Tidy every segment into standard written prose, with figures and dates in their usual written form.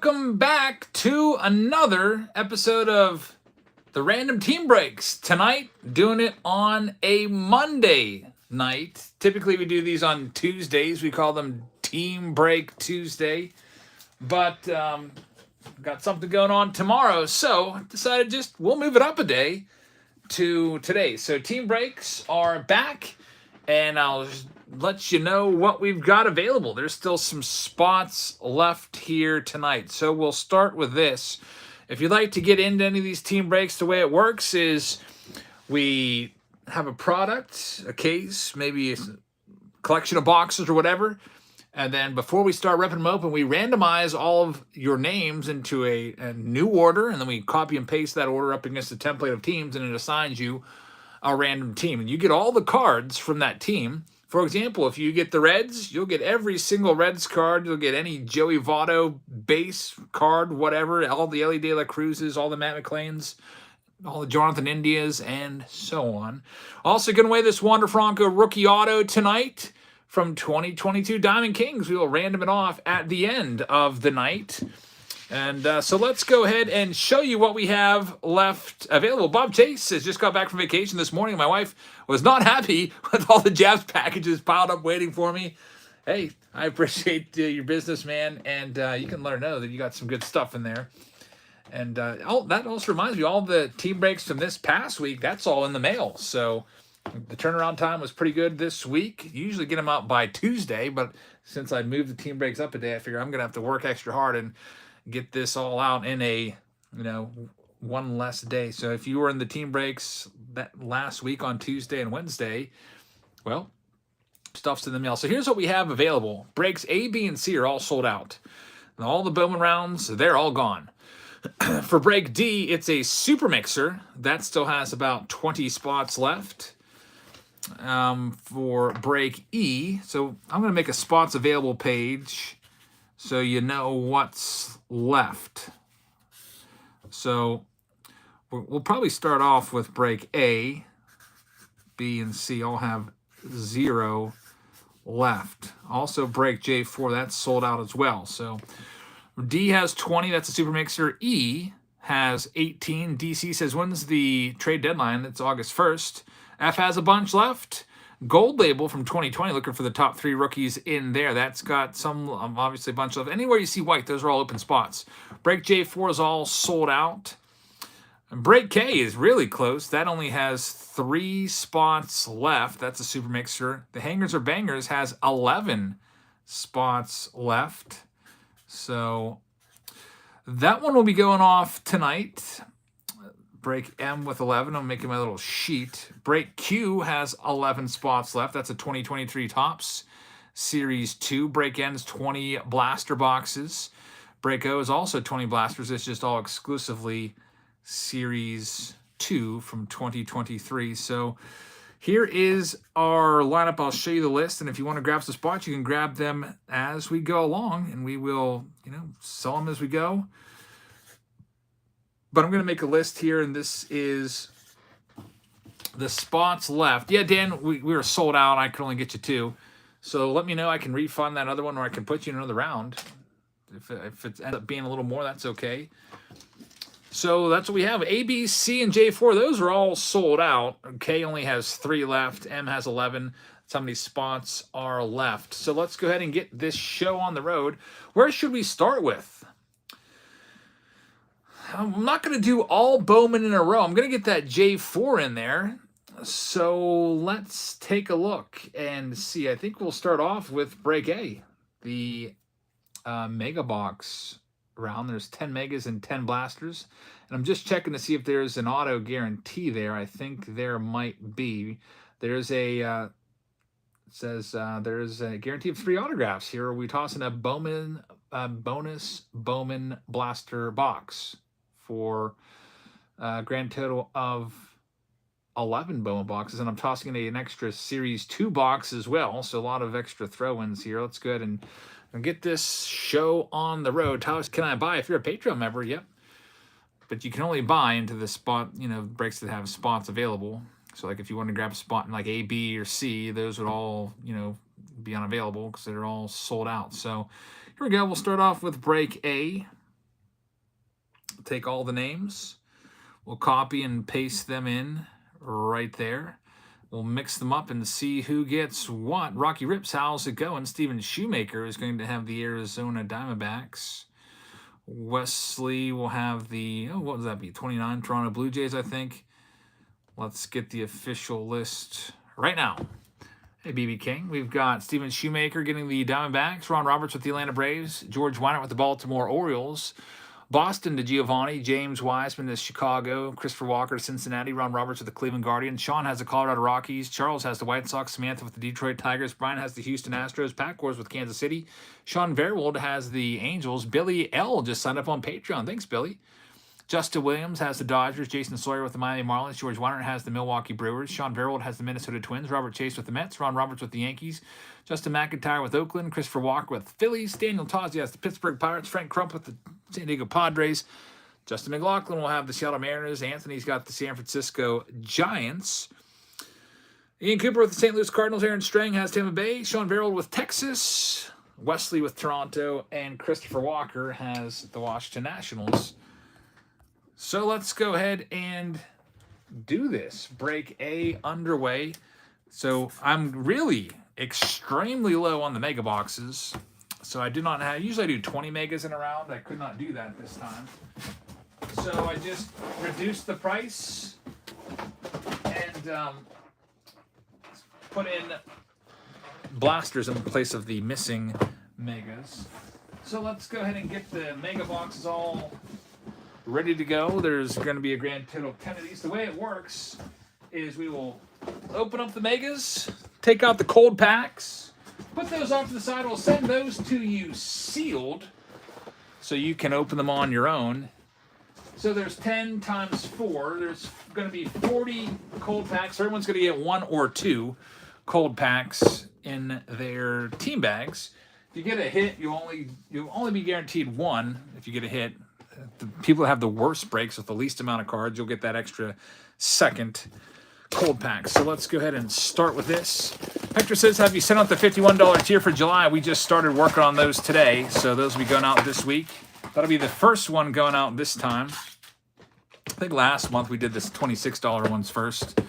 welcome back to another episode of the Random Team Breaks. Tonight, doing it on a Monday night. Typically, we do these on Tuesdays. We call them Team Break Tuesday. But got something going on tomorrow, so decided we'll move it up a day to today. So Team Breaks are back, and I'll just let you know what we've got available. There's still some spots left here tonight. So we'll start with this. If you'd like to get into any of these team breaks, the way it works is we have a product, a case, maybe a collection of boxes or whatever. And then before we start ripping them open, we randomize all of your names into a new order. And then we copy and paste that order up against the template of teams, and it assigns you a random team. And you get all the cards from that team. For example, if you get the Reds, you'll get every single Reds card. You'll get any Joey Votto base card, whatever, all the Ellie De La Cruzes, all the Matt McClains, all the Jonathan Indias, and so on. Also giving away this Wander Franco rookie auto tonight from 2022 Diamond Kings. We will random it off at the end of the night. And so let's go ahead and show you what we have left available. Bob Chase has just got back from vacation this morning. My wife was not happy with all the Jabs packages piled up waiting for me. Hey, I appreciate your business, man, and you can let her know that you got some good stuff in there. And that also reminds me, all the team breaks from this past week, that's all in the mail. So the turnaround time was pretty good this week. Usually get them out by Tuesday, but since I moved the team breaks up a day, I figure I'm going to have to work extra hard and get this all out in a, one less day. So if you were in the team breaks that last week on Tuesday and Wednesday, well, stuff's in the mail. So here's what we have available. Breaks A, B, and C are all sold out. And all the Bowman rounds, they're all gone. For break D, it's a super mixer. That still has about 20 spots left. For break E, so I'm going to make a spots available page so you know what's left. So we'll probably start off with break A. B and C all have 0 left. Also break J4, that's sold out as well. So D has 20, that's a super mixer. E has 18. DC says, when's the trade deadline? It's August 1st. F has a bunch left. Gold Label from 2020, looking for the top 3 rookies in there. That's got some, obviously, a bunch of. Anywhere you see white, those are all open spots. Break J4 is all sold out. And Break K is really close. That only has 3 spots left. That's a super mixer. The Hangers or Bangers has 11 spots left. So that one will be going off tonight. Break M with 11. I'm making my little sheet. Break Q has 11 spots left. That's a 2023 Topps Series 2. Break N's 20 blaster boxes. Break O is also 20 blasters. It's just all exclusively Series 2 from 2023. So here is our lineup. I'll show you the list. And if you want to grab some spots, you can grab them as we go along. And we will, sell them as we go. But I'm going to make a list here, and this is the spots left. Yeah, Dan, we were sold out. I could only get you 2. So let me know. I can refund that other one, or I can put you in another round. If it ends up being a little more, that's okay. So that's what we have. A, B, C, and J4, those are all sold out. K only has 3 left. M has 11. That's how many spots are left. So let's go ahead and get this show on the road. Where should we start with? I'm not going to do all Bowman in a row. I'm going to get that J4 in there. So let's take a look and see. I think we'll start off with break A, the Mega Box round. There's 10 Megas and 10 Blasters. And I'm just checking to see if there's an auto guarantee there. I think there might be. There's a, it says there's a guarantee of 3 autographs. Here are we tossing a Bowman bonus Bowman Blaster box for a grand total of 11 Bowman boxes, and I'm tossing in an extra Series 2 box as well, so a lot of extra throw-ins here. Let's go ahead and get this show on the road. How can I buy? If you're a Patreon member, yep. But you can only buy into the spot, breaks that have spots available. So, like, if you want to grab a spot in, like, A, B, or C, those would all, be unavailable because they're all sold out. So, here we go. We'll start off with break A. take all the names. We'll copy and paste them in right there. We'll mix them up and see who gets what. Rocky Rips, how's it going? Steven Shoemaker is going to have the Arizona Diamondbacks. Wesley will have the, what does that be? 29 Toronto Blue Jays, I think. Let's get the official list right now. Hey, BB King. We've got Steven Shoemaker getting the Diamondbacks. Ron Roberts with the Atlanta Braves. George Weinert with the Baltimore Orioles. Boston to Giovanni. James Wiseman to Chicago. Christopher Walker to Cincinnati. Ron Roberts with the Cleveland Guardians. Sean has the Colorado Rockies. Charles has the White Sox. Samantha with the Detroit Tigers. Brian has the Houston Astros. Pat Coors with Kansas City. Sean Verwold has the Angels. Billy L. just signed up on Patreon. Thanks, Billy. Justin Williams has the Dodgers. Jason Sawyer with the Miami Marlins. George Weinert has the Milwaukee Brewers. Sean Verwold has the Minnesota Twins. Robert Chase with the Mets. Ron Roberts with the Yankees. Justin McIntyre with Oakland. Christopher Walker with the Phillies. Daniel Tozzi has the Pittsburgh Pirates. Frank Crump with the San Diego Padres. Justin McLaughlin will have the Seattle Mariners. Anthony's got the San Francisco Giants. Ian Cooper with the St. Louis Cardinals. Aaron Strang has Tampa Bay. Sean Verwold with Texas. Wesley with Toronto. And Christopher Walker has the Washington Nationals. So let's go ahead and do this. Break A underway. So I'm really extremely low on the mega boxes. So I do not have, usually I do 20 megas in a round. I could not do that this time. So I just reduced the price and put in blasters in place of the missing megas. So let's go ahead and get the mega boxes all ready to go. There's going to be a grand total of 10 of these. The way it works is we will open up the megas, take out the cold packs, put those off to the side. We'll send those to you sealed so you can open them on your own. So there's 10 times 4. There's going to be 40 cold packs. Everyone's going to get 1 or 2 cold packs in their team bags. If you get a hit, you'll only be guaranteed 1 if you get a hit. The people that have the worst breaks with the least amount of cards, you'll get that extra second cold pack. So let's go ahead and start with this. Hector says, have you sent out the $51 tier for July? We just started working on those today, so those will be going out this week. That'll be the first one going out this time. I think last month we did this $26 ones first.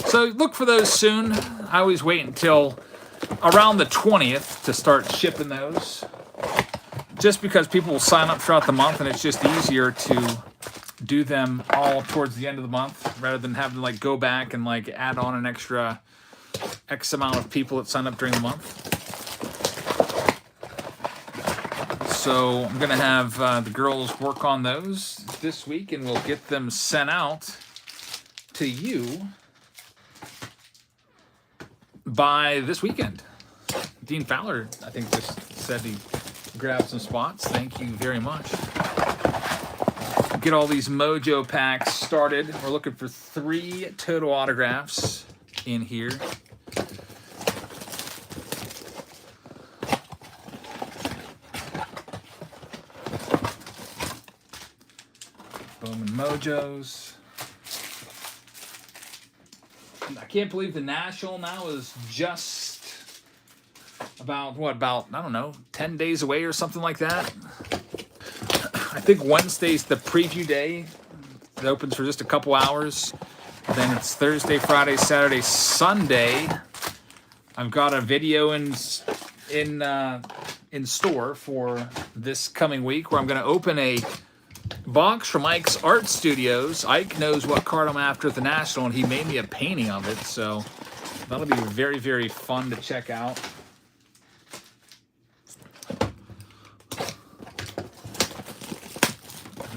So look for those soon. I always wait until around the 20th to start shipping those, just because people will sign up throughout the month and it's just easier to do them all towards the end of the month rather than having to like go back and like add on an extra X amount of people that sign up during the month. So I'm going to have the girls work on those this week and we'll get them sent out to you by this weekend. Dean Fowler, I think, just said he grabbed some spots. Thank you very much. Get all these Mojo packs started. We're looking for 3 total autographs in here. Bowman Mojos. I can't believe the National now is just about, I don't know, 10 days away or something like that. I think Wednesday's the preview day. It opens for just a couple hours. Then it's Thursday, Friday, Saturday, Sunday. I've got a video in store for this coming week where I'm going to open a box from Ike's Art Studios. Ike knows what card I'm after at the National, and he made me a painting of it, so that'll be very, very fun to check out.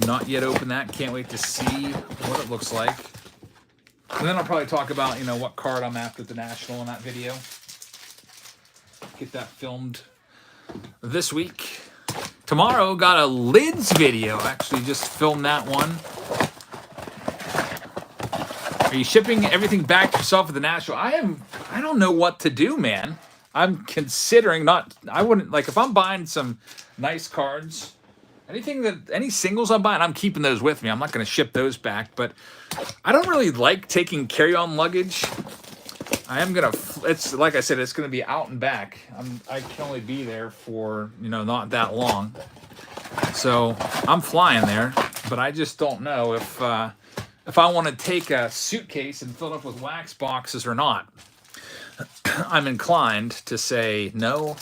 Not yet opened that. Can't wait to see what it looks like. And then I'll probably talk about, what card I'm after at the National in that video. Get that filmed this week. Tomorrow, got a lids video. Actually, just filmed that one. Are you shipping everything back to yourself at the National? I don't know what to do, man. I'm considering I wouldn't, if I'm buying some nice cards, any singles I'm buying, I'm keeping those with me. I'm not going to ship those back, but I don't really like taking carry-on luggage. I am going to, it's like I said, it's going to be out and back. I can only be there for, not that long. So I'm flying there, but I just don't know if I want to take a suitcase and fill it up with wax boxes or not. I'm inclined to say no.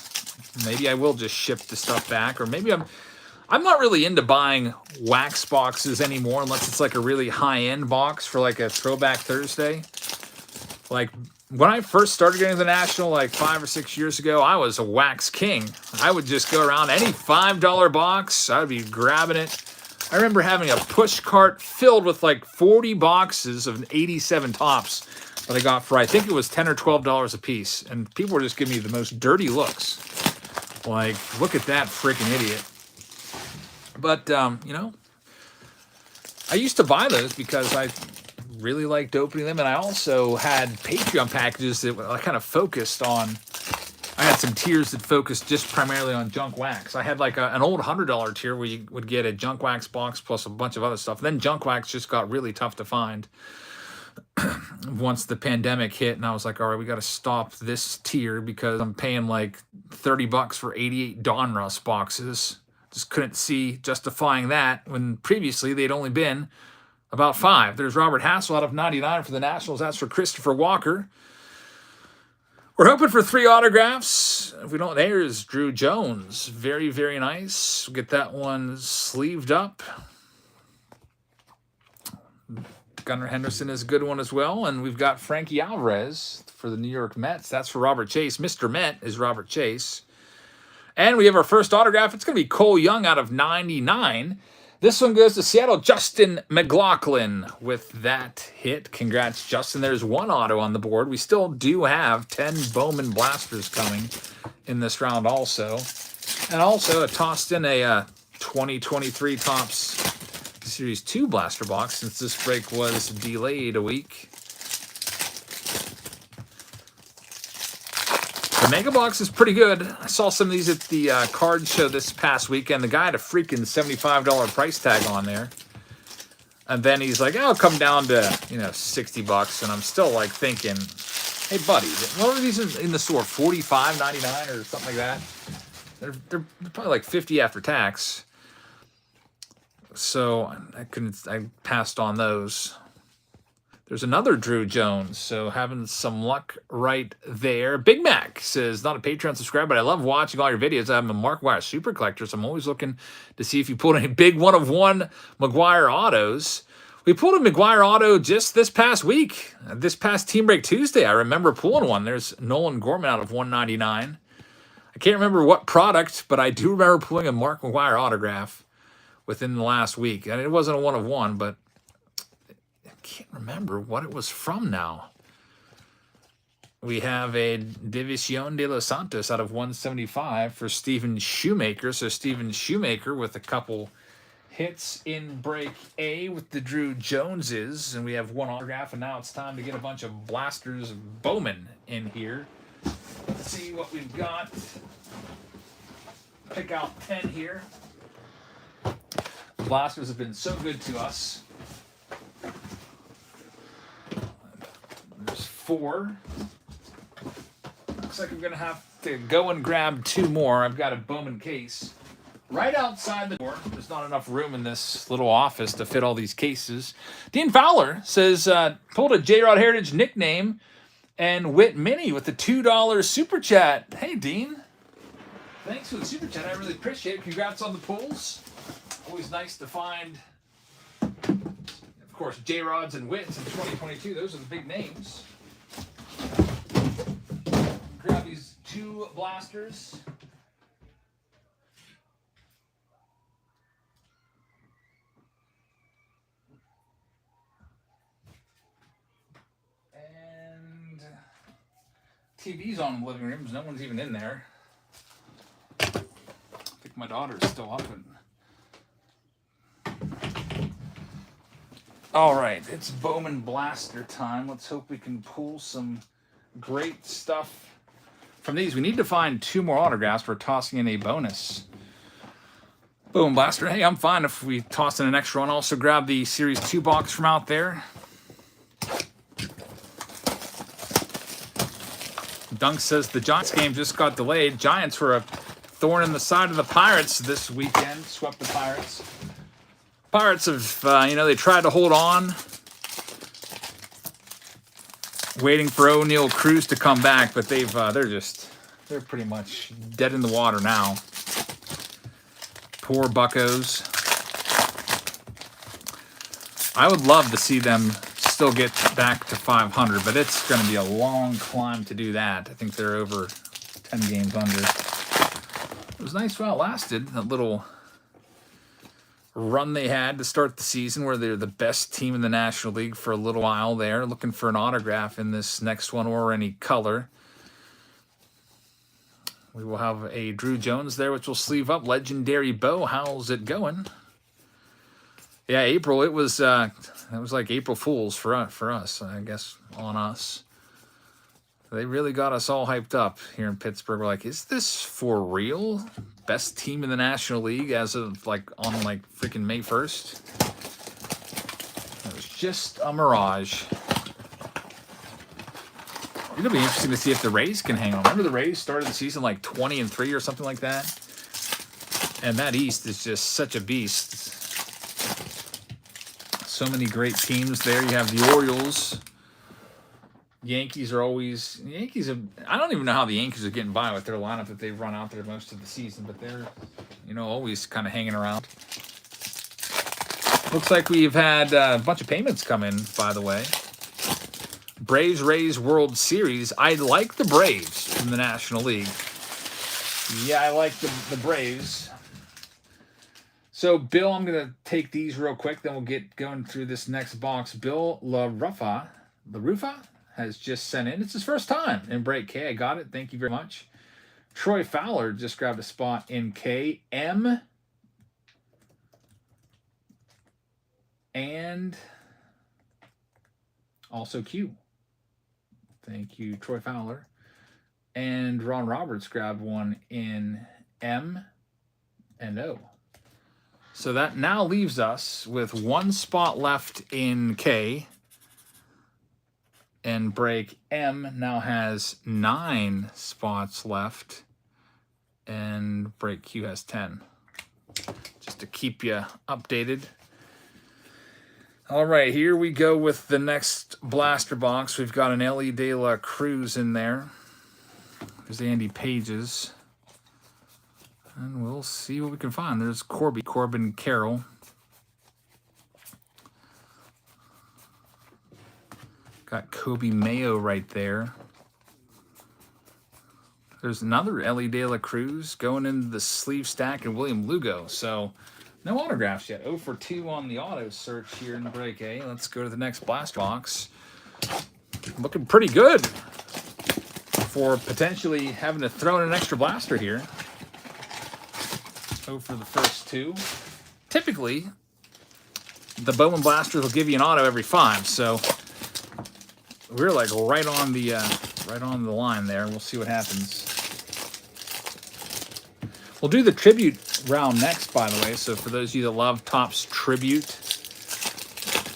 Maybe I will just ship the stuff back, or maybe I'm not really into buying wax boxes anymore unless it's like a really high-end box for like a Throwback Thursday. Like when I first started getting to the National like 5 or 6 years ago, I was a wax king. I would just go around any $5 box, I would be grabbing it. I remember having a push cart filled with like 40 boxes of 87 tops that I got for, I think it was $10 or $12 a piece. And people were just giving me the most dirty looks. Like, look at that freaking idiot. But, you know, I used to buy those because I really liked opening them. And I also had Patreon packages that I kind of focused on. I had some tiers that focused just primarily on junk wax. I had like an old $100 tier where you would get a junk wax box plus a bunch of other stuff. Then junk wax just got really tough to find once the pandemic hit, and I was like, all right, we got to stop this tier because I'm paying like $30 for 88 Donruss boxes. Just couldn't see justifying that when previously they'd only been about $5. There's Robert Hassel out of 99 for the Nationals. That's for Christopher Walker. We're hoping for 3 autographs. If we don't, there's Drew Jones. Very, very nice. We'll get that one sleeved up. Gunnar Henderson is a good one as well. And we've got Frankie Alvarez for the New York Mets. That's for Robert Chase. Mr. Met is Robert Chase. And we have our first autograph. It's going to be Cole Young out of 99. This one goes to Seattle, Justin McLaughlin with that hit. Congrats, Justin. There's one auto on the board. We still do have 10 Bowman Blasters coming in this round also. And also I tossed in a 2023 Topps Series 2 blaster box since this break was delayed a week. The Mega Box is pretty good. I saw some of these at the card show this past weekend. The guy had a freaking $75 price tag on there. And then he's like, I'll come down to, $60. And I'm still like thinking, hey, buddy, what are these in the store? $45.99 or something like that? They're probably like $50 after tax. So I passed on those. There's another Drew Jones, so having some luck right there. Big Mac says, not a Patreon subscriber, but I love watching all your videos. I'm a Mark McGwire super collector, so I'm always looking to see if you pulled any big one-of-one McGwire autos. We pulled a McGwire auto just this past week, this past Team Break Tuesday. I remember pulling one. There's Nolan Gorman out of 199. I can't remember what product, but I do remember pulling a Mark McGwire autograph within the last week. And it wasn't a one-of-one, but can't remember what it was from now. We have a División de los Santos out of 175 for Steven Shoemaker. So Steven Shoemaker with a couple hits in break A with the Drew Joneses. And we have one autograph, and now it's time to get a bunch of Blasters Bowman in here. Let's see what we've got. Pick out 10 here. The Blasters have been so good to us. There's 4. Looks like I'm going to have to go and grab 2 more. I've got a Bowman case right outside the door. There's not enough room in this little office to fit all these cases. Dean Fowler says, pulled a J-Rod Heritage nickname and Whit Mini with the $2 super chat. Hey, Dean. Thanks for the super chat. I really appreciate it. Congrats on the pulls. Always nice to find, of course, J-Rods and Wits in 2022. Those are the big names. Grab these 2 blasters. And TV's on in the living rooms. No one's even in there. I think my daughter's still up. All right, it's Bowman Blaster time. Let's hope we can pull some great stuff from these. We need to find 2 more autographs. We're tossing in a bonus Bowman Blaster. Hey, I'm fine if we toss in an extra one. Also grab the Series 2 box from out there. Dunk says the Giants game just got delayed. Giants were a thorn in the side of the Pirates this weekend. Swept the Pirates. Pirates have, they tried to hold on, waiting for O'Neal Cruz to come back, but they're pretty much dead in the water now. Poor Buccos. I would love to see them still get back to 500, but it's going to be a long climb to do that. I think they're over 10 games under. It was nice while it lasted, that little run they had to start the season where they're the best team in the National League for a little while there, looking for an autograph in this next one or any color. We will have a Drew Jones there, which will sleeve up. Legendary Bo, how's it going? Yeah, April, it was like April Fools for us, I guess, on us. They really got us all hyped up here in Pittsburgh. We're like, is this for real? Best team in the National League as of on freaking May 1st? It was just a mirage. It'll be interesting to see if the Rays can hang on. Remember the Rays started the season like 20-3 or something like that? And that East is just such a beast. So many great teams there. You have the Orioles. Yankees are always... I don't even know how the Yankees are getting by with their lineup that they've run out there most of the season, but they're, always kind of hanging around. Looks like we've had a bunch of payments come in, by the way. Braves Rays World Series. I like the Braves from the National League. Yeah, I like the Braves. So, Bill, I'm going to take these real quick, then we'll get going through this next box. Bill LaRufa has just sent in. It's his first time in Break K. I got it. Thank you very much. Troy Fowler just grabbed a spot in K. M. And also Q. Thank you, Troy Fowler. And Ron Roberts grabbed one in M and O. So that now leaves us with one spot left in K. And Break M now has 9 spots left. And Break Q has 10. Just to keep you updated. All right, here we go with the next blaster box. We've got an Ellie De La Cruz in there. There's Andy Pages. And we'll see what we can find. There's Corbin Carroll. Got Kobe Mayo right there. There's another Ellie De La Cruz going into the sleeve stack and William Lugo. So no autographs yet. 0 for 2 on the auto search here in Break A. Let's go to the next blast box. Looking pretty good for potentially having to throw in an extra blaster here. 0 for the first 2. Typically, the Bowman blasters will give you an auto every 5, so we're like right on the line there. We'll see what happens. We'll do the tribute round next, by the way. So for those of you that love Topps Tribute,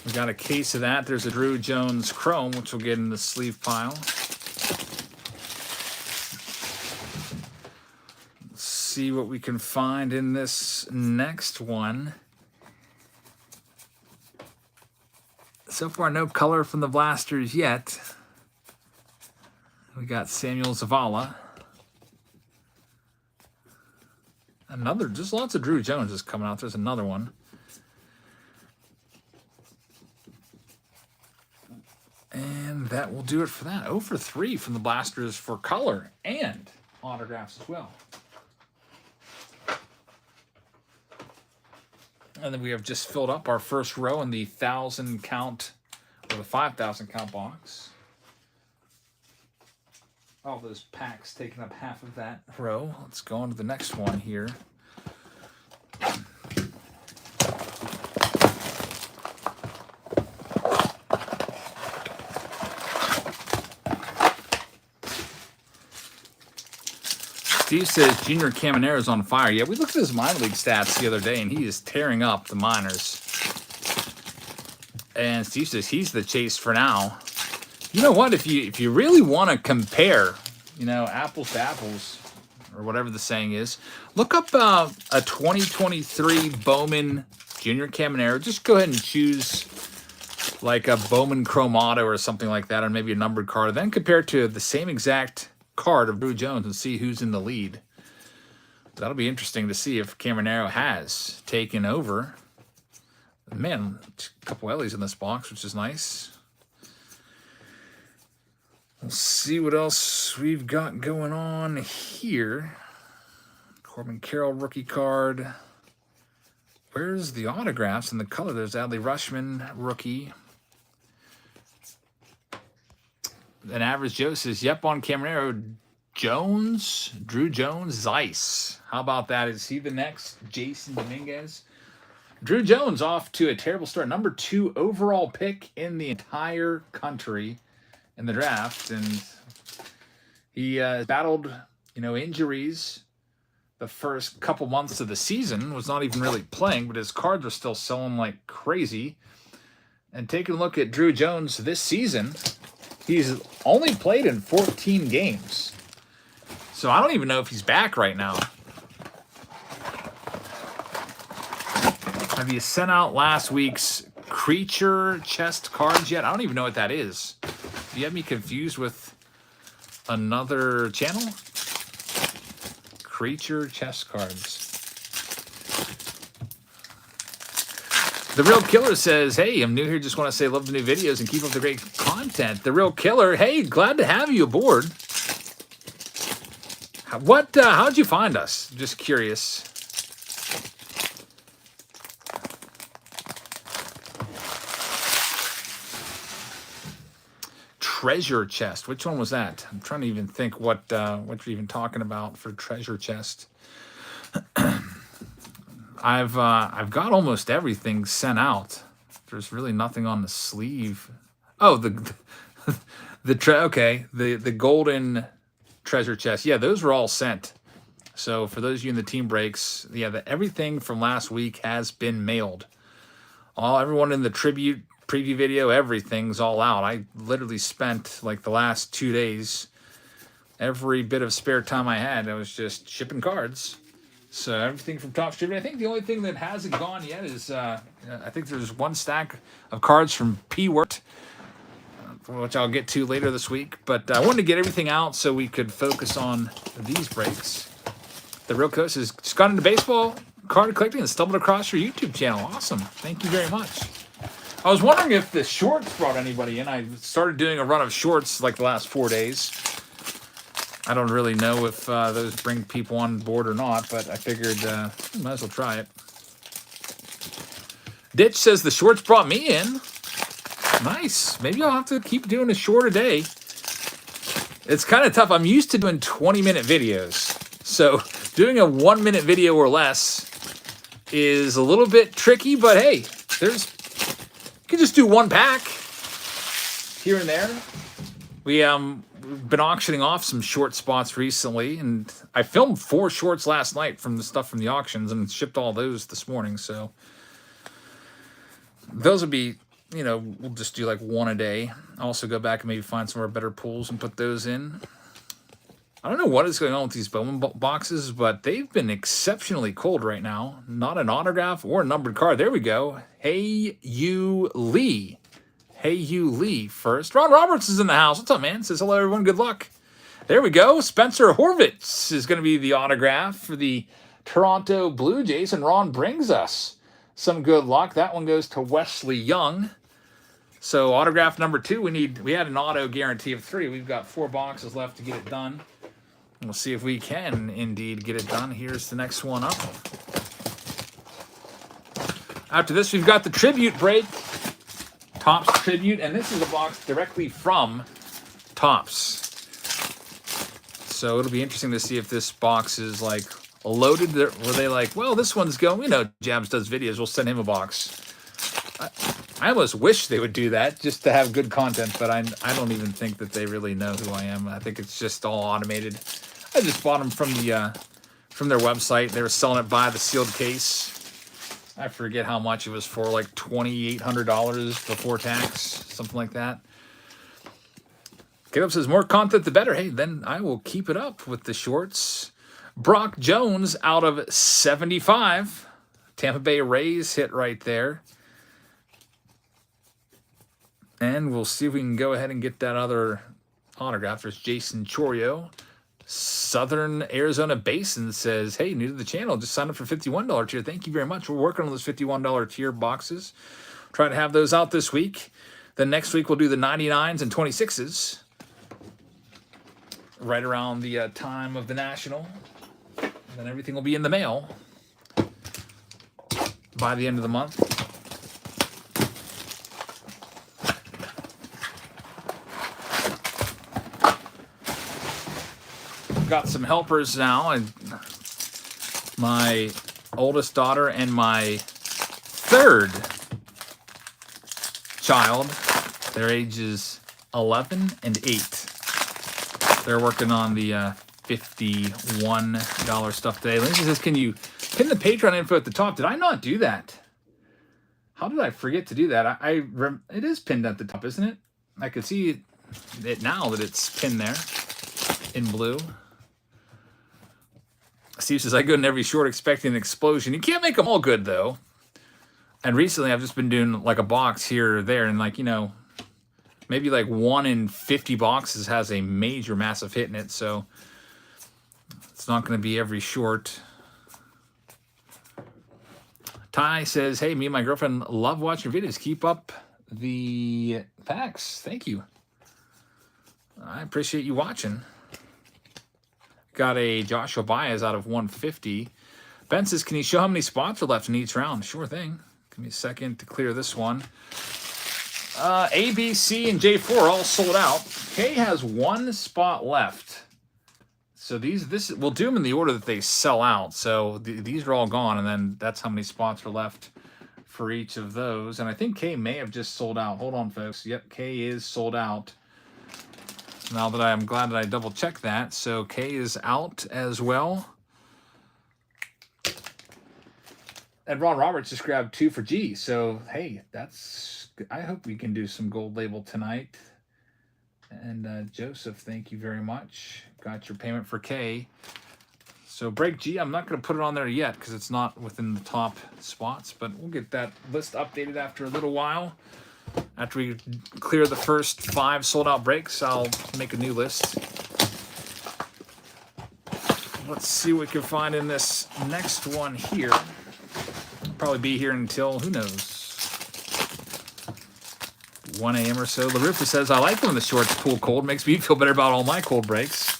we got a case of that. There's a Drew Jones Chrome, which we'll get in the sleeve pile. Let's see what we can find in this next one. So far, no color from the blasters yet. We got Samuel Zavala. Just lots of Drew Jones coming out. There's another one. And that will do it for that. 0 for 3 from the blasters for color and autographs as well. And then we have just filled up our first row in the 1,000 count or the 5,000 count box. All those packs taking up half of that row. Let's go on to the next one here. Steve says Junior Camanero's on fire. Yeah, we looked at his minor league stats the other day, and he is tearing up the minors. And Steve says he's the chase for now. You know what? If you really want to compare, apples to apples, or whatever the saying is, look up a 2023 Bowman Junior Caminero. Just go ahead and choose like a Bowman Chrome Auto or something like that, or maybe a numbered card. Then compare it to the same exact card of Drew Jones and see who's in the lead. That'll be interesting to see if Caminero has taken over. Man, a couple Ellie's in this box, which is nice. We'll see what else we've got going on here. Corbin Carroll rookie card. Where's the autographs and the color? There's Adley Rushman rookie. And Average Joe says, yep, on Caminero, Jones, Drew Jones, Zeiss. How about that? Is he the next Jason Dominguez? Drew Jones off to a terrible start. Number 2 overall pick in the entire country in the draft. And he battled, injuries the first couple months of the season. Was not even really playing, but his cards are still selling like crazy. And taking a look at Drew Jones this season, he's only played in 14 games. So I don't even know if he's back right now. Have you sent out last week's Creature chest cards yet? I don't even know what that is. Do you have me confused with another channel? Creature chest cards. The Real Killer says, hey, I'm new here. Just want to say love the new videos and keep up the great content. The Real Killer, hey, glad to have you aboard. How'd you find us? Just curious. Treasure chest. Which one was that? I'm trying to even think what you're even talking about for treasure chest. I've got almost everything sent out. There's really nothing on the sleeve. Oh, the golden treasure chest. Yeah, those were all sent. So for those of you in the team breaks, yeah, everything from last week has been mailed. Everyone in the tribute preview video, everything's all out. I literally spent like the last 2 days, every bit of spare time I had, I was just shipping cards. So everything from Top Distributor. I think the only thing that hasn't gone yet is I think there's one stack of cards from P-Wort, which I'll get to later this week. But I wanted to get everything out so we could focus on these breaks. The Real Coast has just got into baseball card collecting and stumbled across your YouTube channel. Awesome. Thank you very much. I was wondering if the shorts brought anybody in. I started doing a run of shorts like the last 4 days. I don't really know if those bring people on board or not, but I figured might as well try it. Ditch says the shorts brought me in. Nice. Maybe I'll have to keep doing a short a day. It's kind of tough. I'm used to doing 20-minute videos. So doing a 1-minute video or less is a little bit tricky, but hey, you can just do one pack here and there. We've been auctioning off some short spots recently, and I filmed 4 shorts last night from the stuff from the auctions and shipped all those this morning. So those will be, we'll just do like 1 a day. I'll also go back and maybe find some of our better pools and put those in. I don't know what is going on with these Bowman boxes, but they've been exceptionally cold right now. Not an autograph or a numbered card. There we go. Hey, you Lee. Hey, you Lee first. Ron Roberts is in the house. What's up, man? Says hello, everyone. Good luck. There we go. Spencer Horvitz is going to be the autograph for the Toronto Blue Jays, and Ron brings us some good luck. That one goes to Wesley Young. So autograph number 2, we had an auto guarantee of 3. We've got 4 boxes left to get it done. We'll see if we can indeed get it done. Here's the next one up. After this, we've got the tribute break. Topps tribute, and this is a box directly from Topps. So it'll be interesting to see if this box is like loaded. Were they like, well, this one's going, Jabs does videos, we'll send him a box. I almost wish they would do that just to have good content, but I don't even think that they really know who I am. I think it's just all automated. I just bought them from their website. They were selling it by the sealed case. I forget how much it was for, like $2,800 before tax, something like that. Caleb says, more content the better. Hey, then I will keep it up with the shorts. Brock Jones out of 75. Tampa Bay Rays hit right there. And we'll see if we can go ahead and get that other autograph. There's Jason Chorio. Southern Arizona Basin says, hey, new to the channel, just signed up for $51 tier. Thank you very much. We're working on those $51 tier boxes. Try to have those out this week. Then next week we'll do the 99s and 26s. Right around the time of the National. And then everything will be in the mail by the end of the month. Got some helpers now, and my oldest daughter and my third child, their ages 11 and 8. They're working on the $51 stuff today. Lindsay says, can you pin the Patreon info at the top? Did I not do that? How did I forget to do that? It is pinned at the top, isn't it? I can see it now that it's pinned there in blue. Steve says, I go in every short expecting an explosion. You can't make them all good, though. And recently, I've just been doing like a box here or there. And like, you know, maybe like 1 in 50 boxes has a major, massive hit in it. So it's not going to be every short. Ty says, hey, me and my girlfriend love watching videos. Keep up the packs. Thank you. I appreciate you watching. Got a Joshua Baez out of 150. Ben says, can you show how many spots are left in each round? Sure thing. Give me a second to clear this one. A, B, C, and J4 are all sold out. K has 1 spot left. So we'll do them in the order that they sell out. So these are all gone, and then that's how many spots are left for each of those. And I think K may have just sold out. Hold on, folks. Yep, K is sold out. Now that I'm glad that I double checked that. So K is out as well. And Ron Roberts just grabbed 2 for G. So, hey, I hope we can do some gold label tonight. And Joseph, thank you very much. Got your payment for K. So break G, I'm not going to put it on there yet because it's not within the top spots. But we'll get that list updated after a little while. After we clear the first 5 sold-out breaks, I'll make a new list. Let's see what we can find in this next one here. Probably be here until, who knows, 1 a.m. or so. LaRufa says, I like when the shorts pool cold. Makes me feel better about all my cold breaks.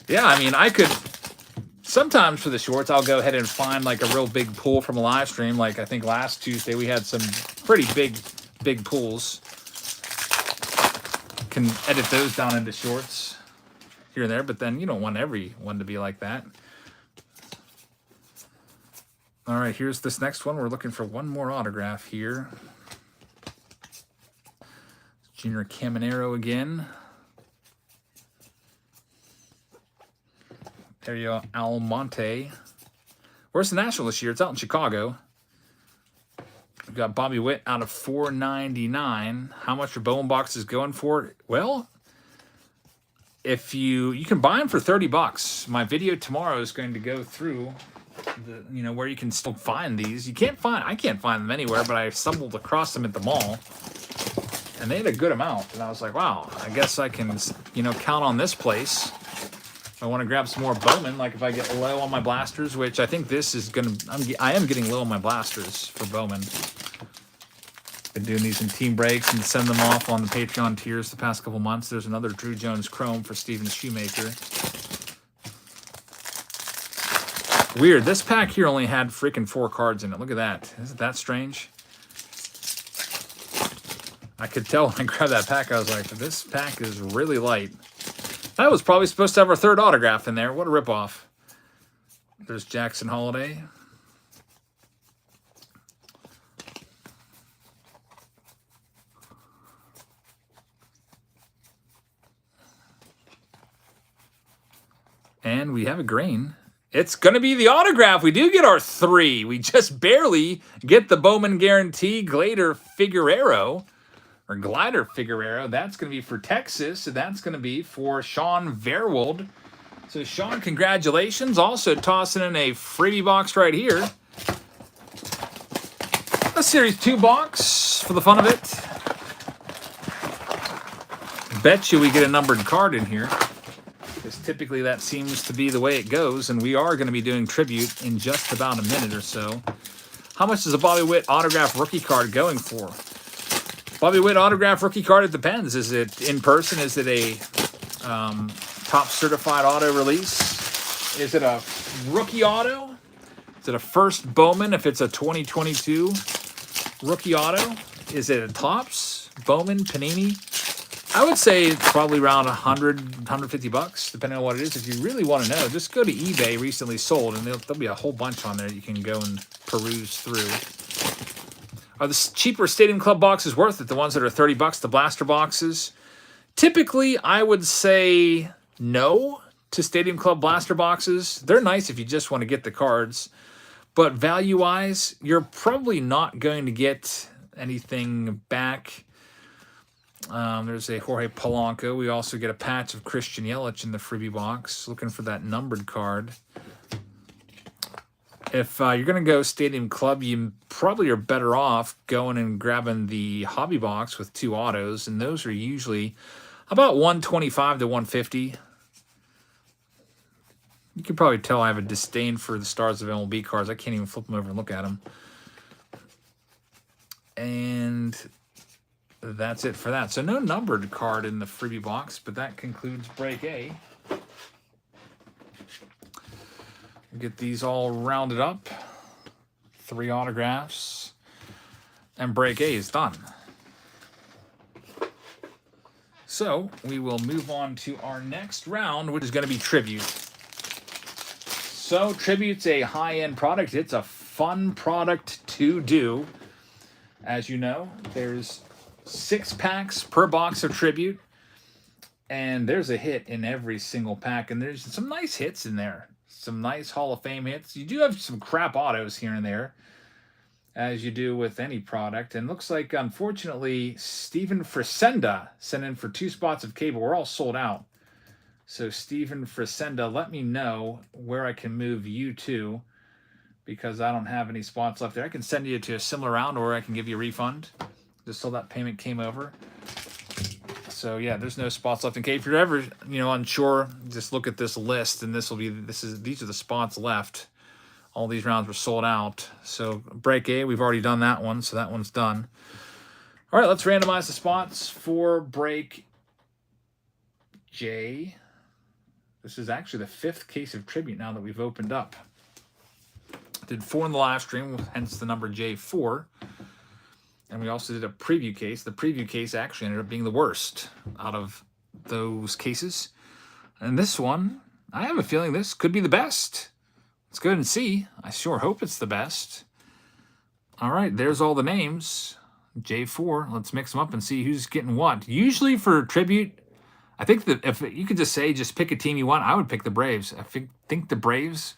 Yeah, I mean, I could... Sometimes for the shorts, I'll go ahead and find like a real big pool from a live stream. Like I think last Tuesday we had some pretty big pools. Can edit those down into shorts here and there, but then you don't want every one to be like that. All right, here's this next one. We're looking for one more autograph here. Junior Caminero again. There you go, Almonte. Where's the National this year? It's out in Chicago. We've got Bobby Witt out of $4.99. How much are Bowman boxes going for? Well, if you can buy them for $30. My video tomorrow is going to go through where you can still find these. I can't find them anywhere, but I stumbled across them at the mall. And they had a good amount. And I was like, wow, I guess I can, count on this place. I want to grab some more Bowman, like if I get low on my blasters, which I think this is I am getting low on my blasters for Bowman. Been doing these in team breaks and send them off on the Patreon tiers the past couple months. There's another Drew Jones Chrome for Steven Shoemaker. Weird, this pack here only had freaking 4 cards in it. Look at that. Isn't that strange? I could tell when I grabbed that pack, I was like, this pack is really light. That was probably supposed to have our 3rd autograph in there. What a ripoff. There's Jackson Holiday. And we have a green. It's going to be the autograph. We do get our 3. We just barely get the Bowman Guarantee Glider Figueroa. That's going to be for Texas. And that's going to be for Sean Verwold. So, Sean, congratulations. Also tossing in a freebie box right here. A Series 2 box for the fun of it. Bet you we get a numbered card in here, because typically that seems to be the way it goes, and we are going to be doing tribute in just about a minute or so. How much is a Bobby Witt autograph rookie card going for? Bobby Witt autograph rookie card, it depends. Is it in person? Is it a top certified auto release? Is it a rookie auto? Is it a first Bowman if it's a 2022 rookie auto? Is it a Topps, Bowman, Panini? I would say it's probably around 100, 150 bucks, depending on what it is. If you really want to know, just go to eBay, recently sold, and there'll be a whole bunch on there you can go and peruse through. Are the cheaper Stadium Club boxes worth it? The ones that are 30 bucks, the blaster boxes? Typically, I would say no to Stadium Club blaster boxes. They're nice if you just want to get the cards. But value-wise, you're probably not going to get anything back. There's a Jorge Polanco. We also get a patch of Christian Yelich in the freebie box. Looking for that numbered card. If you're going to go Stadium Club, you probably are better off going and grabbing the hobby box with 2 autos, and those are usually about $125 to $150. You can probably tell I have a disdain for the Stars of MLB cards. I can't even flip them over and look at them. And that's it for that. So no numbered card in the freebie box, but that concludes break A. Get these all rounded up. 3 autographs. And break A is done. So we will move on to our next round, which is going to be Tribute. So Tribute's a high-end product. It's a fun product to do. As you know, there's 6 packs per box of Tribute, and there's a hit in every single pack, and there's some nice hits in there. Some nice Hall of Fame hits. You do have some crap autos here and there, as you do with any product, and looks like, unfortunately, Steven Frisenda sent in for 2 spots of cable. We're all sold out. So Steven Frisenda, let me know where I can move you to, because I don't have any spots left there. I can send you to a similar round, or I can give you a refund just so that payment came over. So yeah, there's no spots left in case. If you're ever, unsure, just look at this list, and these are the spots left. All these rounds were sold out. So break A, we've already done that one, so that one's done. All right, let's randomize the spots for break J. This is actually the 5th case of Tribute now that we've opened up. Did 4 in the live stream, hence the number J4. And we also did a preview case. The preview case actually ended up being the worst out of those cases. And this one, I have a feeling this could be the best. Let's go ahead and see. I sure hope it's the best. All right, there's all the names. J4, let's mix them up and see who's getting what. Usually for Tribute, I think that if you could just say, just pick a team you want, I would pick the Braves. I think the Braves,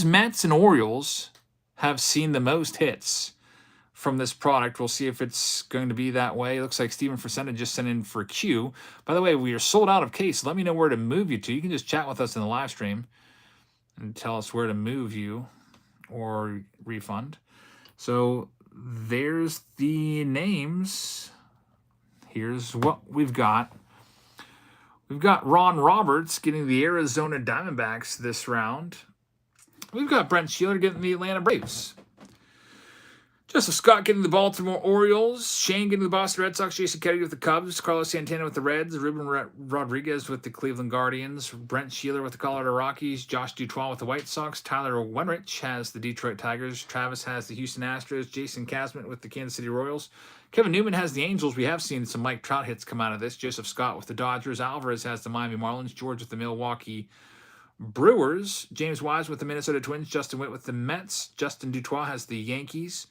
Mets, and Orioles have seen the most hits from this product. We'll see if it's going to be that way. It looks like Steven Frisenda just sent in for Q. By the way, we are sold out of case. Let me know where to move you to. You can just chat with us in the live stream and tell us where to move you or refund. So there's the names. Here's what we've got. We've got Ron Roberts getting the Arizona Diamondbacks this round. We've got Brent Sheeler getting the Atlanta Braves. Joseph Scott getting the Baltimore Orioles. Shane getting the Boston Red Sox. Jason Kennedy with the Cubs. Carlos Santana with the Reds. Ruben Rodriguez with the Cleveland Guardians. Brent Sheeler with the Colorado Rockies. Josh Dutoit with the White Sox. Tyler Wenrich has the Detroit Tigers. Travis has the Houston Astros. Jason Kazmit with the Kansas City Royals. Kevin Newman has the Angels. We have seen some Mike Trout hits come out of this. Joseph Scott with the Dodgers. Alvarez has the Miami Marlins. George with the Milwaukee Brewers. James Wise with the Minnesota Twins. Justin Witt with the Mets. Justin Dutoit has the Yankees.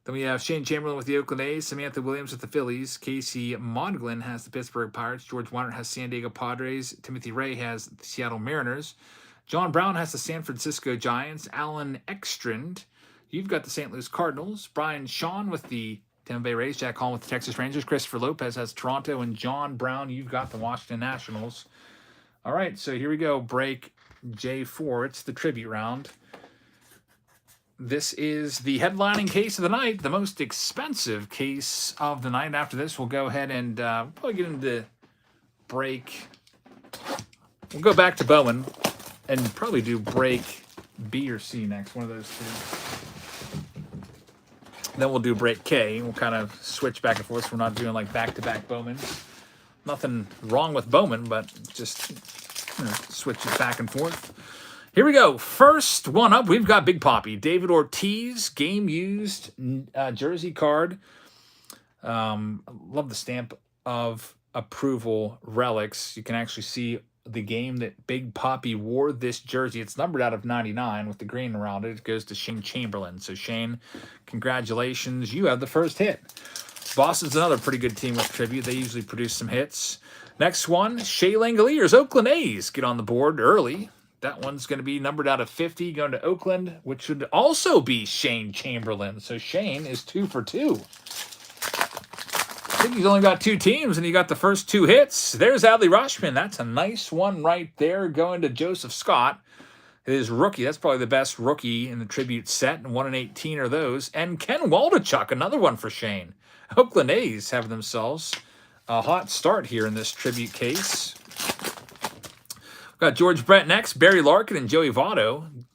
Then we have Shane Chamberlain with the Oakland A's, Samantha Williams with the Phillies, Casey Modglin has the Pittsburgh Pirates, George Weinert has San Diego Padres, Timothy Ray has the Seattle Mariners, John Brown has the San Francisco Giants, Alan Ekstrand, you've got the St. Louis Cardinals, Brian Shawn with the Tampa Bay Rays, Jack Hall with the Texas Rangers, Christopher Lopez has Toronto, and John Brown, you've got the Washington Nationals. All right, so here we go, break J4, it's the tribute round. this is the headlining case of the night, the most expensive case of the night. After this, we'll go ahead and probably get into break. We'll go back to Bowman and probably do break B or C next, one of those two. Then we'll do break K. We'll kind of switch back and forth. So we're not doing like back-to-back Bowman. Nothing wrong with Bowman, but just switch it back and forth. Here we go. First one up, we've got Big Papi. David Ortiz, game-used jersey card. Love the stamp of approval relics. You can actually see the game that Big Papi wore this jersey. It's numbered out of 99 with the green around it. It goes to Shane Chamberlain. So, Shane, congratulations. You have the first hit. Boston's another pretty good team with tribute. They usually produce some hits. Next one, Shea Langoliers, Oakland A's. Get on the board early. That one's going to be numbered out of 50, going to Oakland, which should also be Shane Chamberlain. So Shane is 2 for 2. I think he's only got 2 teams, and he got the first 2 hits. There's Adley Rutschman. That's a nice one right there, going to Joseph Scott. His rookie, that's probably the best rookie in the tribute set, and 1 in 18 are those. And Ken Waldichuk, another one for Shane. Oakland A's have themselves a hot start here in this tribute case. We've got George Brett next, Barry Larkin and Joey Votto.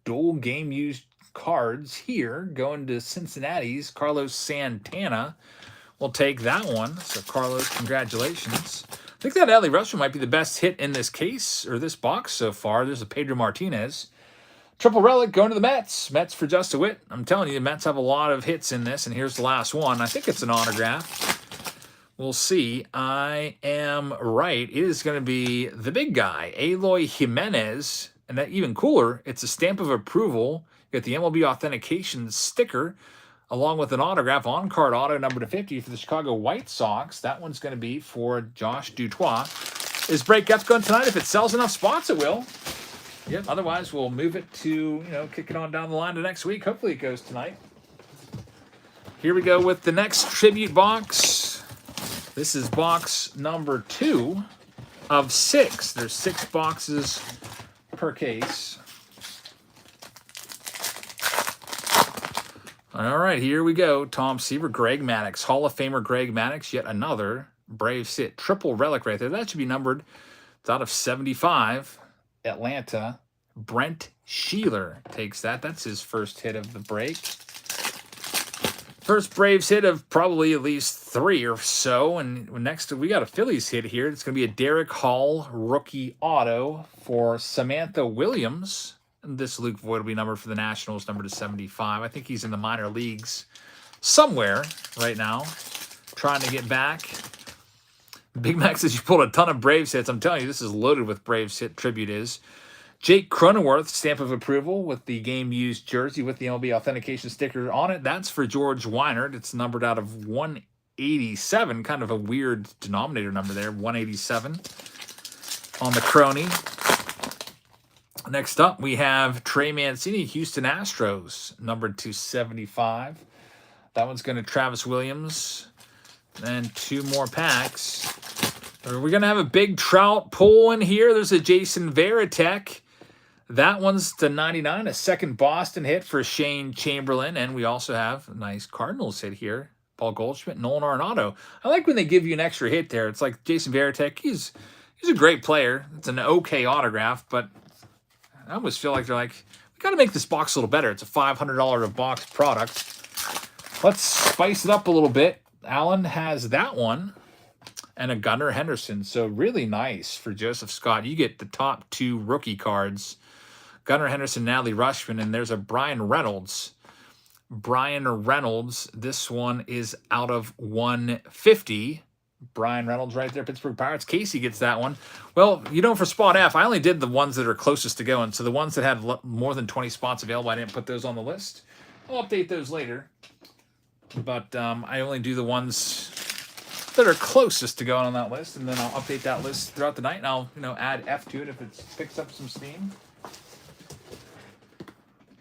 Dual game-used cards here, going to Cincinnati's Carlos Santana. We'll take that one. So, Carlos, congratulations. I think that Adley Rutschman might be the best hit in this case, or this box so far. There's a Pedro Martinez. Triple relic going to the Mets. Mets for just a wit. I'm telling you, the Mets have a lot of hits in this, and here's the last one. I think it's an autograph. We'll see. I am right. It is going to be the big guy, Eloy Jimenez. And that even cooler, it's a stamp of approval. You got the MLB authentication sticker, along with an autograph, on-card auto number to 50 for the Chicago White Sox. That one's going to be for Josh Dutois. Is break F's going tonight? If it sells enough spots, it will. Yep. Otherwise, we'll move it to, kick it on down the line to next week. Hopefully it goes tonight. Here we go with the next tribute box. This is box number 2 of 6. There's 6 boxes per case. All right, here we go. Tom Seaver, Greg Maddux, Hall of Famer Greg Maddux, yet another Braves hit. Triple relic right there. That should be numbered. It's out of 75. Atlanta. Brent Sheeler takes that. That's his first hit of the break. First Braves hit of probably at least 3 or so. And next, we got a Phillies hit here. It's going to be a Derek Hall rookie auto for Samantha Williams. And this Luke Voigt will be numbered for the Nationals, number to 75. I think he's in the minor leagues somewhere right now, trying to get back. Big Mac says you pulled a ton of Braves hits. I'm telling you, this is loaded with Braves hit tribute is. Jake Cronenworth, stamp of approval with the game-used jersey with the MLB authentication sticker on it. That's for George Weinert. It's numbered out of 187. Kind of a weird denominator number there, 187 on the Crony. Next up, we have Trey Mancini, Houston Astros, numbered to 75. That one's going to Travis Williams. And 2 more packs. We're going to have a big Trout pull in here. There's a Jason Varitek. That one's to 99, a second Boston hit for Shane Chamberlain. And we also have a nice Cardinals hit here. Paul Goldschmidt, Nolan Arenado. I like when they give you an extra hit there. It's like Jason Varitek. He's a great player. It's an okay autograph, but I almost feel like they're like, we got to make this box a little better. It's a $500 a box product. Let's spice it up a little bit. Alan has that one and a Gunnar Henderson. So really nice for Joseph Scott. You get the top 2 rookie cards. Gunnar Henderson, Adley Rutschman, and there's a Brian Reynolds. Brian Reynolds, this one is out of 150. Brian Reynolds right there, Pittsburgh Pirates. Casey gets that one. Well, for Spot F, I only did the ones that are closest to going. So the ones that had more than 20 spots available, I didn't put those on the list. I'll update those later. But I only do the ones that are closest to going on that list, and then I'll update that list throughout the night, and I'll add F to it if it picks up some steam.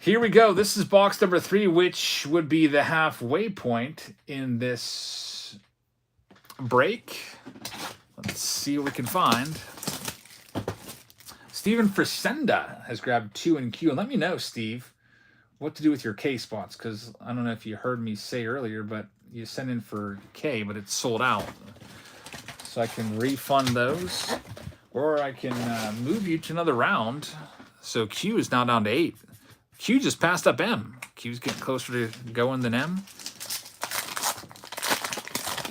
Here we go. This is box number 3, which would be the halfway point in this break. Let's see what we can find. Steven Frisenda has grabbed 2 in Q. And let me know, Steve, what to do with your K spots, because I don't know if you heard me say earlier, but you sent in for K, but it's sold out. So I can refund those, or I can move you to another round. So Q is now down to 8. Q just passed up M. Q's getting closer to going than M.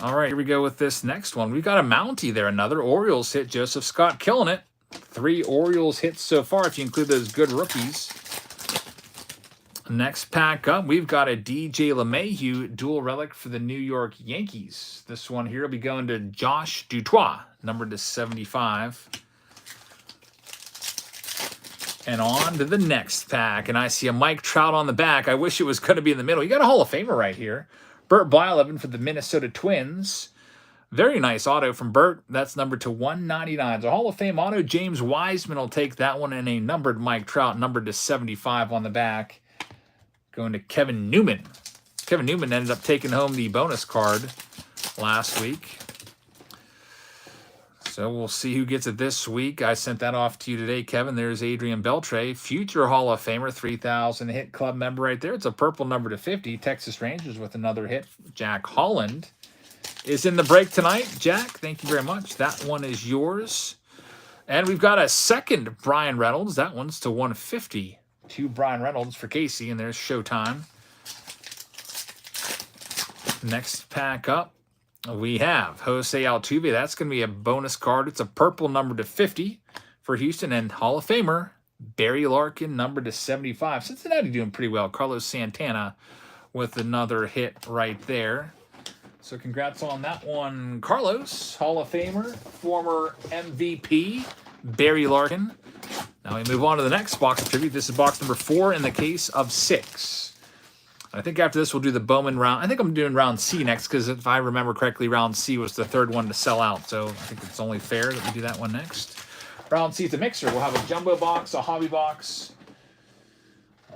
All right, here we go with this next one. We've got a Mountie there, another Orioles hit. Joseph Scott killing it. 3 Orioles hits so far, if you include those good rookies. Next pack up, we've got a DJ LeMahieu dual relic for the New York Yankees. This one here will be going to Josh Dutois, numbered to 75. And on to the next pack, and I see a Mike Trout on the back. I wish it was going to be in the middle. You got a Hall of Famer right here. Burt Blyleven for the Minnesota Twins. Very nice auto from Burt. That's numbered to 199. So Hall of Fame auto. James Wiseman will take that one, and a numbered Mike Trout, numbered to 75 on the back. Going to Kevin Newman. Kevin Newman ended up taking home the bonus card last week. So we'll see who gets it this week. I sent that off to you today, Kevin. There's Adrian Beltre, future Hall of Famer, 3,000 hit club member right there. It's a purple number to 50. Texas Rangers with another hit. Jack Holland is in the break tonight. Jack, thank you very much. That one is yours. And we've got a second Brian Reynolds. That one's to 150. 2 Brian Reynolds for Casey, and there's Showtime. Next pack up, we have Jose Altuve. That's going to be a bonus card. It's a purple number to 50 for Houston, and Hall of Famer Barry Larkin, number to 75. Cincinnati doing pretty well. Carlos Santana with another hit right there. So congrats on that one, Carlos. Hall of Famer, former MVP Barry Larkin. Now we move on to the next box of tribute. This is box number 4 in the case of 6. I think after this we'll do the Bowman round. I think I'm doing round C next, because if I remember correctly, round C was the 3rd one to sell out. So I think it's only fair that we do that one next. Round C is the mixer. We'll have a jumbo box, a hobby box,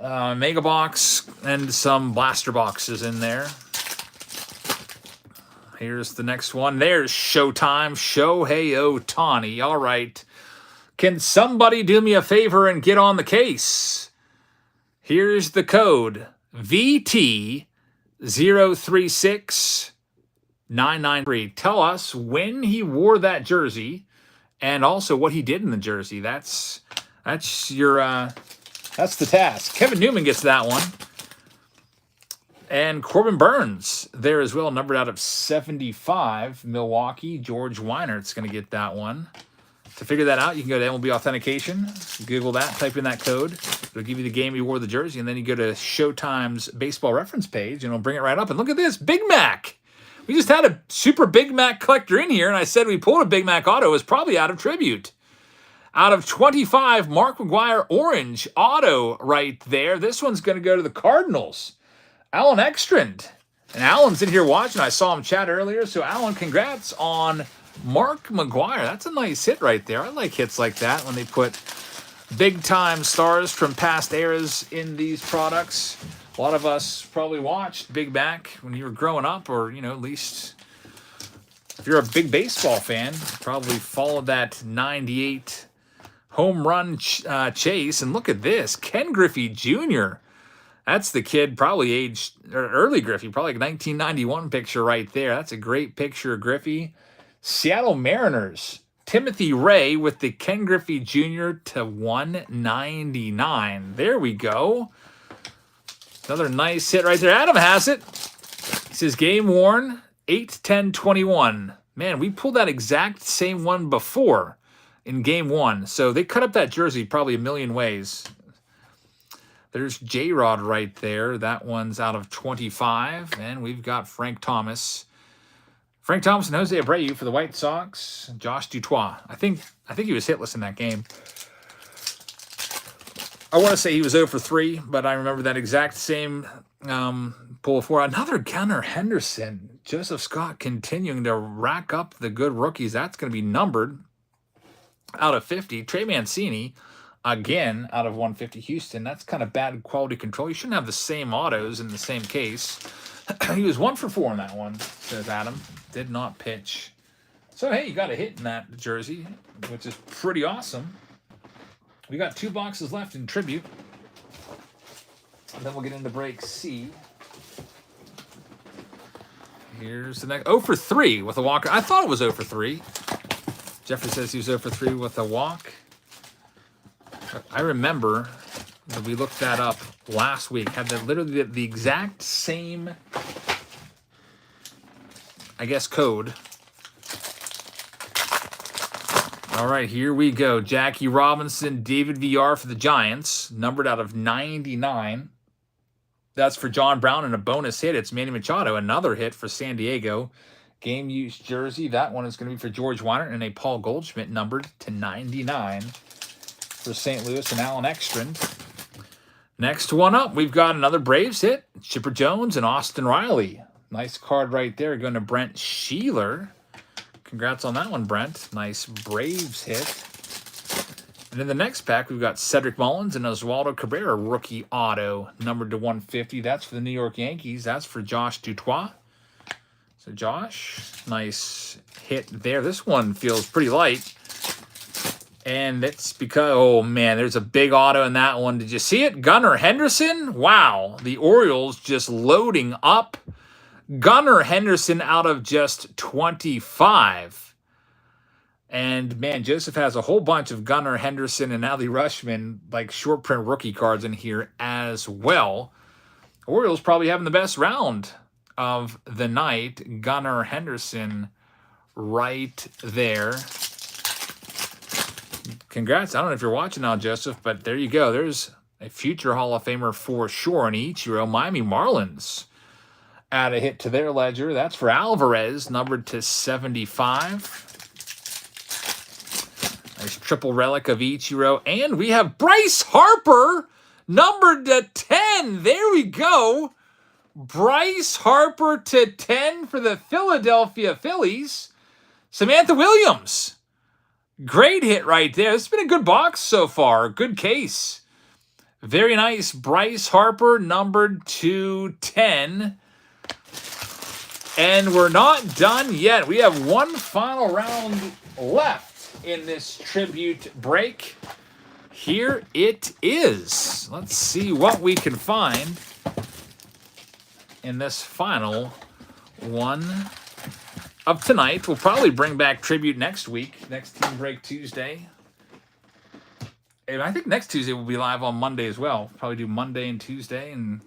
mega box, and some blaster boxes in there. Here's the next one. There's Showtime, Shohei Ohtani. All right. Can somebody do me a favor and get on the case? Here's the code. VT036993. Tell us when he wore that jersey, and also what he did in the jersey. That's your that's the task. Kevin Newman gets that one. And Corbin Burns there as well, numbered out of 75. Milwaukee, George Weinert's going to get that one. To figure that out, you can go to MLB Authentication, Google that, type in that code. It'll give you the game you wore the jersey, and then you go to Showtime's baseball reference page, and it'll bring it right up. And look at this, Big Mac. We just had a super Big Mac collector in here, and I said we pulled a Big Mac auto. It's probably out of tribute. Out of 25, Mark McGwire orange auto right there. This one's going to go to the Cardinals. Alan Ekstrand. And Alan's in here watching. I saw him chat earlier. So, Alan, congrats on Mark McGwire. That's a nice hit right there. I like hits like that when they put big-time stars from past eras in these products. A lot of us probably watched Big Mac when you were growing up, or, you know, at least if you're a big baseball fan, probably followed that 98 home run chase. And look at this, Ken Griffey Jr. That's the kid, probably aged, or early Griffey, probably like 1991 picture right there. That's a great picture of Griffey. Seattle Mariners, Timothy Ray with the Ken Griffey Jr. to 199. There we go. Another nice hit right there. Adam has it. He says game worn, 8/10/21. Man, we pulled that exact same one before in game 1. So they cut up that jersey probably a million ways. There's J-Rod right there. That one's out of 25. And we've got Frank Thomas. Frank Thomas and Jose Abreu for the White Sox. Josh Dutois. I think he was hitless in that game. I want to say he was 0 for 3, but I remember that exact same pull before. Another Gunnar Henderson. Joseph Scott continuing to rack up the good rookies. That's going to be numbered out of 50. Trey Mancini, again, out of 150. Houston. That's kind of bad quality control. You shouldn't have the same autos in the same case. He was 1 for 4 in that one, says Adam. Did not pitch. So, hey, you got a hit in that jersey, which is pretty awesome. We got 2 boxes left in tribute. And then we'll get into break C. Here's the next. 0 for 3 with a walk. I thought it was 0 for 3. Jeffrey says he was 0 for 3 with a walk. I remember that we looked that up last week. Had literally the exact same, I guess, code. All right, here we go. Jackie Robinson, David VR for the Giants, numbered out of 99. That's for John Brown, and a bonus hit. It's Manny Machado, another hit for San Diego. Game use jersey. That one is going to be for George Weiner, and a Paul Goldschmidt numbered to 99 for St. Louis and Alan Ekstrand. Next one up, we've got another Braves hit. Chipper Jones and Austin Riley. Nice card right there going to Brent Sheeler. Congrats on that one, Brent. Nice Braves hit. And in the next pack, we've got Cedric Mullins and Oswaldo Cabrera, rookie auto, numbered to 150. That's for the New York Yankees. That's for Josh Dutois. So Josh, nice hit there. This one feels pretty light. And it's because, oh man, there's a big auto in that one. Did you see it? Gunnar Henderson? Wow. The Orioles just loading up. Gunnar Henderson out of just 25. And, man, Joseph has a whole bunch of Gunnar Henderson and Adley Rutschman, like, short print rookie cards in here as well. Orioles probably having the best round of the night. Gunnar Henderson right there. Congrats. I don't know if you're watching now, Joseph, but there you go. There's a future Hall of Famer for sure. And Ichiro, Miami Marlins add a hit to their ledger. That's for Alvarez, numbered to 75. Nice triple relic of Ichiro. And we have Bryce Harper, numbered to 10. There we go. Bryce Harper to 10 for the Philadelphia Phillies. Samantha Williams. Great hit right there. This has been a good box so far. Good case. Very nice. Bryce Harper, numbered to 10. And we're not done yet. We have one final round left in this tribute break. Here it is. Let's see what we can find in this final one of tonight. We'll probably bring back tribute next week, next Team Break Tuesday. And I think next Tuesday we'll be live on Monday as well. Probably do Monday and Tuesday, and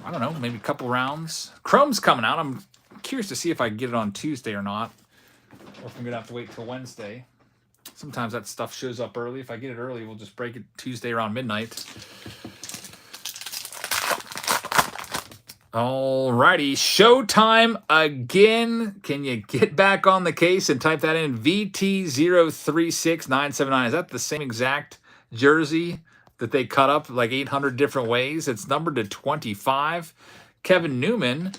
I don't know, maybe a couple rounds. Chrome's coming out. I'm curious to see if I can get it on Tuesday or not, or if I'm gonna have to wait till Wednesday. Sometimes that stuff shows up early. If I get it early, we'll just break it Tuesday around midnight. Alrighty, showtime again. Can you get back on the case and type that in? VT036979. Is that the same exact jersey that they cut up like 800 different ways? It's numbered to 25. Kevin Newman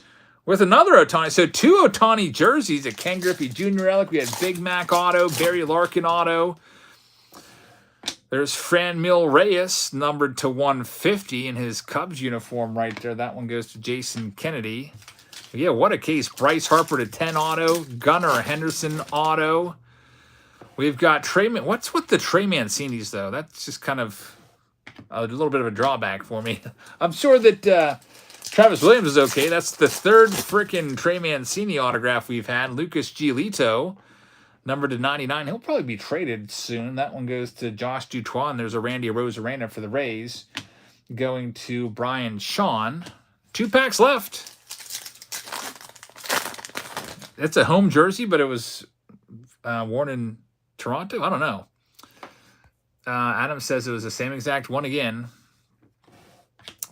with another Ohtani. So two Ohtani jerseys, a Ken Griffey Jr. relic. We had Big Mac auto, Barry Larkin auto. There's Franmil Reyes, numbered to 150 in his Cubs uniform right there. That one goes to Jason Kennedy. But yeah, what a case. Bryce Harper to 10 auto. Gunnar Henderson auto. We've got Trey. What's with the Trey Mancinis, though? That's just kind of a little bit of a drawback for me. I'm sure that Travis Williams is okay. That's the third freaking Trey Mancini autograph we've had. Lucas Giolito, numbered to 99. He'll probably be traded soon. That one goes to Josh Dutois, and there's a Randy Arozarena for the Rays going to Brian Shawn. 2 packs left. It's a home jersey, but it was worn in Toronto. I don't know. Adam says it was the same exact one again.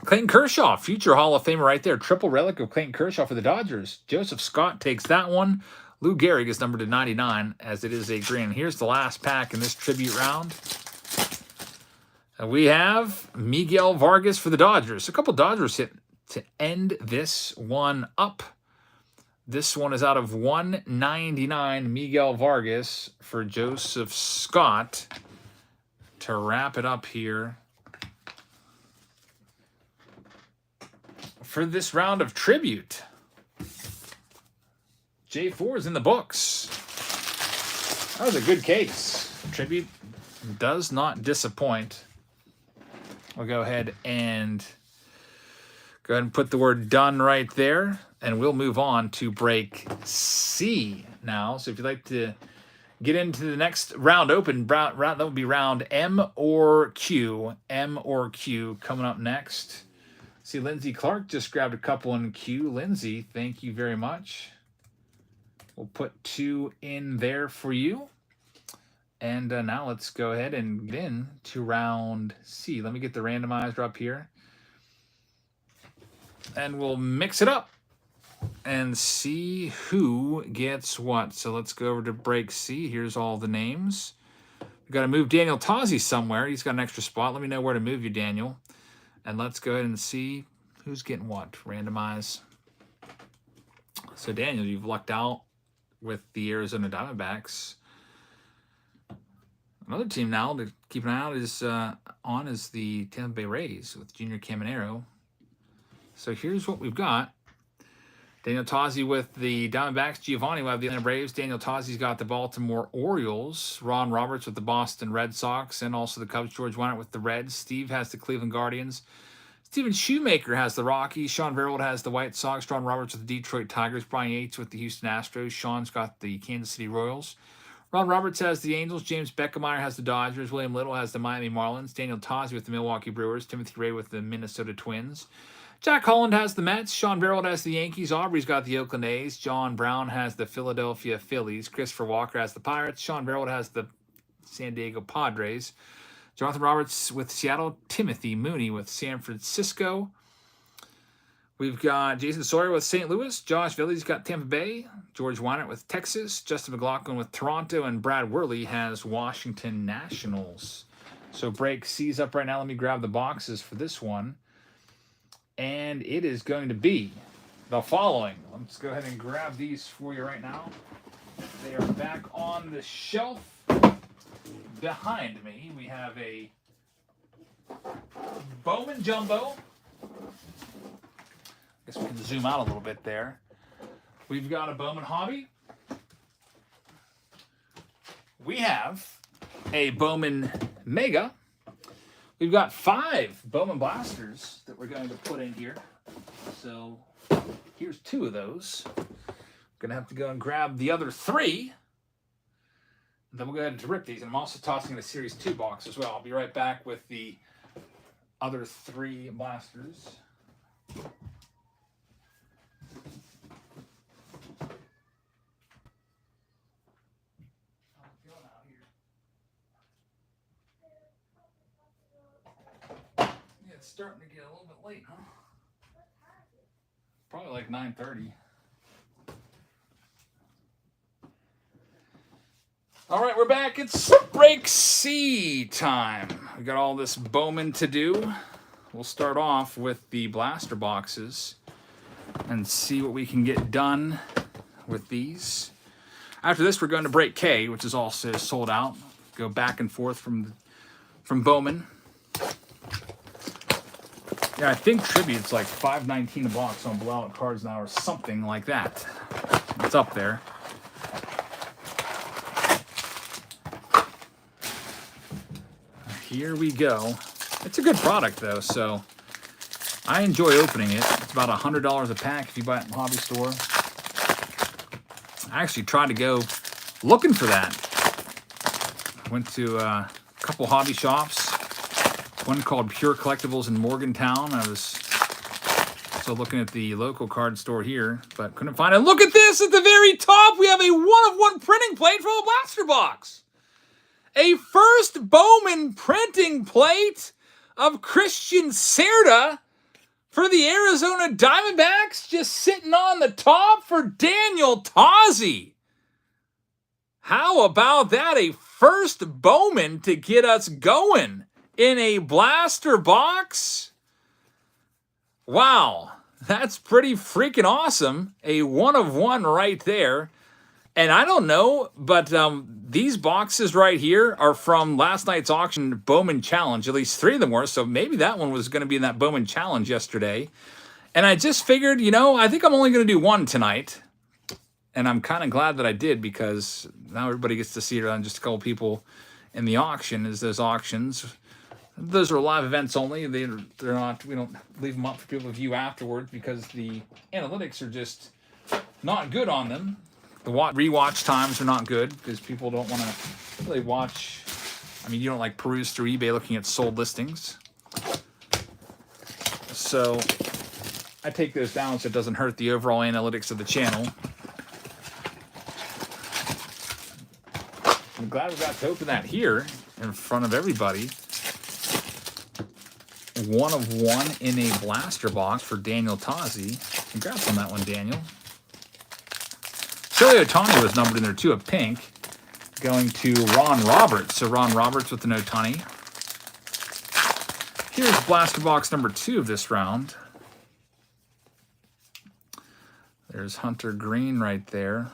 Clayton Kershaw, future Hall of Famer right there. Triple relic of Clayton Kershaw for the Dodgers. Joseph Scott takes that one. Lou Gehrig is numbered to 99, as it is a green. Here's the last pack in this tribute round. And we have Miguel Vargas for the Dodgers. A couple Dodgers hit to end this one up. This one is out of 199. Miguel Vargas for Joseph Scott to wrap it up here for this round of tribute. J4 is in the books. That was a good case. Tribute does not disappoint. We'll go ahead and put the word done right there, and we'll move on to break C now. So if you'd like to get into the next round open, round that would be round M or Q. M or Q coming up next. See, Lindsay Clark just grabbed a couple in Q. Lindsay, thank you very much. We'll put 2 in there for you. And now let's go ahead and get into round C. Let me get the randomizer up here. And we'll mix it up and see who gets what. So let's go over to break C. Here's all the names. We've got to move Daniel Tozzi somewhere. He's got an extra spot. Let me know where to move you, Daniel. And let's go ahead and see who's getting what. Randomize. So, Daniel, you've lucked out with the Arizona Diamondbacks. Another team now to keep an eye out is the Tampa Bay Rays with Junior Caminero. So here's what we've got. Daniel Tozzi with the Diamondbacks. Giovanni will have the Atlanta Braves. Daniel Tozzi's got the Baltimore Orioles. Ron Roberts with the Boston Red Sox and also the Cubs. George Weinert with the Reds. Steve has the Cleveland Guardians. Steven Shoemaker has the Rockies. Sean Verwold has the White Sox. Ron Roberts with the Detroit Tigers. Brian Yates with the Houston Astros. Sean's got the Kansas City Royals. Ron Roberts has the Angels. James Beckemeyer has the Dodgers. William Little has the Miami Marlins. Daniel Tozzi with the Milwaukee Brewers. Timothy Ray with the Minnesota Twins. Jack Holland has the Mets. Sean Verwold has the Yankees. Aubrey's got the Oakland A's. John Brown has the Philadelphia Phillies. Christopher Walker has the Pirates. Sean Verwold has the San Diego Padres. Jonathan Roberts with Seattle. Timothy Mooney with San Francisco. We've got Jason Sawyer with St. Louis. Josh Villey's got Tampa Bay. George Weinert with Texas. Justin McLaughlin with Toronto. And Brad Worley has Washington Nationals. So break C's up right now. Let me grab the boxes for this one. And it is going to be the following. Let's go ahead and grab these for you right now. They are back on the shelf behind me. We have a Bowman Jumbo. I guess we can zoom out a little bit there. We've got a Bowman Hobby. We have a Bowman Mega. We've got 5 Bowman Blasters that we're going to put in here. So here's 2 of those. I'm going to have to go and grab the other 3. And then we'll go ahead and rip these. And I'm also tossing in a Series 2 box as well. I'll be right back with the other 3 blasters. It's starting to get a little bit late, huh? Probably like 9:30. All right, we're back. It's break C time. We got all this Bowman to do. We'll start off with the blaster boxes and see what we can get done with these. After this, we're going to break K, which is also sold out. Go back and forth from Bowman. Yeah, I think Tribute's like $5.19 a box on Blowout Cards now or something like that. It's up there. Here we go. It's a good product though, so I enjoy opening it. It's about $100 a pack if you buy it in the hobby store. I actually tried to go looking for that. Went to a couple hobby shops. One called Pure Collectibles in Morgantown. I was still looking at the local card store here, but couldn't find it. Look at this at the very top. We have a 1-of-1 printing plate from a blaster box. A first Bowman printing plate of Christian Cerda for the Arizona Diamondbacks, just sitting on the top for Daniel Tozzi. How about that? A first Bowman to get us going in a blaster box. Wow, that's pretty freaking awesome. A 1-of-1 right there. And I don't know, but these boxes right here are from last night's auction Bowman Challenge. At least 3 of them were, so maybe that one was going to be in that Bowman Challenge yesterday. And I just figured, you know, I think I'm only going to do 1 tonight. And I'm kind of glad that I did, because now everybody gets to see it on just a couple people in the auction as those auctions. Those are live events only. They're not. We don't leave them up for people to view afterwards because the analytics are just not good on them. The rewatch times are not good because people don't want to really watch. I mean, you don't like peruse through eBay looking at sold listings. So I take those down so it doesn't hurt the overall analytics of the channel. I'm glad we got to open that here in front of everybody. 1 of 1 in a blaster box for Daniel Tozzi. Congrats on that one, Daniel. Shohei Ohtani was numbered in there too, a pink. Going to Ron Roberts. So Ron Roberts with an Ohtani. Here's blaster box number 2 of this round. There's Hunter Green right there.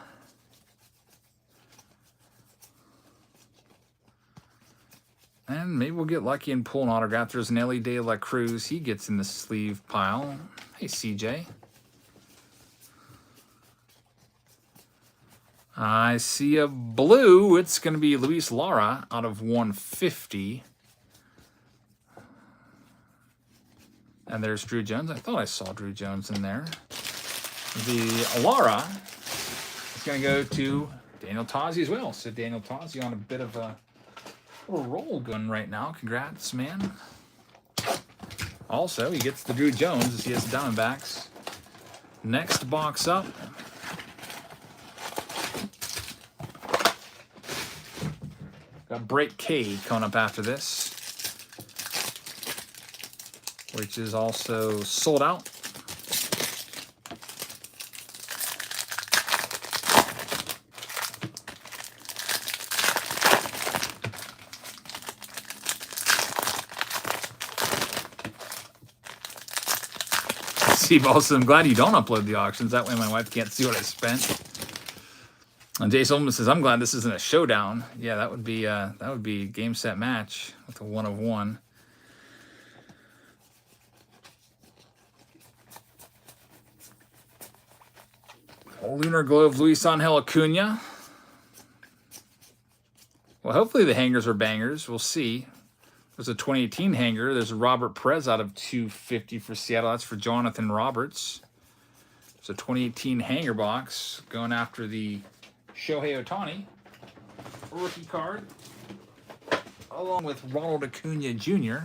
And maybe we'll get lucky and pull an autograph. There's an Ellie De La Cruz. He gets in the sleeve pile. Hey, CJ. I see a blue. It's going to be Luis Lara out of 150. And there's Drew Jones. I thought I saw Drew Jones in there. The Lara is going to go to Daniel Tozzi as well. So Daniel Tozzi on a bit of a roll gun right now. Congrats, man. Also, he gets the Drew Jones as he has the Diamondbacks. Next box up. Got Break K coming up after this, which is also sold out. Steve, also, I'm glad you don't upload the auctions. That way my wife can't see what I spent. And Jay Solomon says, I'm glad this isn't a showdown. Yeah, that would be game, set, match with a 1 of 1. Lunar Glove, Luis Angel Acuna. Well, hopefully the hangers are bangers. We'll see. There's a 2018 hanger. There's a Robert Perez out of 250 for Seattle. That's for Jonathan Roberts. There's a 2018 hanger box going after the Shohei Ohtani rookie card, along with Ronald Acuna Jr.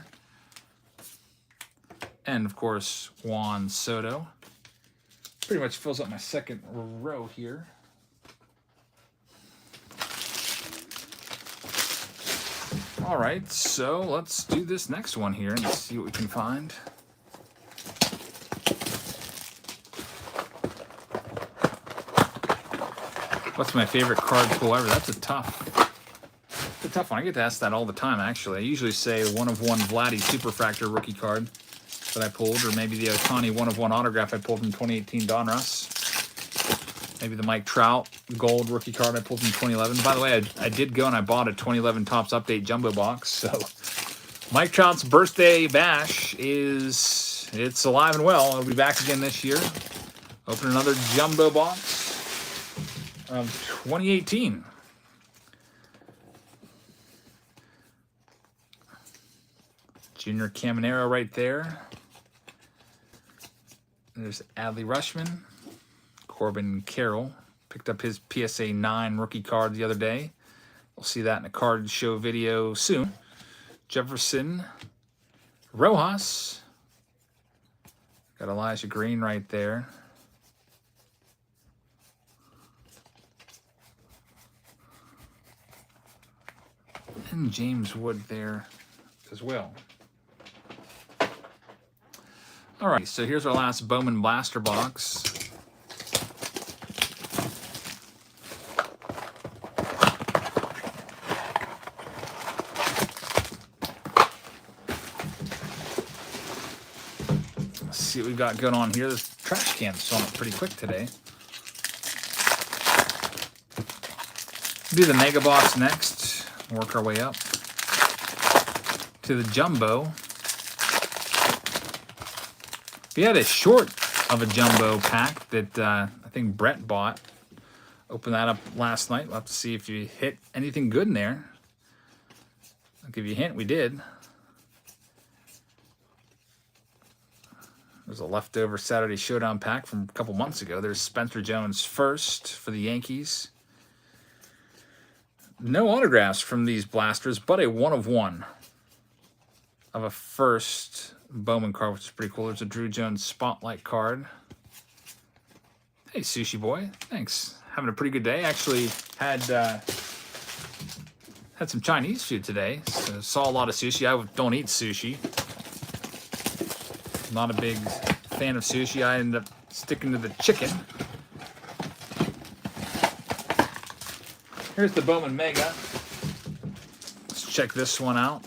And, of course, Juan Soto. Pretty much fills up my second row here. All right, so let's do this next one here and see what we can find. What's my favorite card pull ever? That's a tough one. I get to ask that all the time, actually. I usually say 1 of 1 Vladdy Superfractor rookie card that I pulled, or maybe the Ohtani 1 of 1 autograph I pulled from 2018 Donruss. Maybe the Mike Trout gold rookie card I pulled from 2011. By the way, I did go and I bought a 2011 Topps Update jumbo box. So Mike Trout's birthday bash it's alive and well. It'll be back again this year. Open another jumbo box of 2018. Junior Caminero right there. There's Adley Rutschman. Corbin Carroll picked up his PSA 9 rookie card the other day. We'll see that in a card show video soon. Jefferson Rojas. Got Elijah Green right there. And James Wood there as well. All right, so here's our last Bowman Blaster box. Let's see what we've got going on here. This trash can's filling up pretty quick today. Do the mega box next. Work our way up to the jumbo. We had a short of a jumbo pack that I think Brett bought. Opened that up last night. We'll have to see if you hit anything good in there. I'll give you a hint. We did. There's a leftover Saturday Showdown pack from a couple months ago. There's Spencer Jones first for the Yankees. No autographs from these blasters, but a 1/1 of a first Bowman card, which is pretty cool. There's a Drew Jones Spotlight card. Hey, Sushi Boy. Thanks. Having a pretty good day. Actually had some Chinese food today. So saw a lot of sushi. I don't eat sushi. Not a big fan of sushi. I ended up sticking to the chicken. Here's the Bowman Mega. Let's check this one out.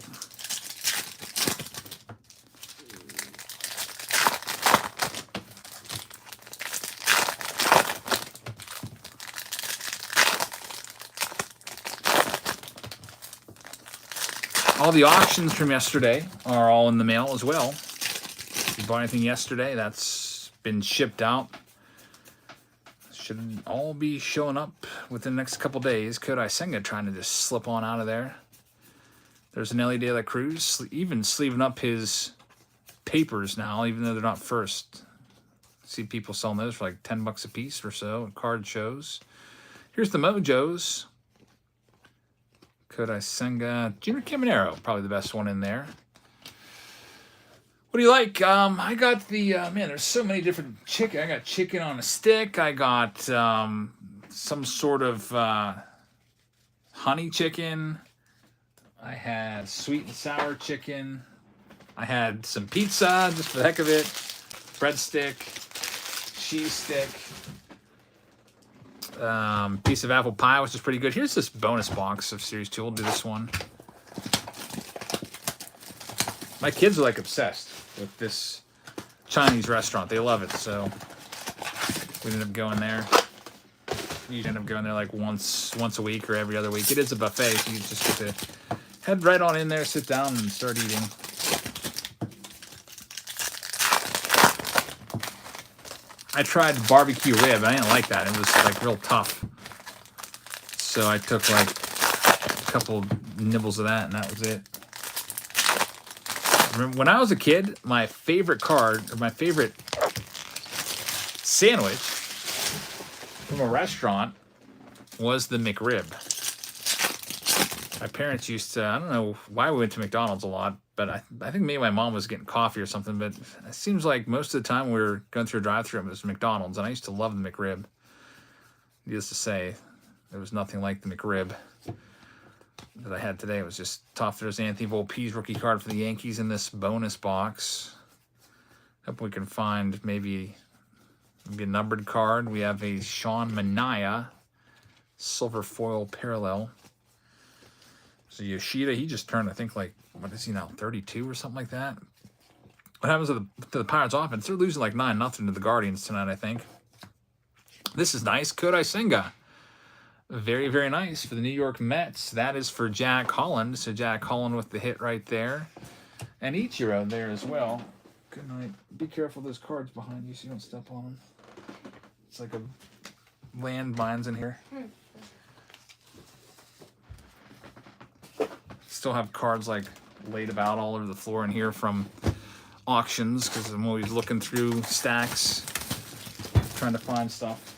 All the auctions from yesterday are all in the mail as well. If you bought anything yesterday, that's been shipped out. Should all be showing up within the next couple days. Kodai Senga trying to just slip on out of there. There's an Ellie De La Cruz, even sleeving up his papers now, even though they're not first. See people selling those for like $10 a piece or so at card shows. Here's the Mojos. Kodai Senga, Junior Caminero, probably the best one in there. What do you like? I got the, man, there's so many different chicken. I got chicken on a stick. I got some sort of honey chicken. I had sweet and sour chicken. I had some pizza, just for the heck of it. Breadstick, cheese stick. Piece of apple pie, which is pretty good. Here's this bonus box of Series 2. We'll do this one. My kids are like obsessed with this Chinese restaurant. They love it, so we ended up going there. You end up going there like once a week or every other week. It is a buffet, so you just get to head right on in there, sit down, and start eating. I tried barbecue rib, and I didn't like that. It was like real tough. So I took like a couple nibbles of that, and that was it. Remember, when I was a kid, my favorite card, or my favorite sandwich from a restaurant was the McRib. My parents used to, I don't know why we went to McDonald's a lot, but I think maybe my mom was getting coffee or something, but it seems like most of the time we were going through a drive-thru, it was McDonald's, and I used to love the McRib. Needless to say, there was nothing like the McRib that I had today. It was just tough. There's Anthony Volpe's rookie card for the Yankees in this bonus box. Hope we can find maybe a numbered card. We have a Sean Manaea silver foil parallel. So Yoshida, he just turned, I think, like, what is he now, 32 or something like that? What happens to the Pirates offense? They're losing like 9-0 to the Guardians tonight, I think. This is nice. Kodai Senga. Very, very nice for the New York Mets. That is for Jack Holland. So Jack Holland with the hit right there. And Ichiro there as well. Good night. Be careful, those cards behind you so you don't step on them. It's like a landmines in here. Still have cards like laid about all over the floor in here from auctions because I'm always looking through stacks trying to find stuff.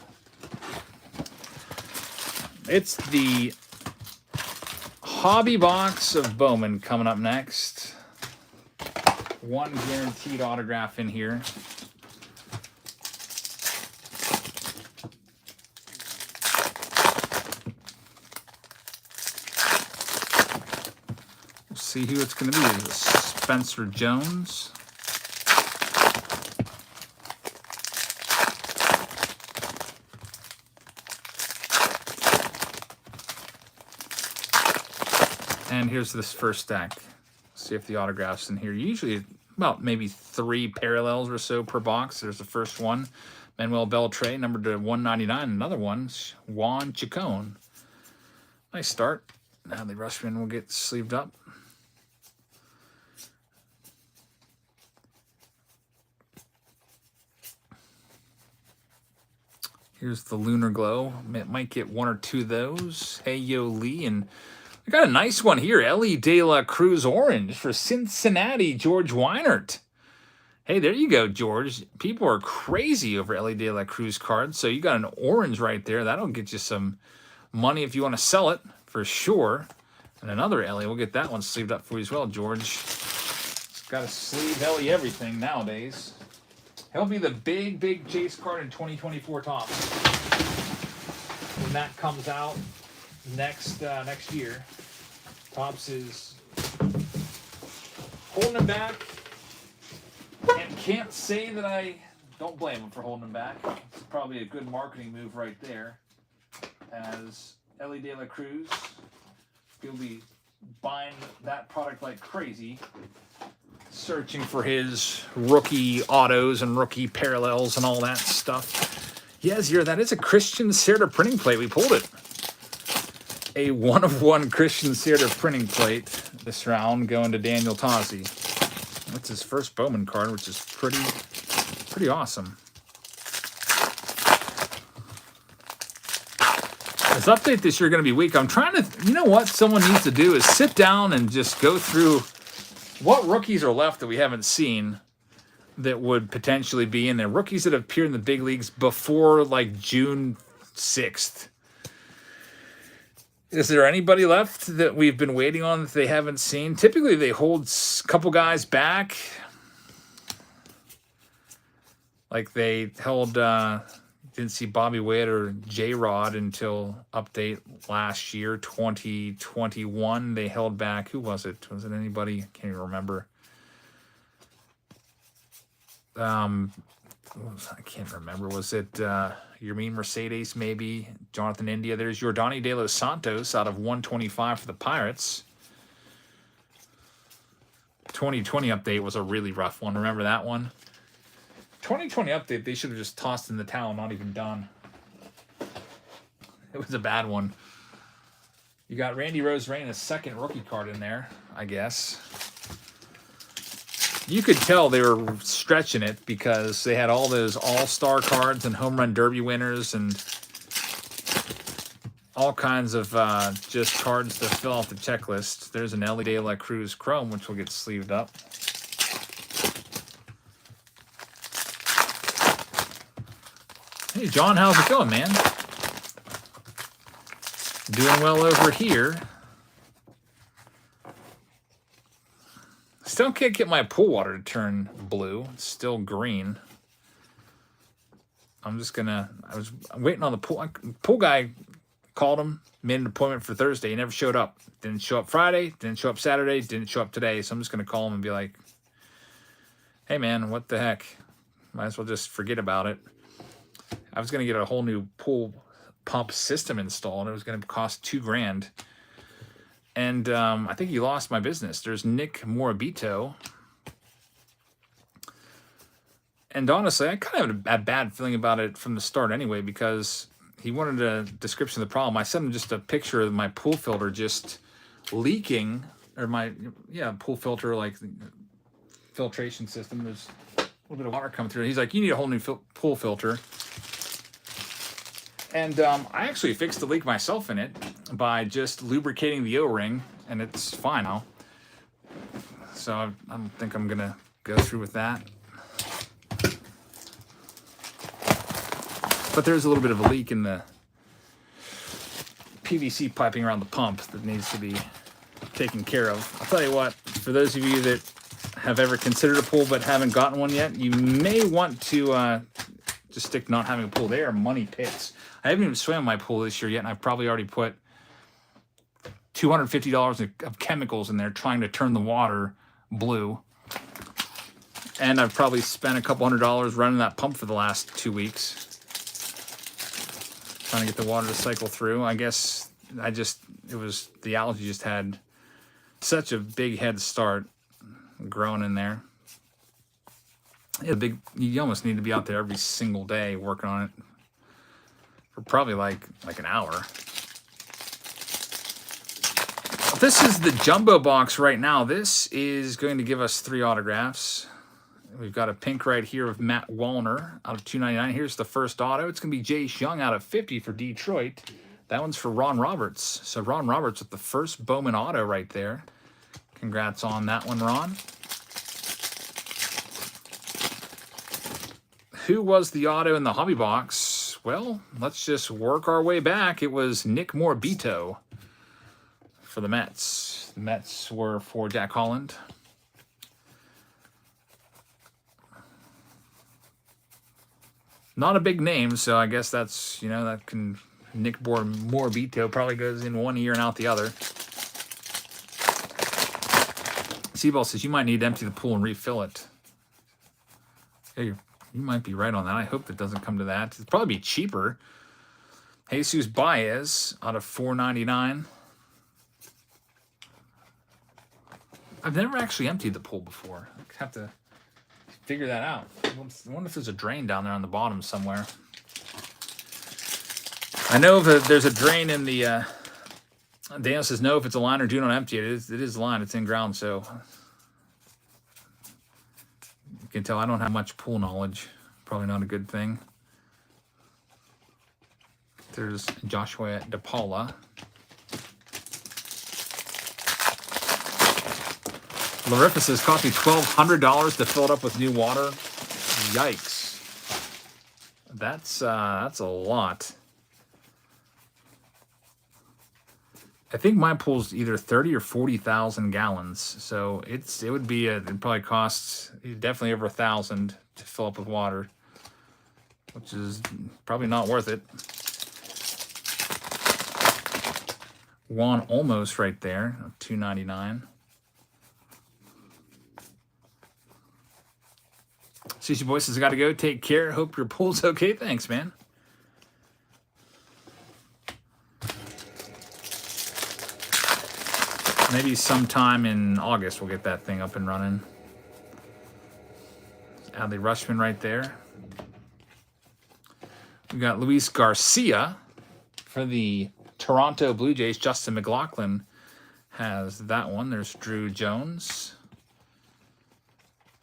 It's the hobby box of Bowman coming up next. One guaranteed autograph in here. See who it's going to be. Spencer Jones. And here's this first stack. See if the autograph's in here. Usually about maybe 3 parallels or so per box. There's the first one. Manuel Beltre, numbered to 199. Another one, Juan Chacon. Nice start. Now the Rushman will get sleeved up. Here's the Lunar Glow. Might get 1 or 2 of those. Hey Yo Lee. And we got a nice one here. Ellie De La Cruz Orange for Cincinnati, George Weinert. Hey, there you go, George. People are crazy over Ellie De La Cruz cards. So you got an orange right there. That'll get you some money if you want to sell it, for sure. And another Ellie. We'll get that one sleeved up for you as well, George. It's got a sleeve Ellie everything nowadays. He'll be the big chase card in 2024 Topps. When that comes out next year, Topps is holding him back. And can't say that I don't blame him for holding him back. It's probably a good marketing move right there. As Ellie De La Cruz, he'll be buying that product like crazy, searching for his rookie autos and rookie parallels and all that stuff. Yes, that is a Christian Serta printing plate. We pulled it. A 1-of-1 Christian Serta printing plate this round going to Daniel Tozzi. That's his first Bowman card, which is pretty awesome. This update this year going to be weak. I'm trying to, you know what someone needs to do is sit down and just go through what rookies are left that we haven't seen that would potentially be in there. Rookies that have appeared in the big leagues before like June 6th. Is there anybody left that we've been waiting on that they haven't seen? Typically, they hold a couple guys back. Like they held, didn't see Bobby Witt or J-Rod until update last year, 2021. They held back. Who was it? Was it anybody? I can't even remember. I can't remember. Was it Yermin Mercedes, maybe? Jonathan India. There's Yordani De Los Santos out of 125 for the Pirates. 2020 update was a really rough one. Remember that one? 2020 update, they should have just tossed in the towel, not even done. It was a bad one. You got Randy Rosarena, second rookie card in there, I guess. You could tell they were stretching it because they had all those all-star cards and home run derby winners and all kinds of just cards to fill out the checklist. There's an Ellie De La Cruz Chrome, which will get sleeved up. Hey, John, how's it going, man? Doing well over here. Still can't get my pool water to turn blue. It's still green. I'm waiting on the pool guy. Called him, made an appointment for Thursday. He never showed up. Didn't show up Friday, didn't show up Saturday, didn't show up today. So I'm just going to call him and be like, hey, man, what the heck? Might as well just forget about it. I was going to get a whole new pool pump system installed. It was going to cost $2,000. And I think he lost my business. There's Nick Morabito. And honestly, I kind of had a bad feeling about it from the start anyway, because he wanted a description of the problem. I sent him just a picture of my pool filter just leaking, or my, pool filter, like filtration system. There's a little bit of water coming through. He's like, you need a whole new pool filter. And I actually fixed the leak myself in it by just lubricating the O-ring, and it's fine now. So I don't think I'm going to go through with that. But there's a little bit of a leak in the PVC piping around the pump that needs to be taken care of. I'll tell you what, for those of you that have ever considered a pool but haven't gotten one yet, you may want to just stick to not having a pool. They are money pits. I haven't even swam my pool this year yet, and I've probably already put $250 of chemicals in there trying to turn the water blue. And I've probably spent a couple $100 running that pump for the last 2 weeks. Trying to get the water to cycle through. I guess the algae just had such a big head start growing in there. You almost need to be out there every single day working on it for probably like an hour. This is the jumbo box right now. This is going to give us 3 autographs. We've got a pink right here of Matt Wallner out of 299. Here's the first auto. It's going to be Jace Young out of 50 for Detroit. That one's for Ron Roberts. So Ron Roberts with the first Bowman auto right there. Congrats on that one, Ron. who was the auto in the hobby box? Well, let's just work our way back. It was Nick Morabito for the Mets. The Mets were for Jack Holland. Not a big name, so I guess that's, you know, that can... Nick Morabito probably goes in one ear and out the other. Seaball says you might need to empty the pool and refill it. Yeah, you might be right on that. I hope that doesn't come to that. It'd probably be cheaper. Jesus Baez out of $4.99. I've never actually emptied the pool before. I have to figure that out. I wonder if there's a drain down there on the bottom somewhere. I know that there's a drain in the... Daniel says, no, if it's a line or do not empty it. It is a line. It's in ground, so... You can tell I don't have much pool knowledge. Probably not a good thing. There's Joshua DePaula. Lariffa says, cost me $1,200 to fill it up with new water. Yikes. That's a lot. I think my pool's either 30 or 40,000 gallons, so it'd probably cost definitely over $1,000 to fill up with water, which is probably not worth it. Juan almost right there, $2.99. CC Boy says, I gotta go. Take care. Hope your pool's okay. Thanks, man. Maybe sometime in August we'll get that thing up and running. Adley Rushman right there. We got Luis Garcia for the Toronto Blue Jays. Justin McLaughlin has that one. There's Drew Jones.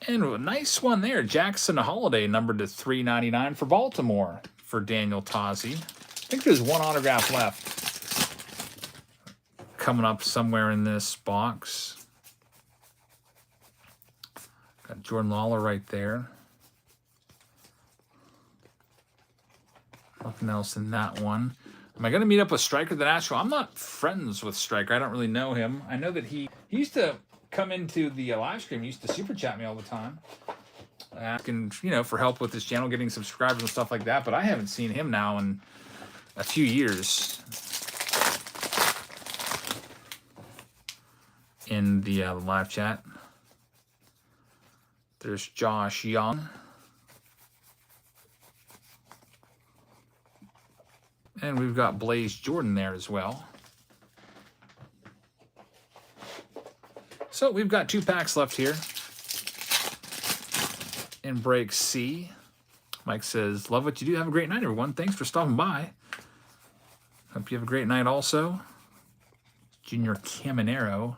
And a nice one there. Jackson Holiday, numbered to $3.99 for Baltimore for Daniel Tozzi. I think there's one autograph left. Coming up somewhere in this box. Got Jordan Lawler right there. Nothing else in that one. Am I going to meet up with Stryker the National? I'm not friends with Stryker. I don't really know him. I know that he used to come into the live stream. He used to super chat me all the time. Asking, you know, for help with this channel, getting subscribers and stuff like that. But I haven't seen him now in a few years. In the live chat. There's Josh Young. And we've got Blaze Jordan there as well. So we've got 2 packs left here. In break C. Mike says, love what you do. Have a great night, everyone. Thanks for stopping by. Hope you have a great night also. Junior Caminero.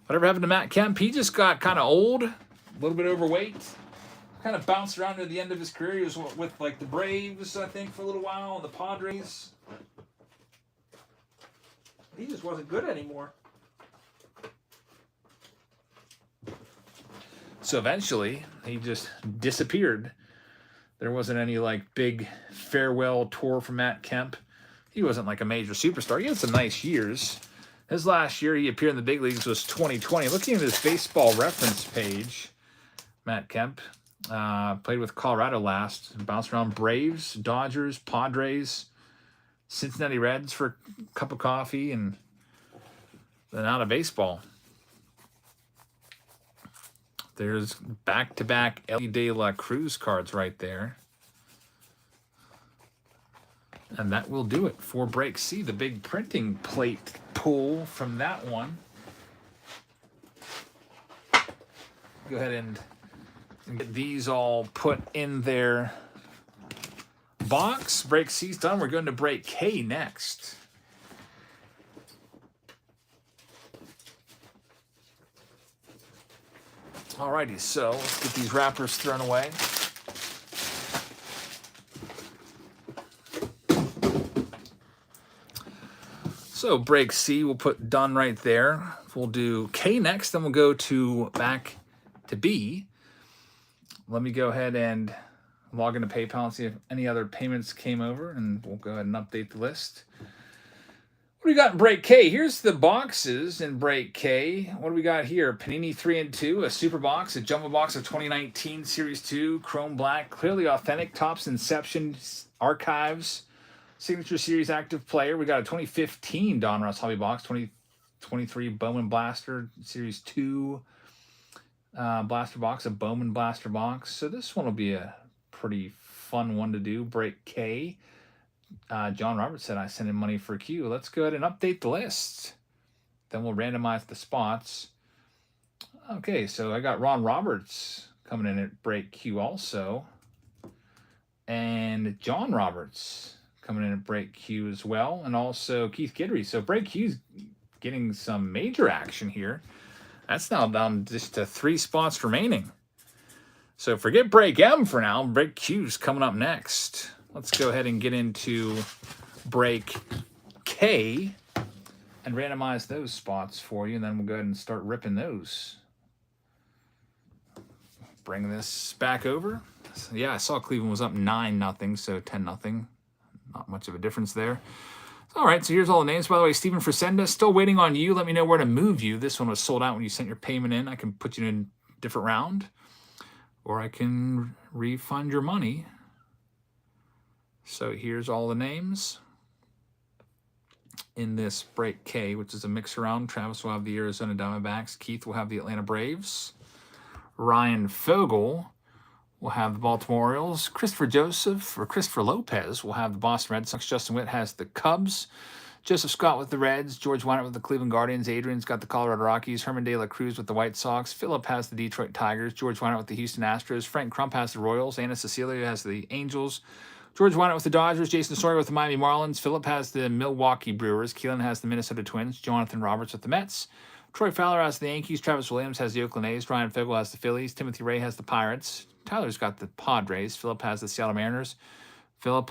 Whatever happened to Matt Kemp? He just got kind of old, a little bit overweight. Kind of bounced around near the end of his career. He was with like the Braves, I think, for a little while, and the Padres. He just wasn't good anymore. So eventually, he just disappeared. There wasn't any like big farewell tour for Matt Kemp. He wasn't like a major superstar. He had some nice years. His last year he appeared in the big leagues was 2020. Looking at his baseball reference page, Matt Kemp played with Colorado last. Bounced around Braves, Dodgers, Padres, Cincinnati Reds for a cup of coffee, and then out of baseball. There's back-to-back Ellie De La Cruz cards right there. And that will do it for break C. The big printing plate pull from that one. Go ahead and get these all put in their box. Break C's done. We're going to break K next. Alrighty, so let's get these wrappers thrown away. So break C, we'll put done right there. We'll do K next, then we'll go back to B. Let me go ahead and log into PayPal and see if any other payments came over, and we'll go ahead and update the list. What do we got in Break K? Here's the boxes in Break K. What do we got here? Panini 3 and 2, a super box, a jumbo box of 2019 Series 2, Chrome Black, clearly authentic, Topps Inception Archives, Signature Series active player. We got a 2015 Don Russ Hobby Box, 2023 Bowman Blaster Series 2 Blaster Box, a Bowman Blaster Box. So this one will be a pretty fun one to do. Break K. John Roberts said I sent him money for Q. Let's go ahead and update the list. Then we'll randomize the spots. Okay, so I got Ron Roberts coming in at Break Q also. And John Roberts coming in at Break Q as well. And also Keith Kidry. So Break Q's getting some major action here. That's now down just to 3 spots remaining. So forget Break M for now. Break Q's coming up next. Let's go ahead and get into Break K and randomize those spots for you, and then we'll go ahead and start ripping those. Bring this back over. So, yeah, I saw Cleveland was up 9-0, so 10-0. Not much of a difference there. All right, so here's all the names. By the way, Steven Fresenda, still waiting on you. Let me know where to move you. This one was sold out when you sent your payment in. I can put you in a different round, or I can refund your money. So here's all the names in this Break K, which is a mix around. Travis will have the Arizona Diamondbacks. Keith will have the Atlanta Braves. Ryan Fogel will have the Baltimore Orioles. Christopher Lopez will have the Boston Red Sox. Justin Witt has the Cubs. Joseph Scott with the Reds. George Wynant with the Cleveland Guardians. Adrian's got the Colorado Rockies. Herman De La Cruz with the White Sox. Philip has the Detroit Tigers. George Wynant with the Houston Astros. Frank Crump has the Royals. Anna Cecilia has the Angels. George Wynant with the Dodgers. Jason Sawyer with the Miami Marlins. Philip has the Milwaukee Brewers. Keelan has the Minnesota Twins. Jonathan Roberts with the Mets. Troy Fowler has the Yankees. Travis Williams has the Oakland A's. Ryan Fogel has the Phillies. Timothy Ray has the Pirates. Tyler's got the Padres. Philip has the Seattle Mariners. Philip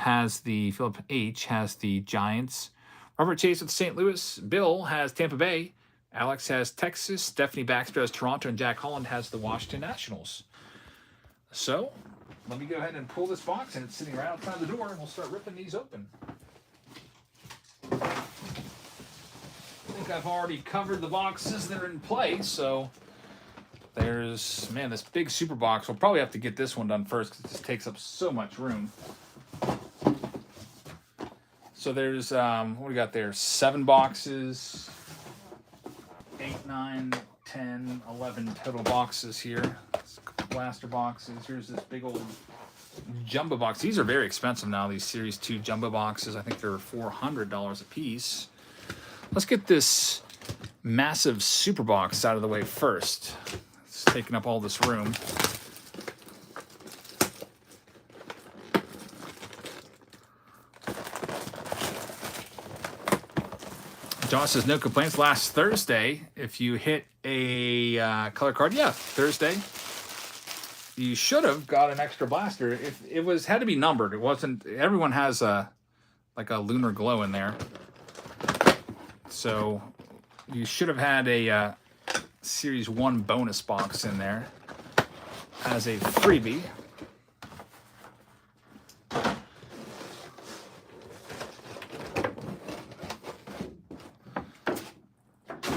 H. has the Giants. Robert Chase with St. Louis. Bill has Tampa Bay. Alex has Texas. Stephanie Baxter has Toronto. And Jack Holland has the Washington Nationals. So let me go ahead and pull this box, and it's sitting right outside the door, and we'll start ripping these open. I think I've already covered the boxes that are in play, so there's, man, this big super box. We'll probably have to get this one done first because it just takes up so much room. So there's, what do we got there? 7 boxes, 8, 9, 10, 11 total boxes here. Blaster boxes. Here's this big old jumbo box. These are very expensive now, these Series 2 jumbo boxes. I think they're $400 a piece. Let's get this massive super box out of the way first. It's taking up all this room. Josh says no complaints. Last Thursday, if you hit a color card, yeah, Thursday, you should have got an extra blaster. If it had to be numbered. It wasn't. Everyone has like a lunar glow in there, so you should have had a Series 1 bonus box in there as a freebie.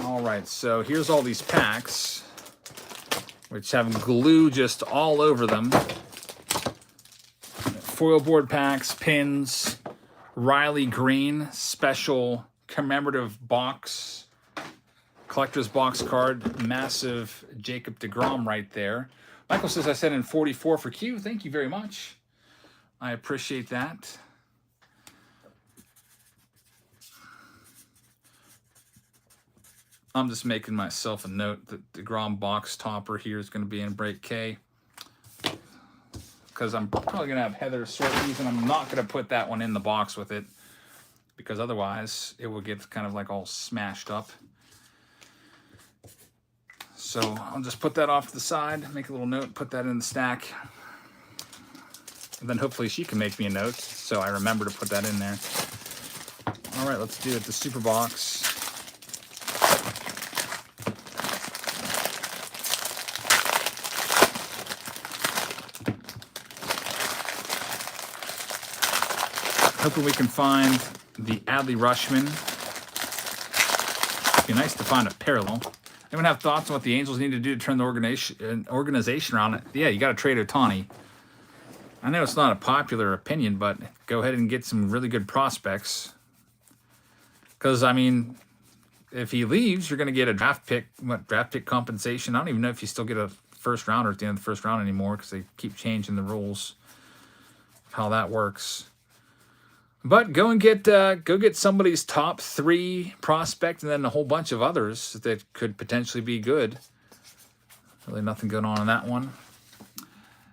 All right, so here's all these packs, which have glue just all over them. Foil board packs, pins, Riley Green, special commemorative box, collector's box card, massive Jacob deGrom right there. Michael says I sent in 44 for Q. Thank you very much. I appreciate that. I'm just making myself a note that the DeGrom box topper here is going to be in Break K, because I'm probably going to have Heather sort these, and I'm not going to put that one in the box with it, because otherwise it will get kind of like all smashed up. So I'll just put that off to the side, make a little note, put that in the stack, and then hopefully she can make me a note so I remember to put that in there. All right, let's do it. The super box. Hoping we can find the Adley Rushman. It'd be nice to find a parallel. Anyone have thoughts on what the Angels need to do to turn the organization around? Yeah, you got to trade Ohtani. I know it's not a popular opinion, but go ahead and get some really good prospects. Because, I mean, if he leaves, you're going to get a draft pick compensation. I don't even know if you still get a first rounder at the end of the first round anymore because they keep changing the rules of how that works. But go get somebody's top 3 prospect and then a whole bunch of others that could potentially be good. Really nothing going on in that one.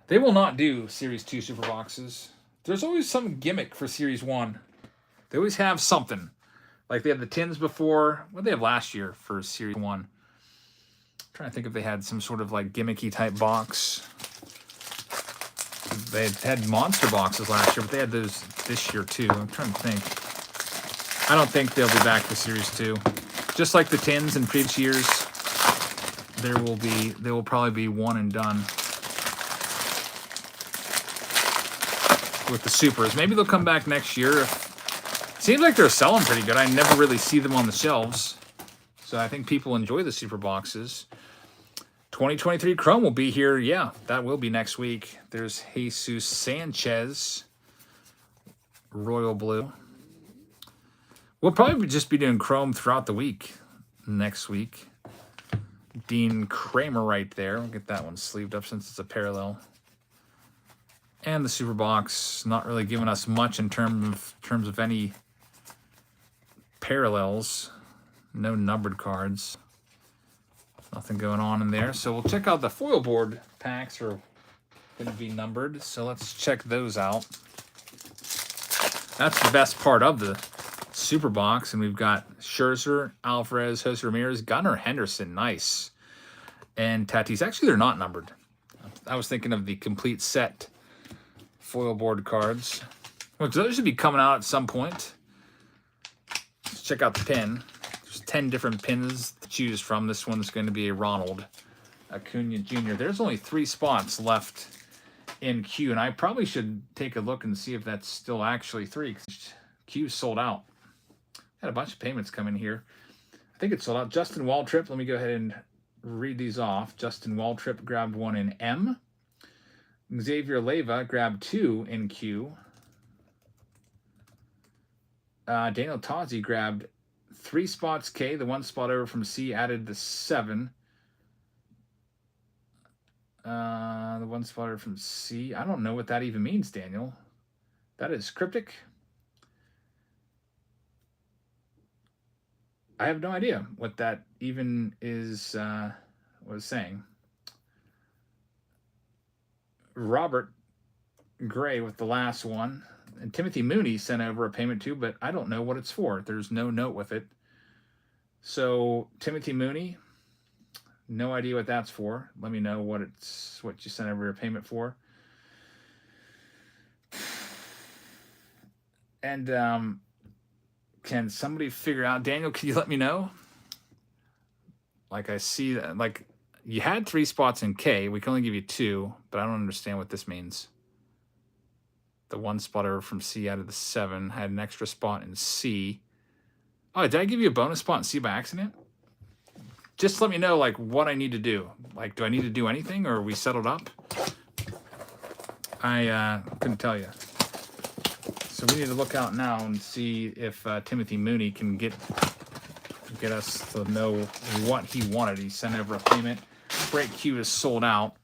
They will not do Series 2 Super Boxes. There's always some gimmick for Series 1. They always have something. Like they had the tins before. What did they have last year for Series 1? I'm trying to think if they had some sort of like gimmicky type box. They had monster boxes last year, but they had those this year too. I'm trying to think. I don't think they'll be back for Series 2. Just like the tins in previous years, they will probably be one and done with the supers. Maybe they'll come back next year. Seems like they're selling pretty good. I never really see them on the shelves. So I think people enjoy the super boxes. 2023 Chrome will be here. Yeah, that will be next week. There's Jesus Sanchez, Royal Blue. We'll probably just be doing Chrome throughout the week next week. Dean Kramer right there. We'll get that one sleeved up since it's a parallel. And the super box not really giving us much in terms of any parallels. No numbered cards. Nothing going on in there. So we'll check out the foil board packs are going to be numbered. So let's check those out. That's the best part of the super box. And we've got Scherzer, Alvarez, Jose Ramirez, Gunnar Henderson. Nice. And Tatis. Actually, they're not numbered. I was thinking of the complete set foil board cards. Well, those should be coming out at some point. Let's check out the pin. There's 10 different pins to choose from. This one's going to be a Ronald Acuna Jr. There's only 3 spots left in Q, and I probably should take a look and see if that's still actually 3. Q's sold out. Had a bunch of payments come in here. I think it's sold out. Justin Waltrip. Let me go ahead and read these off. Justin Waltrip grabbed 1 in M. Xavier Leyva grabbed 2 in Q. Daniel Tozzi grabbed 3 spots K. The 1 spot over from C added the 7. The 1 spot over from C. I don't know what that even means, Daniel. That is cryptic. I have no idea what that even is, was saying. Robert Gray with the last one. And Timothy Mooney sent over a payment too, but I don't know what it's for. There's no note with it. So Timothy Mooney, no idea what that's for. Let me know what you sent over a payment for. And can somebody figure out, Daniel, can you let me know? Like I see that, like you had 3 spots in K. We can only give you 2, but I don't understand what this means. The 1 spot over from C out of the 7 had an extra spot in C. Oh, did I give you a bonus spot in C by accident? Just let me know, like, what I need to do. Like, do I need to do anything, or are we settled up? I couldn't tell you. So we need to look out now and see if Timothy Mooney can get us to know what he wanted. He sent over a payment. Break Q is sold out.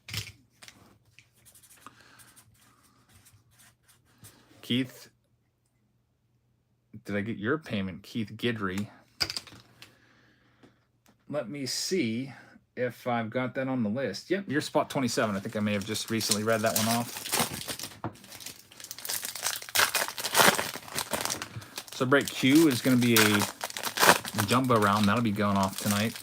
Keith, did I get your payment? Keith Gidry. Let me see if I've got that on the list. Yep, you're spot 27. I think I may have just recently read that one off. So break Q is going to be a jumbo round. That'll be going off tonight.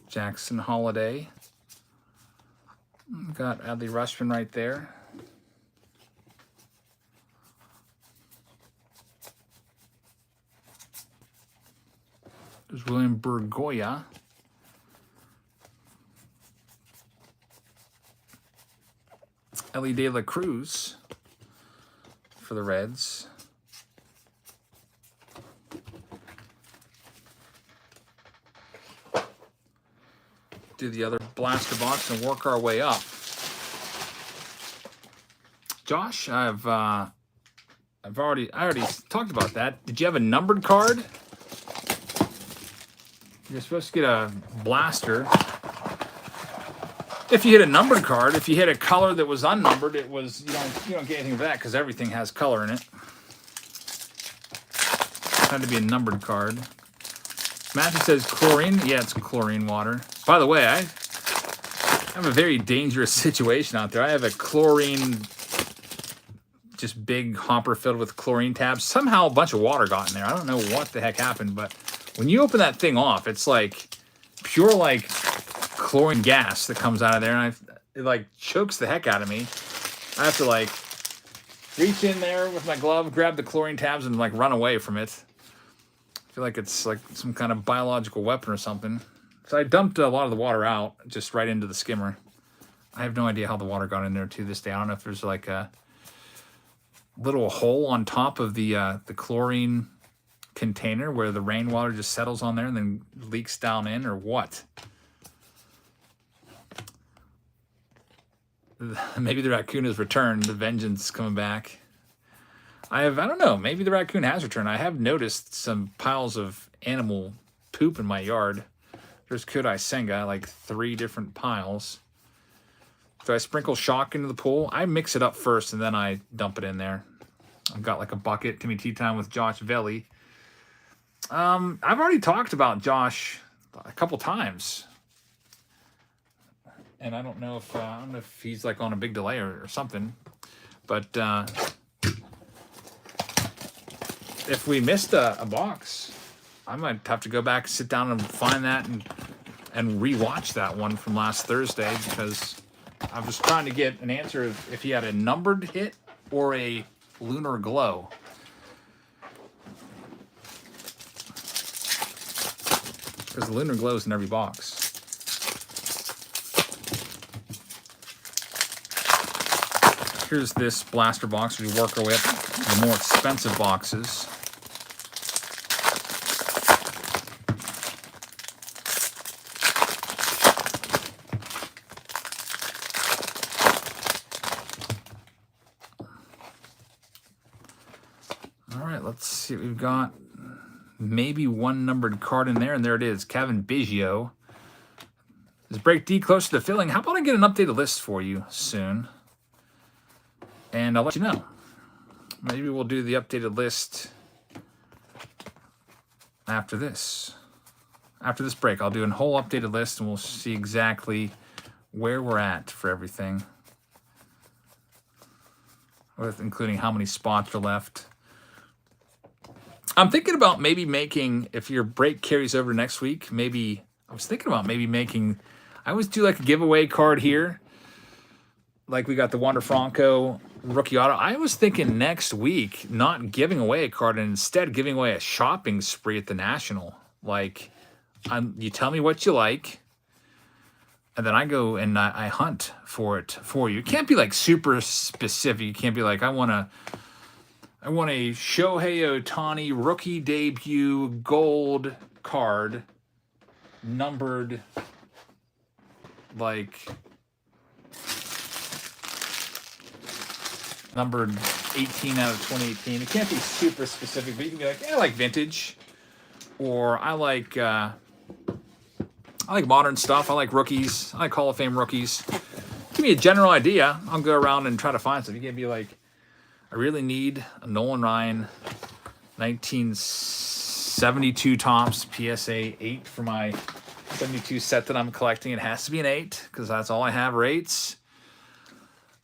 Jackson Holiday. Got Adley Rushman right there. There's William Bergoya. Ellie De La Cruz for the Reds. Do the other blaster box and work our way up. Josh, I already talked about that. Did you have a numbered card? You're supposed to get a blaster. If you hit a numbered card, if you hit a color that was unnumbered, it was you don't get anything for that because everything has color in it. It had to be a numbered card. Matthew says chlorine. Yeah, it's chlorine water. By the way, I have a very dangerous situation out there. I have a chlorine, just big hopper filled with chlorine tabs. Somehow a bunch of water got in there. I don't know what the heck happened, but when you open that thing off, it's like pure like chlorine gas that comes out of there, and it like chokes the heck out of me. I have to like reach in there with my glove, grab the chlorine tabs, and like run away from it. I feel like it's like some kind of biological weapon or something. So I dumped a lot of the water out, just right into the skimmer. I have no idea how the water got in there to this day. I don't know if there's like a little hole on top of the chlorine container where the rainwater just settles on there and then leaks down in, or what. Maybe the raccoon has returned. The vengeance is coming back. I don't know. Maybe the raccoon has returned. I have noticed some piles of animal poop in my yard. There's Kodai Senga, like 3 different piles. Do I sprinkle shock into the pool? I mix it up first and then I dump it in there. I've got like a bucket. Timmy Tea Time with Josh Velli. I've already talked about Josh a couple times. And I don't know if he's like on a big delay or something. But if we missed a box, I might have to go back, sit down and find that and rewatch that one from last Thursday, because I was trying to get an answer if he had a numbered hit or a lunar glow. Because the lunar glow is in every box. Here's this blaster box. We work our way up to the more expensive boxes. All right, let's see what we've got. Maybe one numbered card in there, and there it is. Kevin Biggio. Is break D close to the filling? How about I get an updated list for you soon? And I'll let you know. Maybe we'll do the updated list after this. After this break, I'll do a whole updated list, and we'll see exactly where we're at for everything, with including how many spots are left. I'm thinking about maybe making, if your break carries over next week, maybe, I was thinking about maybe making, I always do like a giveaway card here. Like we got the Wander Franco rookie auto. I was thinking next week, not giving away a card and instead giving away a shopping spree at the National. Like, you tell me what you like, and then I go and I hunt for it for you. It can't be like super specific. You can't be like, I want a Shohei Ohtani rookie debut gold card, numbered like numbered 18 out of 2018. It can't be super specific, but you can be like, I like vintage, or I like modern stuff. I like rookies. I like Hall of Fame rookies. Give me a general idea. I'll go around and try to find something. You can be like, I really need a Nolan Ryan 1972 Topps PSA 8 for my 72 set that I'm collecting. It has to be an 8 because that's all I have, are 8s.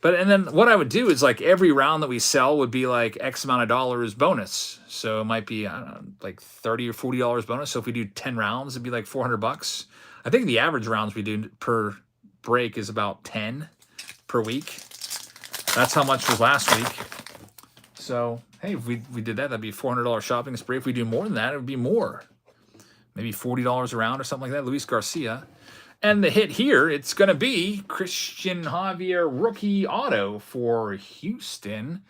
And then what I would do is like every round that we sell would be like X amount of dollars bonus. So it might be, I don't know, like $30 or $40 bonus. So if we do 10 rounds, it'd be like $400. I think the average rounds we do per break is about 10 per week. That's how much was last week. So, hey, if we did that, that'd be a $400 shopping spree. If we do more than that, it would be more. maybe $40 around or something like that. Luis Garcia. And the hit here, it's going to be Christian Javier rookie auto for Houston.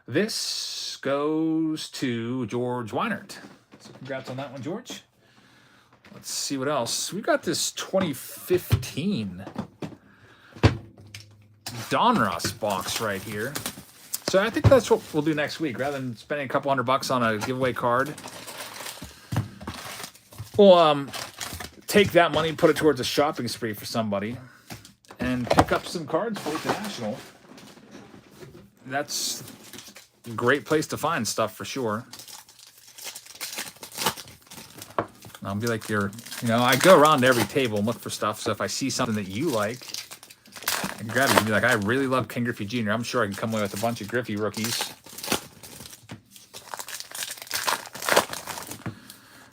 This goes to George Weinert. So congrats on that one, George. Let's see what else. We got this 2015 Donruss box right here. So I think that's what we'll do next week. Rather than spending a couple $100 on a giveaway card, we'll take that money, put it towards a shopping spree for somebody, and pick up some cards for International. That's a great place to find stuff for sure. I'll be like I go around to every table and look for stuff. So if I see something that you like, I can grab it and be like, I really love Ken Griffey Jr. I'm sure I can come away with a bunch of Griffey rookies.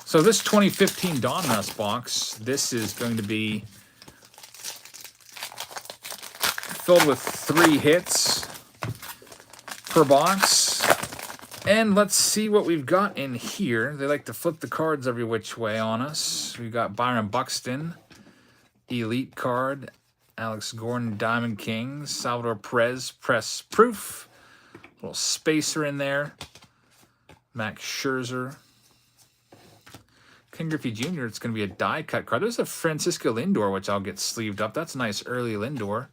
So this 2015 Donruss box, this is going to be filled with 3 hits per box. And let's see what we've got in here. They like to flip the cards every which way on us. We've got Byron Buxton, Elite card, Alex Gordon, Diamond Kings, Salvador Perez, Press Proof, little spacer in there, Max Scherzer, Ken Griffey Jr., it's going to be a die cut card. There's a Francisco Lindor, which I'll get sleeved up. That's a nice early Lindor.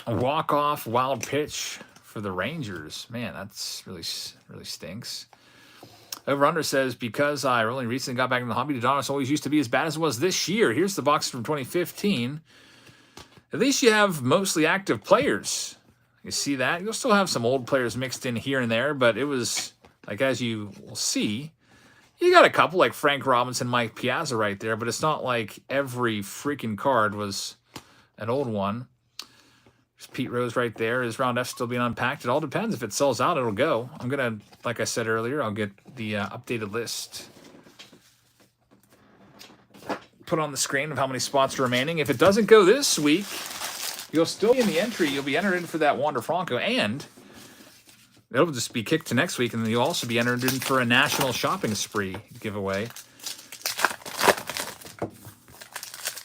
A walk-off wild pitch for the Rangers. Man, that's really stinks. Over-under says, because I only recently got back in the hobby, the Donruss always used to be as bad as it was this year. Here's the box from 2015. At least you have mostly active players. You see that? You'll still have some old players mixed in here and there, but it was, like as you will see, you got a couple like Frank Robinson, Mike Piazza right there, but it's not like every freaking card was an old one. There's Pete Rose right there. Is Round F still being unpacked? It all depends. If it sells out, it'll go. I'm going to, like I said earlier, I'll get the updated list put on the screen of how many spots are remaining. If it doesn't go this week, you'll still be in the entry. You'll be entered in for that Wander Franco, and it'll just be kicked to next week, and then you'll also be entered in for a national shopping spree giveaway.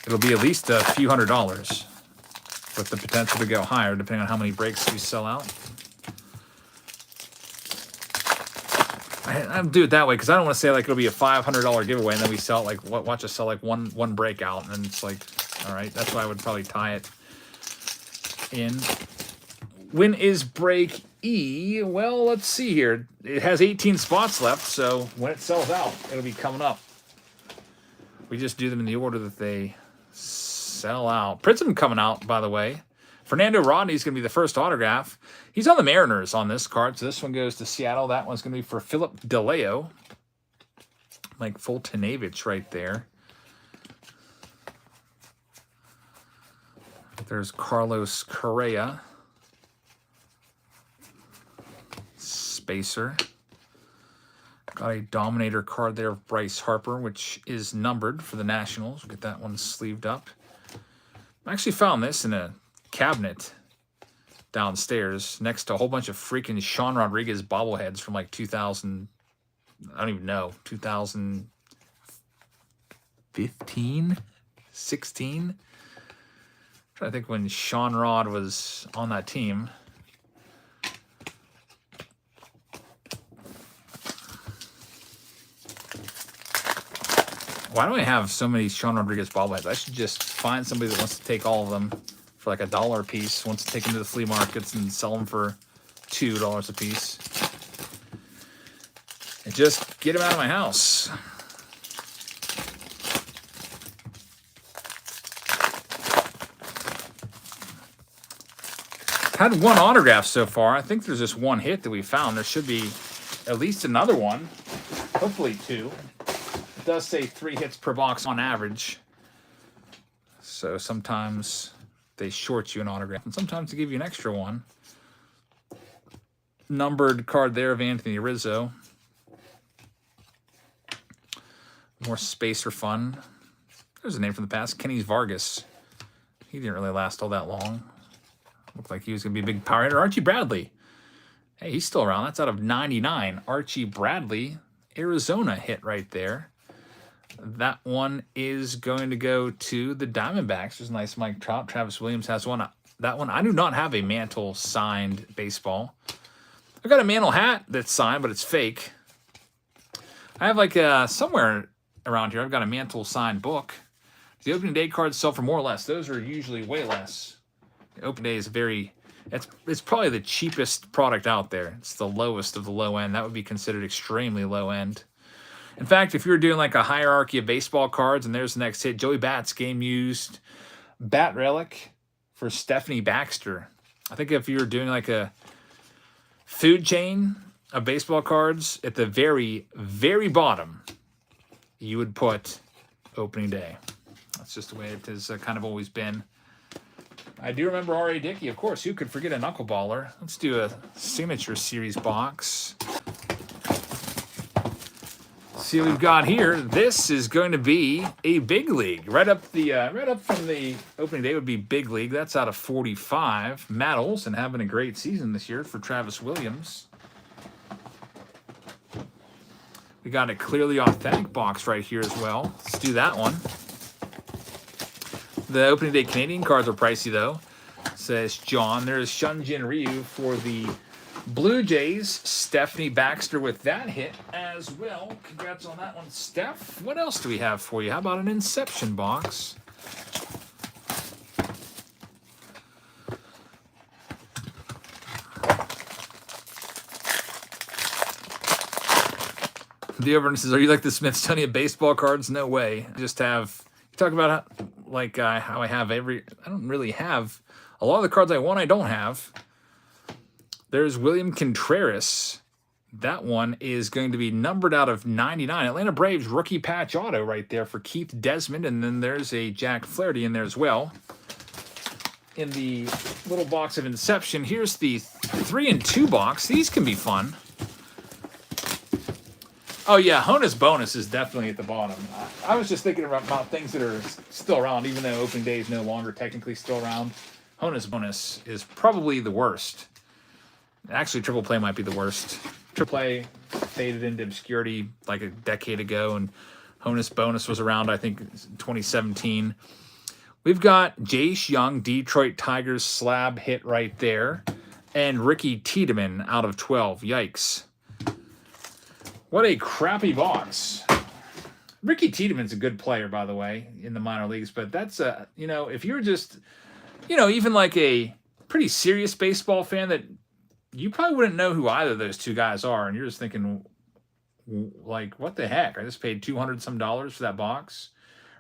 It'll be at least a few $100s. With the potential to go higher, depending on how many breaks we sell out. I'll do it that way because I don't want to say like it'll be a $500 giveaway and then we sell like watch us sell like one breakout, and it's like, all right, that's why I would probably tie it in. When is break E? Well, let's see here. It has 18 spots left, so when it sells out, it'll be coming up. We just do them in the order that they sell out. Prism coming out, by the way. Fernando Rodney's going to be the first autograph. He's on the Mariners on this card, so this one goes to Seattle. That one's going to be for Philip DeLeo. Like Fultonavich right there. There's Carlos Correa. Spacer. Got a Dominator card there of Bryce Harper, which is numbered for the Nationals. We'll get that one sleeved up. I actually found this in a cabinet downstairs next to a whole bunch of freaking Sean Rodriguez bobbleheads from like 2000, I don't even know, 2015, 16? I'm trying to think when Sean Rod was on that team. Why do I have so many Sean Rodriguez bobbleheads? I should just find somebody that wants to take all of them for like $1 a piece, wants to take them to the flea markets and sell them for $2 a piece. And just get them out of my house. Had one autograph so far. I think there's just one hit that we found. There should be at least another one. Hopefully 2. It does say 3 hits per box on average. So sometimes they short you an autograph, and sometimes they give you an extra one. Numbered card there of Anthony Rizzo. More spacer fun. There's a name from the past, Kenny Vargas. He didn't really last all that long. Looked like he was going to be a big power hitter. Archie Bradley. Hey, he's still around. That's out of 99. Archie Bradley, Arizona hit right there. That one is going to go to the Diamondbacks. There's a nice Mike Trout. Travis Williams has one. That one, I do not have a Mantle signed baseball. I got a Mantle hat that's signed, but it's fake. I have like somewhere around here, I've got a Mantle signed book. The opening day cards sell for more or less. Those are usually way less. The opening day is it's probably the cheapest product out there. It's the lowest of the low end. That would be considered extremely low end. In fact, if you were doing like a hierarchy of baseball cards, and there's the next hit, Joey Bat's game used Bat Relic for Stephanie Baxter. I think if you were doing like a food chain of baseball cards, at the very, very bottom, you would put opening day. That's just the way it has kind of always been. I do remember R.A. Dickey, of course. Who could forget a knuckleballer? Let's do a signature series box. See what we've got here. This is going to be a big league. Right up from the opening day would be big league. That's out of 45. Matt Olson having a great season this year for Travis Williams. We got a clearly authentic box right here as well. Let's do that one. The opening day Canadian cards are pricey though, says John. There's Shunjin Ryu for the Blue Jays. Stephanie Baxter with that hit as well. Congrats on that one, Steph. What else do we have for you? How about an Inception box? The Overton says, are you like the Smithsonian baseball cards? No way. I just have, you talk about how I have I don't really have, a lot of the cards I want I don't have. There's William Contreras. That one is going to be numbered out of 99. Atlanta Braves rookie patch auto right there for Keith Desmond. And then there's a Jack Flaherty in there as well. In the little box of Inception, here's the 3 and 2 box. These can be fun. Oh, yeah, Honus Bonus is definitely at the bottom. I was just thinking about things that are still around, even though opening day is no longer technically still around. Honus Bonus is probably the worst. Actually, Triple Play might be the worst. Triple Play faded into obscurity like a decade ago, and Honus Bonus was around, I think, 2017. We've got Jace Young, Detroit Tigers slab hit right there, and Ricky Tiedemann out of 12. Yikes. What a crappy box. Ricky Tiedemann's a good player, by the way, in the minor leagues, but that's, if you're just, even like a pretty serious baseball fan, that you probably wouldn't know who either of those two guys are, and you're just thinking, like, what the heck? I just paid $200 some for that box.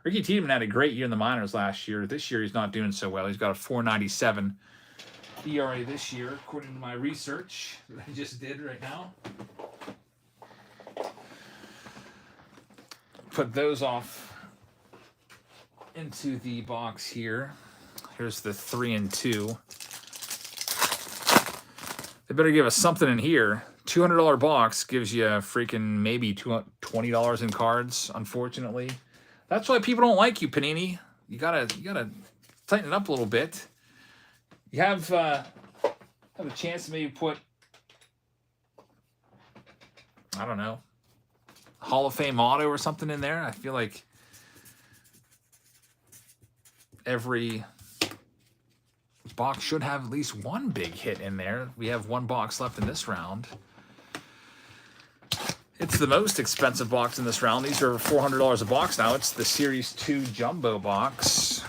Ricky Tiedemann had a great year in the minors last year. This year he's not doing so well. He's got a 4.97 ERA this year, according to my research that I just did right now. Put those off into the box here. Here's the 3 and 2. They better give us something in here. $200 box gives you freaking maybe $20 in cards, unfortunately. That's why people don't like you, Panini. You gotta tighten it up a little bit. You have a chance to maybe put, I don't know, Hall of Fame auto or something in there. I feel like every box should have at least one big hit in there. We have one box left in this round. It's the most expensive box in this round. These are $400 a box now. It's the Series 2 Jumbo box.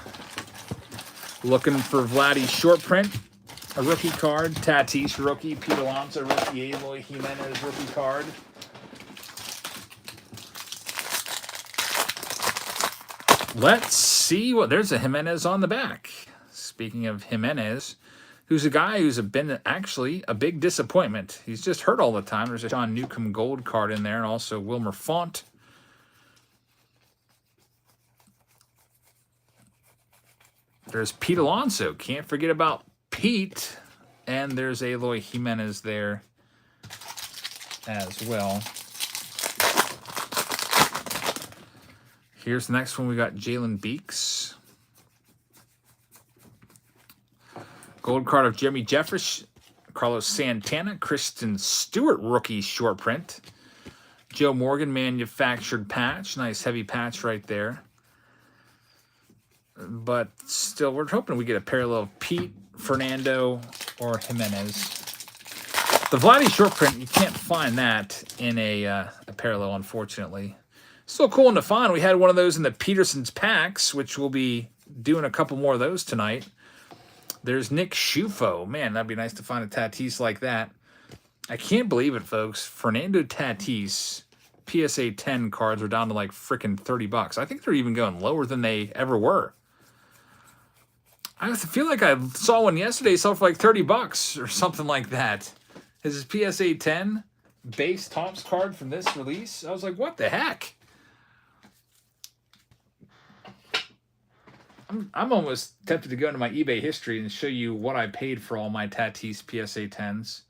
Looking for Vladdy short print, a rookie card. Tatis rookie, Pete Alonso rookie, Eloy Jimenez rookie card. Let's see what, there's a Jimenez on the back. Speaking of Jimenez, who's a guy who's been actually a big disappointment. He's just hurt all the time. There's a Sean Newcomb gold card in there, and also Wilmer Font. There's Pete Alonso. Can't forget about Pete. And there's Eloy Jimenez there as well. Here's the next one. We got Jalen Beeks. Gold card of Jeremy Jefferson. Carlos Santana, Kristen Stewart rookie short print. Joe Morgan manufactured patch. Nice heavy patch right there. But still, we're hoping we get a parallel of Pete, Fernando, or Jimenez. The Vladdy short print, you can't find that in a parallel, unfortunately. Still cool one to find. We had one of those in the Peterson's packs, which we'll be doing a couple more of those tonight. There's Nick Schufo. Man, that'd be nice to find a Tatis like that. I can't believe it, folks. Fernando Tatis PSA 10 cards are down to like freaking $30. I think they're even going lower than they ever were. I feel like I saw one yesterday sell for like $30 or something like that. His PSA 10 base Topps card from this release. I was like, what the heck? I'm almost tempted to go into my eBay history and show you what I paid for all my Tatis PSA 10s.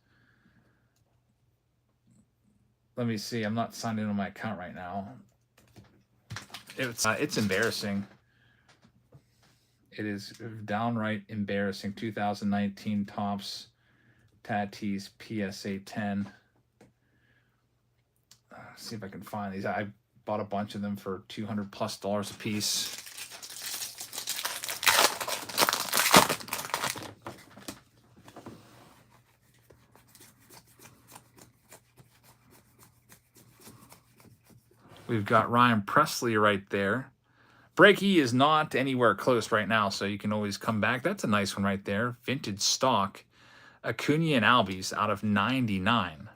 Let me see. I'm not signed in on my account right now. It's embarrassing. It is downright embarrassing. 2019 Topps Tatis PSA 10. See if I can find these. I bought a bunch of them for $200+ a piece. We've got Ryan Presley right there. Breaky is not anywhere close right now, so you can always come back. That's a nice one right there. Vintage stock. Acuna and Albies out of 99.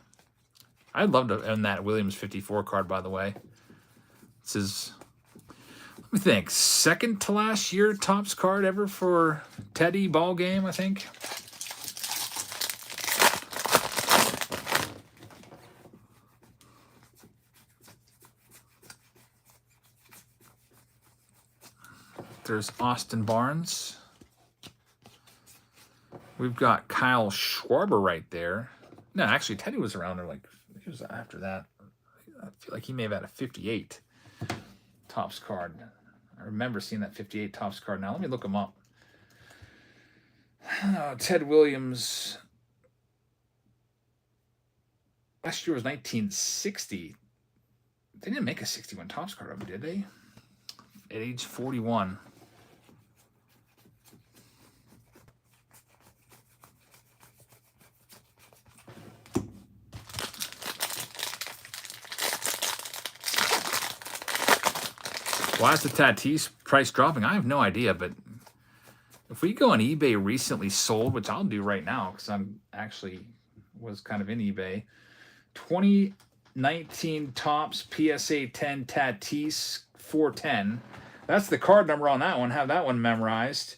I'd love to own that Williams 54 card, by the way. This is, let me think, second to last year Topps card ever for Teddy ball game, I think. There's Austin Barnes. We've got Kyle Schwarber right there. No, actually, Teddy was around there like, he was after that. I feel like he may have had a 58 Topps card. I remember seeing that 58 Topps card. Now, let me look him up. Ted Williams. Last year was 1960. They didn't make a 61 Topps card of him, did they? At age 41. Why is the Tatis price dropping? I have no idea, but if we go on eBay recently sold, which I'll do right now because I'm actually was kind of in eBay, 2019 Topps PSA 10 Tatis 410. That's the card number on that one. Have that one memorized.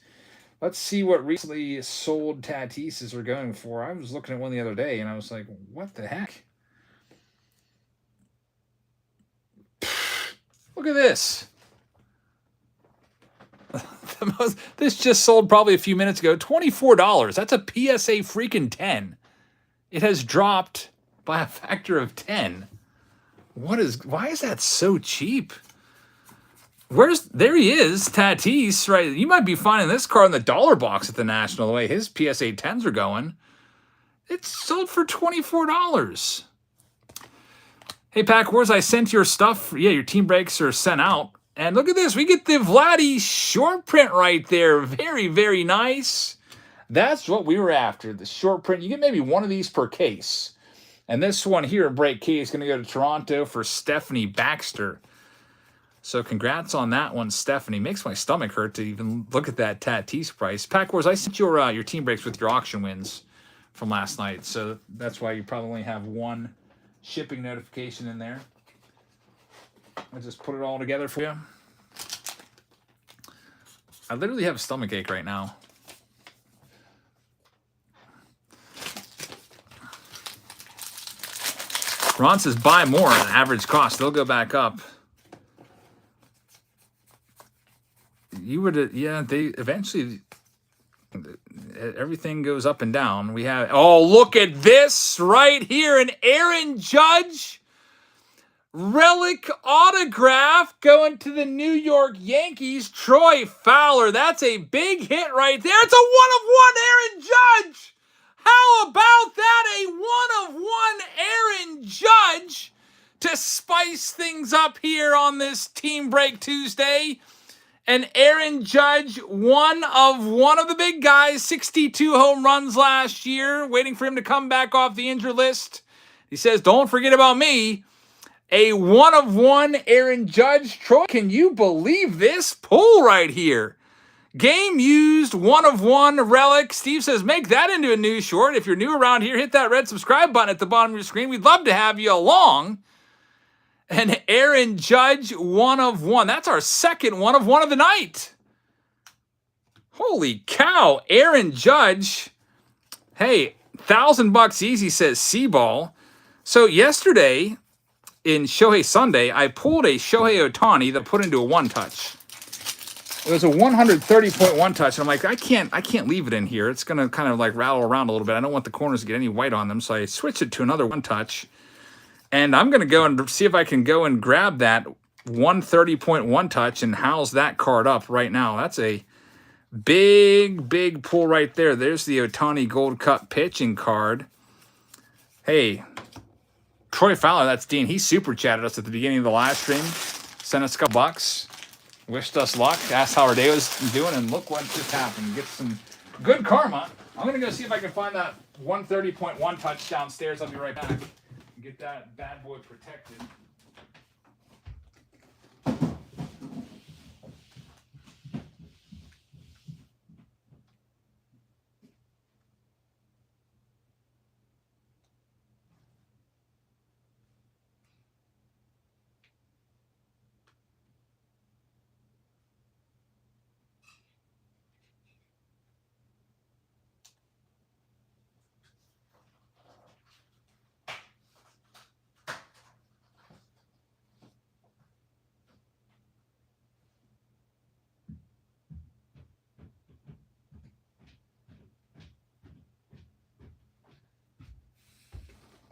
Let's see what recently sold Tatises are going for. I was looking at one the other day, and I was like, what the heck? Look at this. This just sold probably a few minutes ago. $24. That's a PSA freaking 10. It has dropped by a factor of 10. Why is that so cheap? There he is, Tatis, right? You might be finding this card in the dollar box at the National, the way his PSA 10s are going. It's sold for $24. Hey, Pack Wars, I sent your stuff. Yeah, your team breaks are sent out. And look at this. We get the Vladdy short print right there. Very, very nice. That's what we were after, the short print. You get maybe one of these per case. And this one here, break key, is going to go to Toronto for Stephanie Baxter. So congrats on that one, Stephanie. Makes my stomach hurt to even look at that Tatis price. Pack Wars, I sent your team breaks with your auction wins from last night. So that's why you probably only have one shipping notification in there. I'll just put it all together for you. I literally have a stomach ache right now. Ron says buy more at average cost. They'll go back up. You would, yeah, they eventually, everything goes up and down. We have, oh, look at this right here. An Aaron Judge relic autograph going to the New York Yankees. Troy Fowler. That's a big hit right there. It's a 1-of-1 Aaron Judge. How about that? A 1-of-1 Aaron Judge to spice things up here on this Team Break Tuesday. And Aaron Judge, one of the big guys, 62 home runs last year, waiting for him to come back off the injured list. He says, don't forget about me. A 1-of-1 Aaron Judge. Troy, can you believe this pull right here? Game used, 1-of-1 relic. Steve says, make that into a news short. If you're new around here, hit that red subscribe button at the bottom of your screen. We'd love to have you along. And Aaron Judge, 1-of-1. That's our second 1-of-1 of the night. Holy cow. Aaron Judge. Hey, $1,000 easy, says Seaball. So yesterday in Shohei Sunday, I pulled a Shohei Ohtani that put into a one-touch. It was a 130.1 touch. And I'm like, I can't leave it in here. It's going to kind of like rattle around a little bit. I don't want the corners to get any white on them. So I switched it to another one-touch. And I'm going to go and see if I can go and grab that 130.1 touch and house that card up right now. That's a big pull right there. There's the Ohtani Gold Cup pitching card. Hey, Troy Fowler, that's Dean. He super chatted us at the beginning of the live stream. Sent us a couple bucks. Wished us luck. Asked how our day was doing. And look what just happened. Get some good karma. I'm going to go see if I can find that 130.1 touch downstairs. I'll be right back. Get that bad boy protected.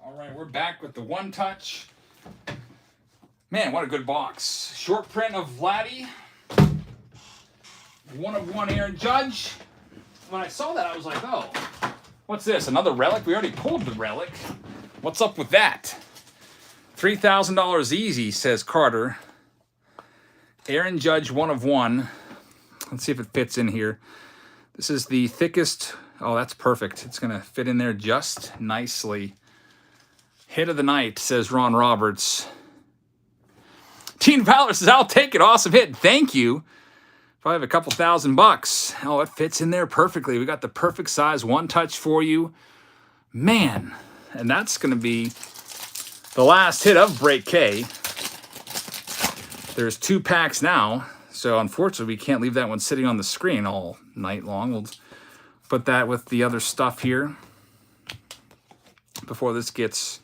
All right, we're back with the one touch. Man, what a good box. Short print of Vladdy. 1-of-1 Aaron Judge. When I saw that, I was like, oh, what's this? Another relic? We already pulled the relic. What's up with that? $3,000 easy, says Carter. Aaron Judge, 1-of-1. Let's see if it fits in here. This is the thickest. Oh, that's perfect. It's going to fit in there just nicely. Hit of the night, says Ron Roberts. Teen Valor says, I'll take it. Awesome hit. Thank you. Probably have a couple $1,000. Oh, it fits in there perfectly. We got the perfect size one touch for you. Man, and that's going to be the last hit of Break K. There's 2 packs now, so unfortunately we can't leave that one sitting on the screen all night long. We'll put that with the other stuff here before this gets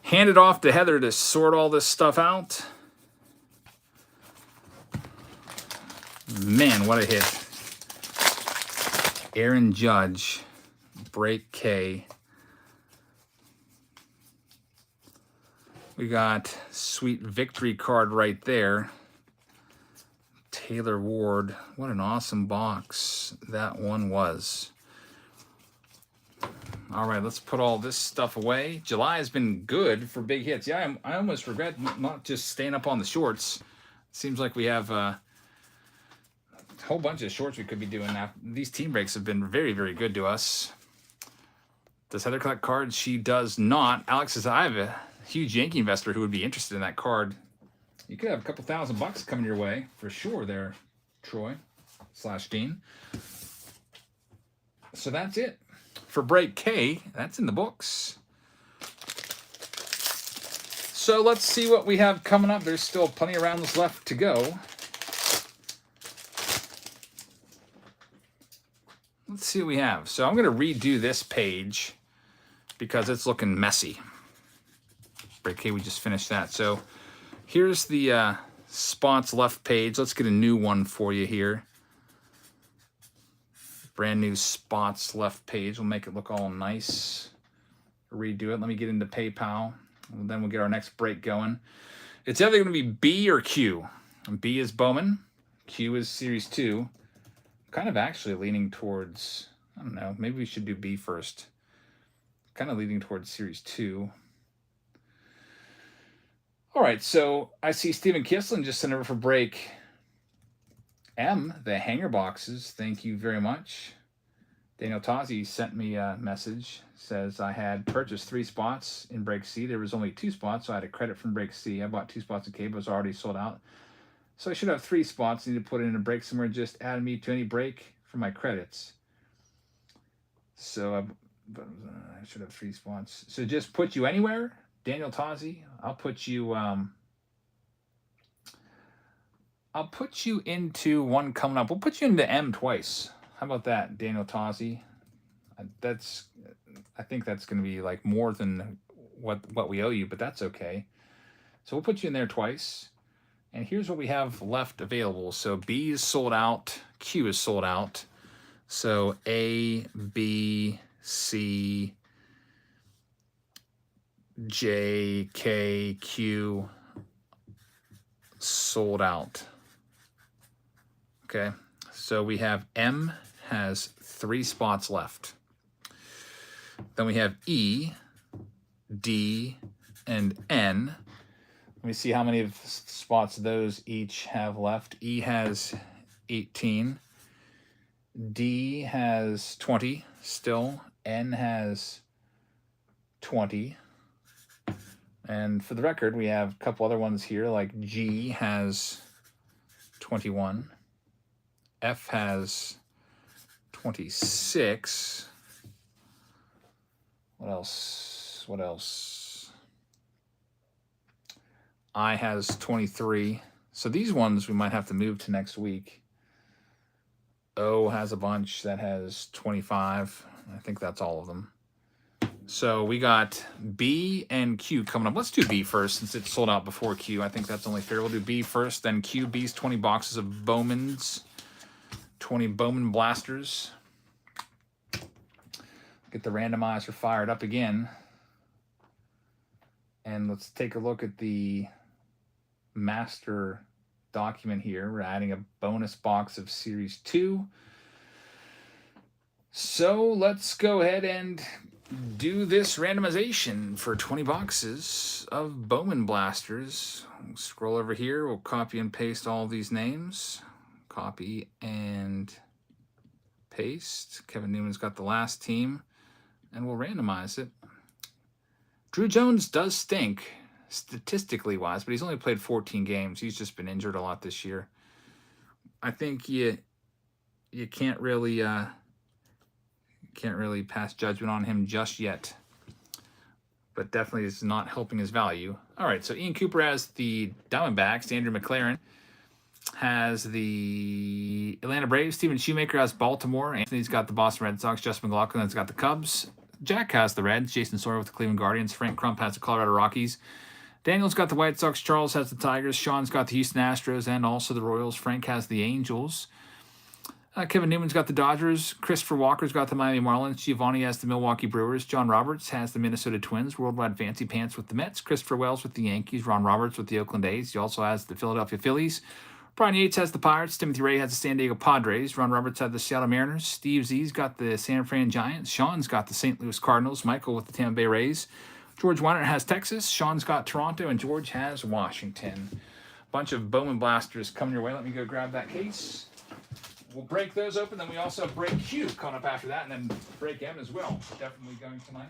handed off to Heather to sort all this stuff out. Man, what a hit. Aaron Judge, Break K. We got sweet victory card right there. Taylor Ward. What an awesome box that one was. All right, let's put all this stuff away. July has been good for big hits. Yeah, I almost regret not just staying up on the shorts. Seems like we have a whole bunch of shorts we could be doing now. These team breaks have been very, very good to us. Does Heather collect cards? She does not. Alex says, I have a huge Yankee investor who would be interested in that card. You could have a couple $1,000 coming your way for sure there, Troy / Dean. So that's it. For Break K, that's in the books. So let's see what we have coming up. There's still plenty of rounds left to go. Let's see what we have. So I'm going to redo this page because it's looking messy. Break K, we just finished that. So here's the spots left page. Let's get a new one for you here. Brand new spots left page. We'll make it look all nice. Redo it. Let me get into PayPal. And then we'll get our next break going. It's either going to be B or Q. And B is Bowman. Q is Series 2. Kind of actually leaning towards... I don't know. Maybe we should do B first. Kind of leading towards Series 2. All right, so I see Stephen Kislin just sent over for break M, the hanger boxes. Thank you very much. Daniel Tozzi sent me a message. Says I had purchased 3 spots in break C. There was only 2 spots, so I had a credit from break C. I bought 2 spots in K, but it was already sold out. So I should have 3 spots. I need to put it in a break somewhere. Just add me to any break for my credits. So I should have 3 spots. So just put you anywhere, Daniel Tozzi. I'll put you into one coming up. We'll put you into M twice. How about that, Daniel Tozzi? I think that's going to be like more than what we owe you, but that's okay. So we'll put you in there twice. And here's what we have left available. So B is sold out. Q is sold out. So A, B, C, J, K, Q, sold out. Okay, so we have M has 3 spots left. Then we have E, D, and N. Let me see how many of spots those each have left. E has 18. D has 20 still. N has 20. And for the record, we have a couple other ones here, like G has 21. F has 26. What else? I has 23. So these ones we might have to move to next week. O has a bunch that has 25. I think that's all of them. So we got B and Q coming up. Let's do B first since it's sold out before Q. I think that's only fair. We'll do B first, then Q. B's 20 boxes of Bowman's. 20 Bowman blasters. Get the randomizer fired up again. And let's take a look at the master document here. We're adding a bonus box of Series 2. So let's go ahead and do this randomization for 20 boxes of Bowman blasters. We'll scroll over here. We'll copy and paste all these names. Copy and paste. Kevin Newman's got the last team. And we'll randomize it. Drew Jones does stink, statistically wise, but he's only played 14 games. He's just been injured a lot this year. I think you can't really pass judgment on him just yet. But definitely is not helping his value. All right, so Ian Cooper has the Diamondbacks. Andrew McLaren has the Atlanta Braves. Steven Shoemaker has Baltimore. Anthony's got the Boston Red Sox. Justin McLaughlin's got the Cubs. Jack has the Reds. Jason Sawyer with the Cleveland Guardians. Frank Crump has the Colorado Rockies. Daniel's got the White Sox. Charles has the Tigers. Sean's got the Houston Astros and also the Royals. Frank has the Angels. Kevin Newman's got the Dodgers. Christopher Walker's got the Miami Marlins. Giovanni has the Milwaukee Brewers. John Roberts has the Minnesota Twins. Worldwide Fancy Pants with the Mets. Christopher Wells with the Yankees. Ron Roberts with the Oakland A's. He also has the Philadelphia Phillies. Brian Yates has the Pirates. Timothy Ray has the San Diego Padres. Ron Roberts has the Seattle Mariners. Steve Z's got the San Fran Giants. Sean's got the St. Louis Cardinals. Michael with the Tampa Bay Rays. George Weiner has Texas. Sean's got Toronto. And George has Washington. Bunch of Bowman blasters coming your way. Let me go grab that case. We'll break those open. Then we also break Q coming up after that. And then break M as well. Definitely going tonight.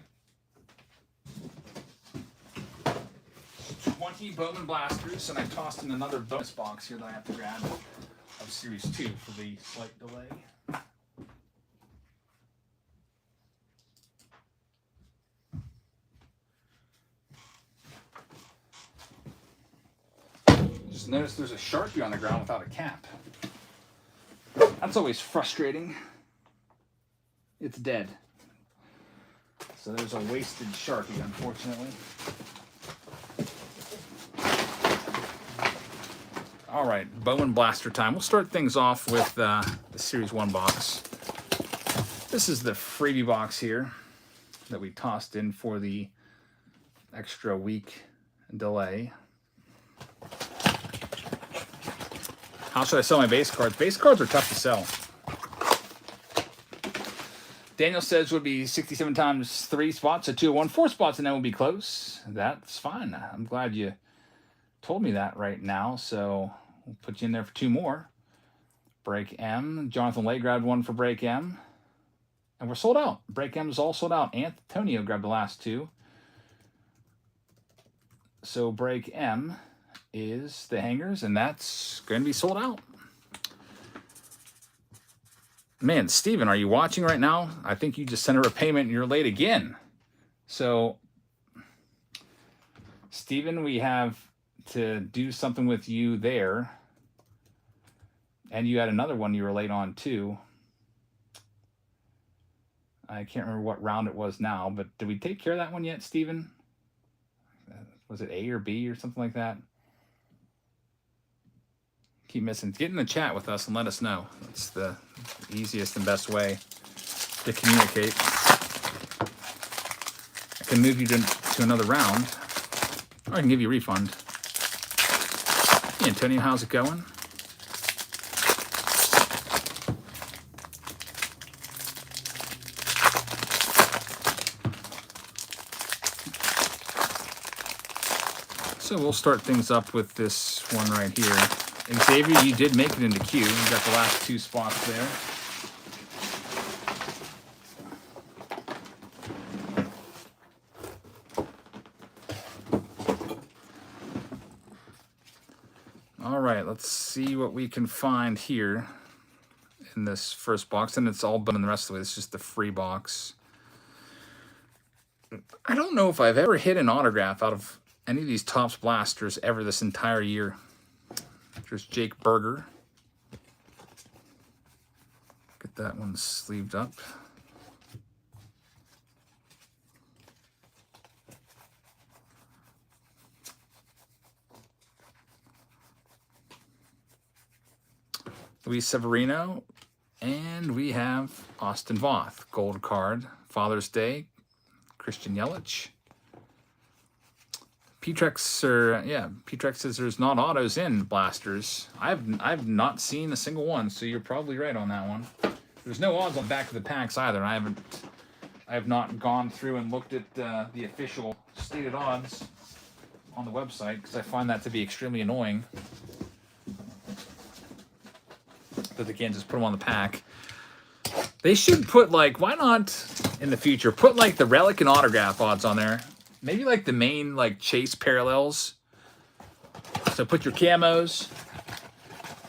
20 Bowman blasters, and I tossed in another bonus box here that I have to grab of Series 2 for the slight delay. Just noticed there's a Sharpie on the ground without a cap. That's always frustrating. It's dead. So there's a wasted Sharpie, unfortunately. All right, Bowman Blaster time. We'll start things off with the Series 1 box. This is the freebie box here that we tossed in for the extra week delay. How should I sell my base cards? Base cards are tough to sell. Daniel says would be 67 times 3 spots, so 201, 4 spots, and then we'll be close. That's fine. I'm glad you told me that right now, so we'll put you in there for 2 more. Break M. Jonathan Lay grabbed one for Break M. And we're sold out. Break M is all sold out. Antonio grabbed the last 2. So Break M is the hangers, and that's going to be sold out. Man, Steven, are you watching right now? I think you just sent her a payment and you're late again. So, Steven, we have to do something with you there. And you had another one you were late on too. I can't remember what round it was now, but did we take care of that one yet, Steven? Was it A or B or something like that? Keep missing. Get in the chat with us and let us know. That's the easiest and best way to communicate. I can move you to another round, or I can give you a refund. Hey, Antonio, how's it going? So we'll start things up with this one right here. Xavier, you did make it into queue. You got the last 2 spots there. All right, let's see what we can find here in this first box. And it's all but in the rest of it. It's just the free box. I don't know if I've ever hit an autograph out of any of these Topps blasters ever this entire year. There's Jake Berger. Get that one sleeved up. Luis Severino. And we have Austin Voth. Gold card. Father's Day. Christian Yelich. P-Trex says there's not autos in blasters. I've not seen a single one, so you're probably right on that one. There's no odds on the back of the packs either. I have not gone through and looked at the official stated odds on the website because I find that to be extremely annoying that they can't just put them on the pack. They should put, like, why not in the future put like the relic and autograph odds on there. Maybe like the main like chase parallels. So put your camos,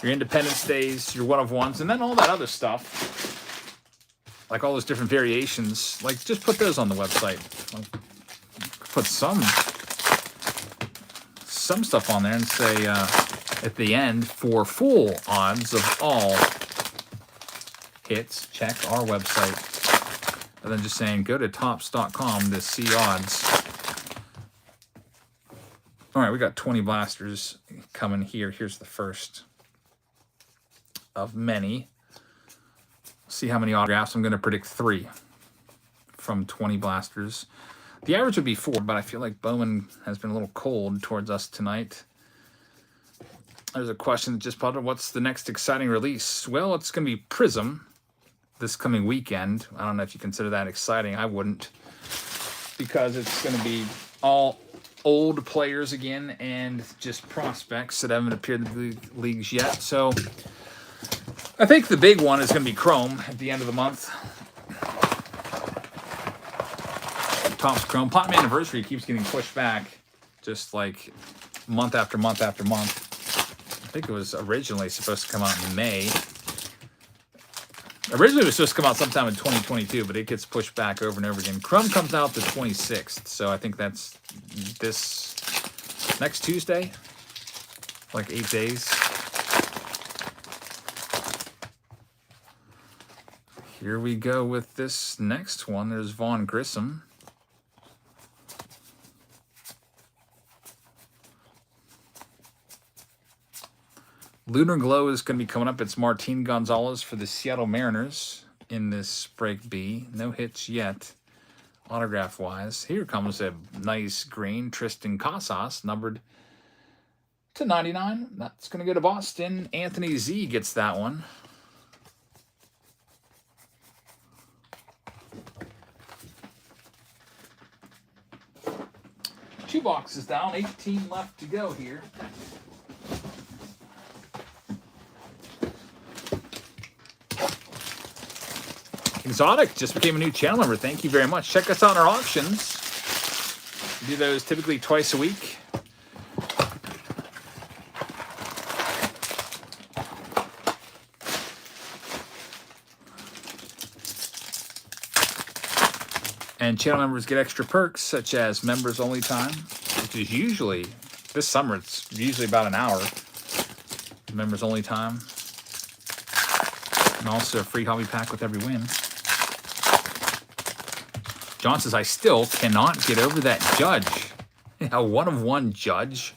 your Independence Days, your 1/1s, and then all that other stuff. Like all those different variations. Like just put those on the website. Put some stuff on there and say at the end for full odds of all hits, check our website. And then just saying go to topps.com to see odds. All right, we got 20 blasters coming here. Here's the first of many. See how many autographs. I'm going to predict 3 from 20 blasters. The average would be 4, but I feel like Bowman has been a little cold towards us tonight. There's a question that just popped up. What's the next exciting release? Well, it's going to be Prism this coming weekend. I don't know if you consider that exciting. I wouldn't, because it's going to be all old players again and just prospects that haven't appeared in the leagues yet. So I think the big one is going to be Chrome at the end of the month. Topps Chrome. Platinum Anniversary keeps getting pushed back just like month after month after month. I think it was originally supposed to come out in May. Originally, it was supposed to come out sometime in 2022, but it gets pushed back over and over again. Chrome comes out the 26th, so I think that's this next Tuesday, like 8 days. Here we go with this next one. There's Vaughn Grissom. Lunar Glow is going to be coming up. It's Martin Gonzalez for the Seattle Mariners in this break B. No hits yet, autograph-wise. Here comes a nice green Tristan Casas, numbered to 99. That's going to go to Boston. Anthony Z gets that one. boxes down, 18 left to go here. Exotic just became a new channel member. Thank you very much. Check us out on our auctions. We do those typically twice a week. And channel members get extra perks, such as members only time, which is usually, this summer, it's usually about an hour. Members only time. And also a free hobby pack with every win. John says, I still cannot get over that judge. A 1-of-1 judge.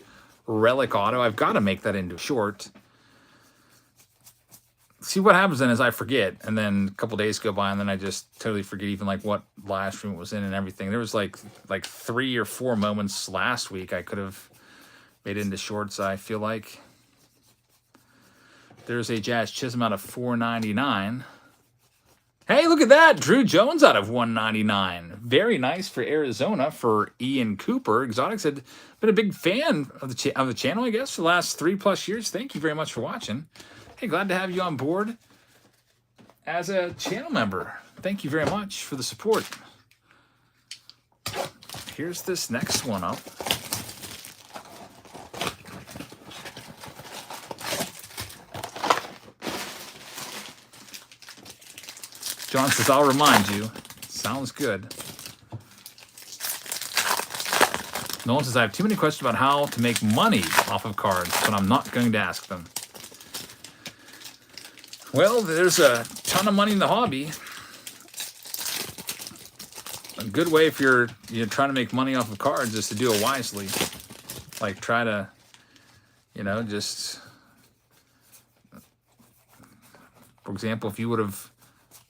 Relic auto. I've got to make that into a short. See what happens then is I forget, and then a couple days go by, and then I just totally forget even like what last room it was in and everything. There was like 3 or 4 moments last week I could have made it into shorts. I feel like there's a Jazz Chisholm out of 499. Hey, look at that! Drew Jones out of 199. Very nice for Arizona for Ian Cooper. Exotics had been a big fan of the channel, I guess, for the last 3+ years. Thank you very much for watching. Hey, glad to have you on board as a channel member. Thank you very much for the support. Here's this next one up. John says, I'll remind you. Sounds good. Nolan says, I have too many questions about how to make money off of cards, but I'm not going to ask them. Well, there's a ton of money in the hobby. A good way if you're trying to make money off of cards is to do it wisely. Like try to, just, for example, if you would have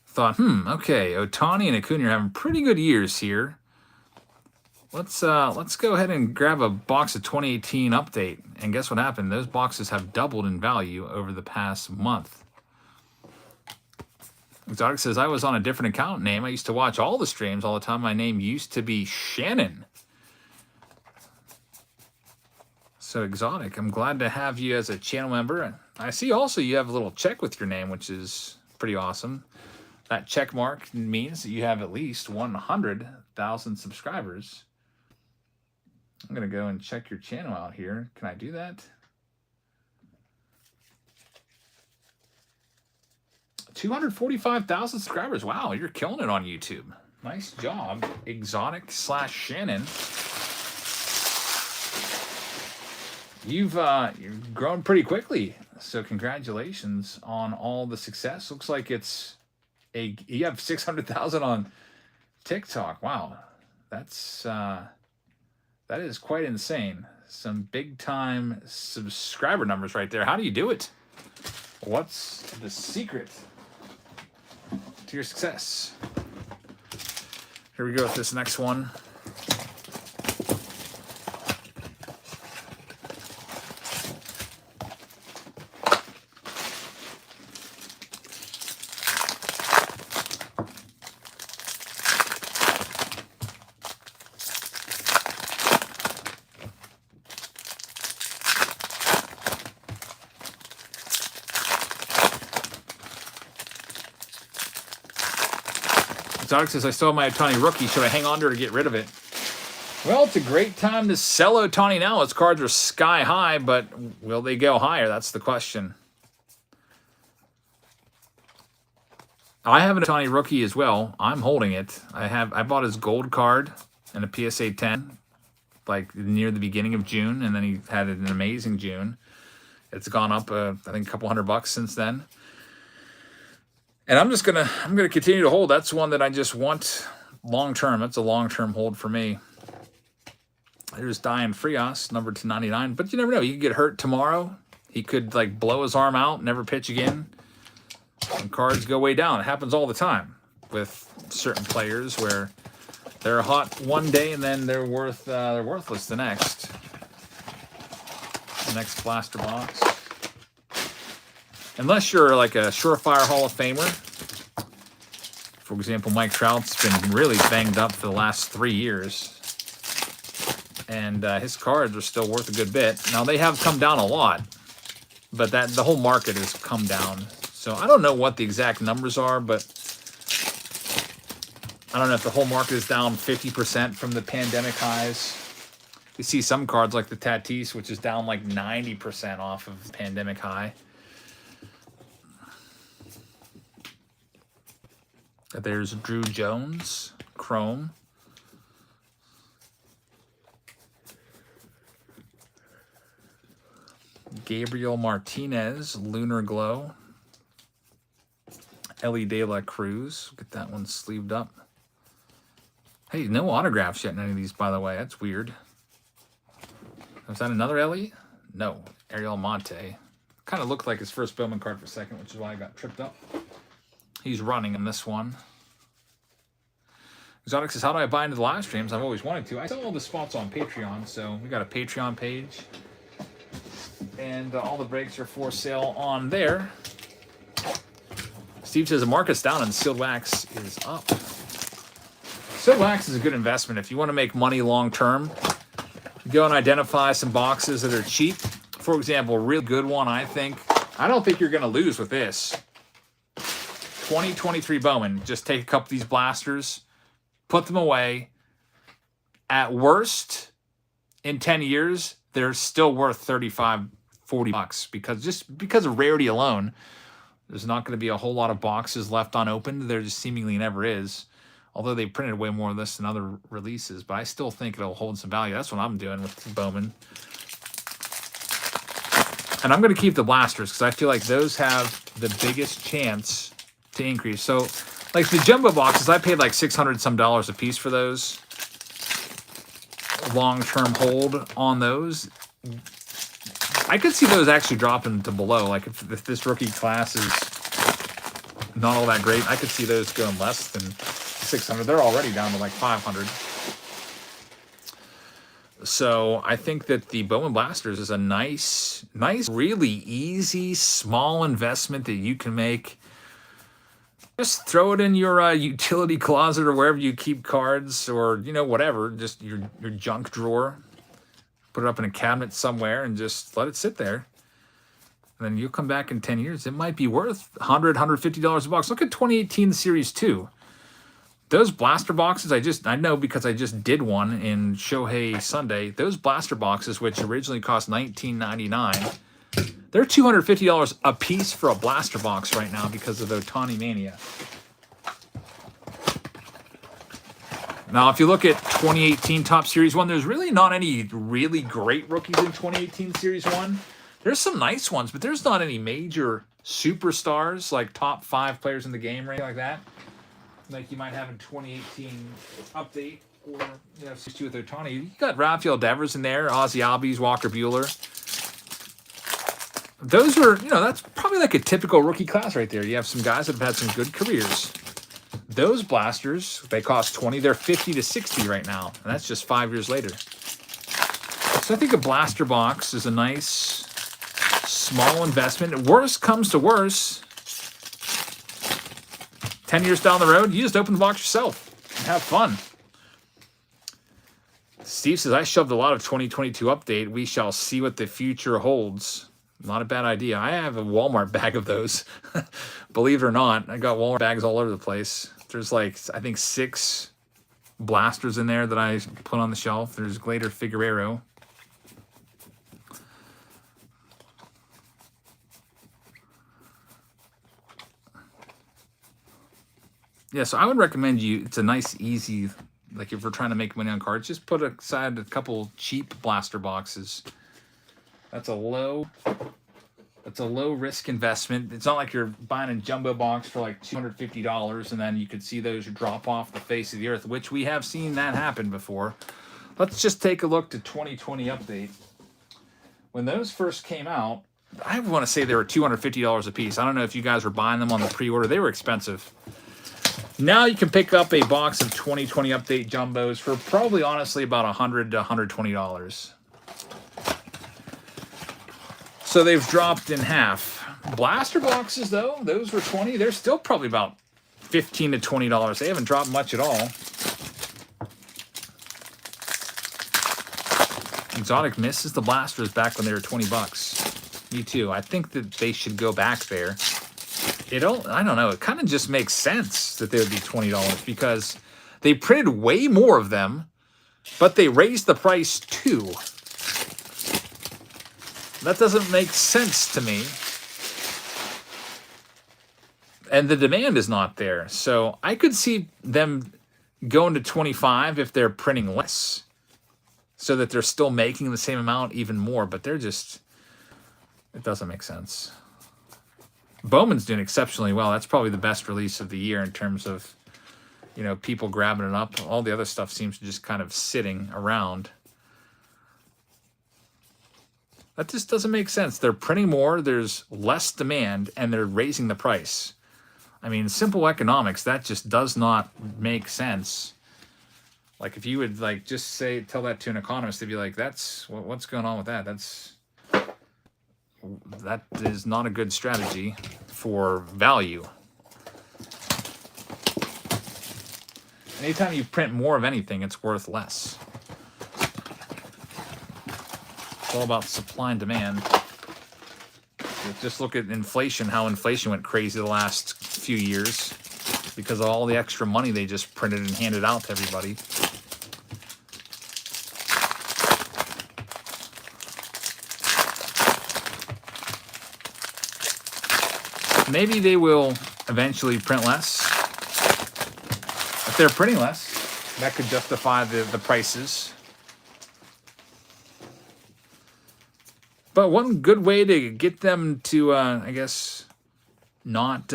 thought, okay, Ohtani and Acuna are having pretty good years here. Let's go ahead and grab a box of 2018 update. And guess what happened? Those boxes have doubled in value over the past month. Exotic says, I was on a different account name. I used to watch all the streams all the time. My name used to be Shannon. So, Exotic, I'm glad to have you as a channel member. I see also you have a little check with your name, which is pretty awesome. That check mark means that you have at least 100,000 subscribers. I'm going to go and check your channel out here. Can I do that? 245,000 subscribers. Wow, you're killing it on YouTube. Nice job, Exotic/Shannon. You've grown pretty quickly, so congratulations on all the success. Looks like you have 600,000 on TikTok. Wow, that is quite insane. Some big time subscriber numbers right there. How do you do it? What's the secret to your success? Here we go with this next one. Exotic says, I still have my Ohtani rookie. Should I hang on to it or get rid of it? Well, it's a great time to sell Ohtani now. Its cards are sky high, but will they go higher? That's the question. I have an Ohtani rookie as well. I'm holding it. I bought his gold card and a PSA 10 like near the beginning of June, and then he had an amazing June. It's gone up, I think, a couple $100 since then. And I'm gonna continue to hold. That's one that I just want long term. That's a long term hold for me. There's Diane Frias, number 299. But you never know. He could get hurt tomorrow. He could like blow his arm out, never pitch again. And cards go way down. It happens all the time with certain players where they're hot one day and then they're worthless the next. The next blaster box. Unless you're like a surefire Hall of Famer. For example, Mike Trout's been really banged up for the last 3 years. And his cards are still worth a good bit. Now, they have come down a lot, but the whole market has come down. So I don't know what the exact numbers are, but I don't know if the whole market is down 50% from the pandemic highs. You see some cards like the Tatis, which is down like 90% off of the pandemic high. There's Drew Jones, Chrome. Gabriel Martinez, Lunar Glow. Ellie De La Cruz. Get that one sleeved up. Hey, no autographs yet in any of these, by the way. That's weird. Was that another Ellie? No. Ariel Monte. Kind of looked like his first Bowman card for a second, which is why I got tripped up. He's running in this one. Exotic says, how do I buy into the live streams? I've always wanted to. I sell all the spots on Patreon, so we got a Patreon page. And all the breaks are for sale on there. Steve says the market's down and sealed wax is up. Sealed wax is a good investment. If you want to make money long term, go and identify some boxes that are cheap. For example, a real good one, I don't think you're going to lose with this. 2023 Bowman. Just take a couple of these blasters, put them away. At worst, in 10 years, they're still worth 35, 40 bucks because of rarity alone. There's not going to be a whole lot of boxes left unopened. There just seemingly never is. Although they printed way more of this than other releases, but I still think it'll hold some value. That's what I'm doing with Bowman. And I'm going to keep the blasters because I feel like those have the biggest chance to increase. So, like the jumbo boxes, I paid like $600 some a piece for those. Long-term hold on those. I could see those actually dropping to below. Like if this rookie class is not all that great, I could see those going less than 600. They're already down to like 500. So I think that the Bowman Blasters is a nice, really easy, small investment that you can make. Just throw it in your utility closet or wherever you keep cards, or whatever, just your junk drawer. Put it up in a cabinet somewhere and just let it sit there. And then you'll come back in 10 years. It might be worth $100, $150 a box. Look at 2018 Series 2. Those blaster boxes, I know because I just did one in Shohei Sunday. Those blaster boxes, which originally cost $19.99, they're $250 a piece for a blaster box right now because of the Ohtani Mania. Now, if you look at 2018 Top Series 1, there's really not any really great rookies in 2018 Series 1. There's some nice ones, but there's not any major superstars, like top 5 players in the game or anything like that, like you might have in 2018 update or Series 2 with Ohtani. You got Rafael Devers in there, Ozzie Albies, Walker Buehler. Those are, that's probably like a typical rookie class right there. You have some guys that have had some good careers. Those blasters, they cost $20. They're $50 to $60 right now, and that's just 5 years later. So I think a blaster box is a nice, small investment. Worst comes to worst, 10 years down the road, you just open the box yourself and have fun. Steve says, I shoved a lot of 2022 update. We shall see what the future holds. Not a bad idea. I have a Walmart bag of those. Believe it or not, I got Walmart bags all over the place. There's like, I think 6 blasters in there that I put on the shelf. There's Glader Figueroa. Yeah, so I would recommend it's a nice, easy, like if we're trying to make money on cards, just put aside a couple cheap blaster boxes. That's a low risk investment. It's not like you're buying a jumbo box for like $250 and then you could see those drop off the face of the earth, which we have seen that happen before. Let's just take a look to 2020 update. When those first came out, I want to say they were $250 a piece. I don't know if you guys were buying them on the pre-order. They were expensive. Now you can pick up a box of 2020 update jumbos for probably honestly about $100 to $120. So they've dropped in half. Blaster boxes, though, those were $20. They're still probably about $15 to $20. They haven't dropped much at all. Exotic misses the blasters back when they were 20 bucks. Me too. I think that they should go back there. I don't know. It kind of just makes sense that they would be $20 because they printed way more of them, but they raised the price too. That doesn't make sense to me. And the demand is not there. So I could see them going to 25 if they're printing less, so that they're still making the same amount, even more, but they're just, it doesn't make sense. Bowman's doing exceptionally well. That's probably the best release of the year in terms of, you know, people grabbing it up. All the other stuff seems to just kind of sitting around. That just doesn't make sense. They're printing more, there's less demand, and they're raising the price. I mean, simple economics, that just does not make sense. Like, if you would, like, just tell that to an economist, they'd be like, what's going on with that? That is not a good strategy for value. Anytime you print more of anything, it's worth less. It's all about supply and demand. Just look at inflation, how inflation went crazy the last few years because of all the extra money they just printed and handed out to everybody. Maybe they will eventually print less. If they're printing less, that could justify the prices. But one good way to get them to, I guess, not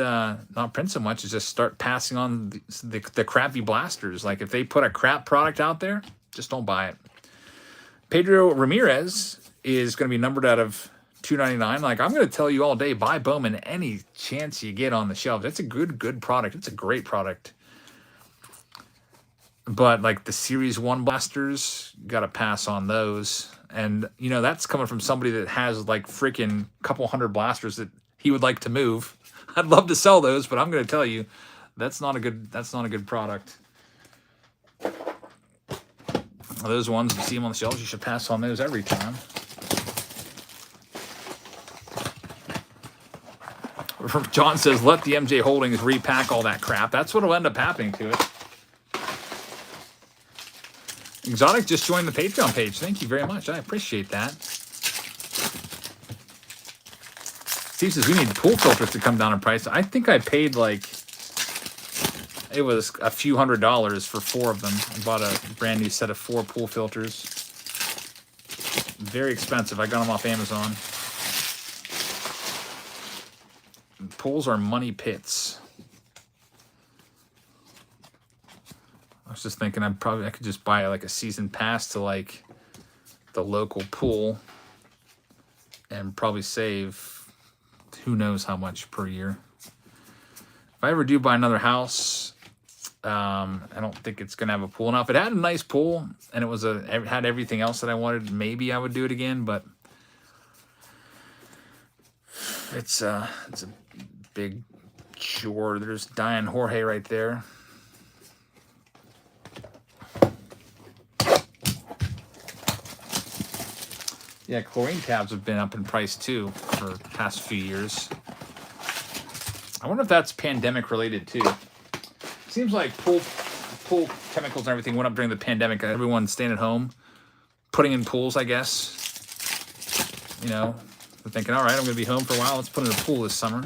print so much is just start passing on the crappy blasters. Like, if they put a crap product out there, just don't buy it. Pedro Ramirez is going to be numbered out of 299. Like, I'm going to tell you all day, buy Bowman any chance you get on the shelves. It's a good product. It's a great product. But, like, the Series 1 blasters, got to pass on those. And, you know, that's coming from somebody that has, like, freaking couple hundred blasters that he would like to move. I'd love to sell those, but I'm going to tell you, that's not a good product. Those ones, you see them on the shelves, you should pass on those every time. John says, let the MJ Holdings repack all that crap. That's what will end up happening to it. Exotic just joined the Patreon page. Thank you very much. I appreciate that. Steve says we need pool filters to come down in price. I think I paid, like, it was a few $100s for 4 of them. I bought a brand new set of 4 pool filters. Very expensive. I got them off Amazon. Pools are money pits. I was just thinking I could just buy like a season pass to like the local pool and probably save who knows how much per year. If I ever do buy another house, I don't think it's gonna have a pool. Now, if it had a nice pool and it had everything else that I wanted, maybe I would do it again. But it's a big chore. There's Diane Jorge right there. Yeah, chlorine tabs have been up in price too for the past few years. I wonder if that's pandemic related too. Seems like pool chemicals and everything went up during the pandemic. Everyone staying at home, putting in pools, I guess. You know, they're thinking, all right, I'm going to be home for a while. Let's put in a pool this summer.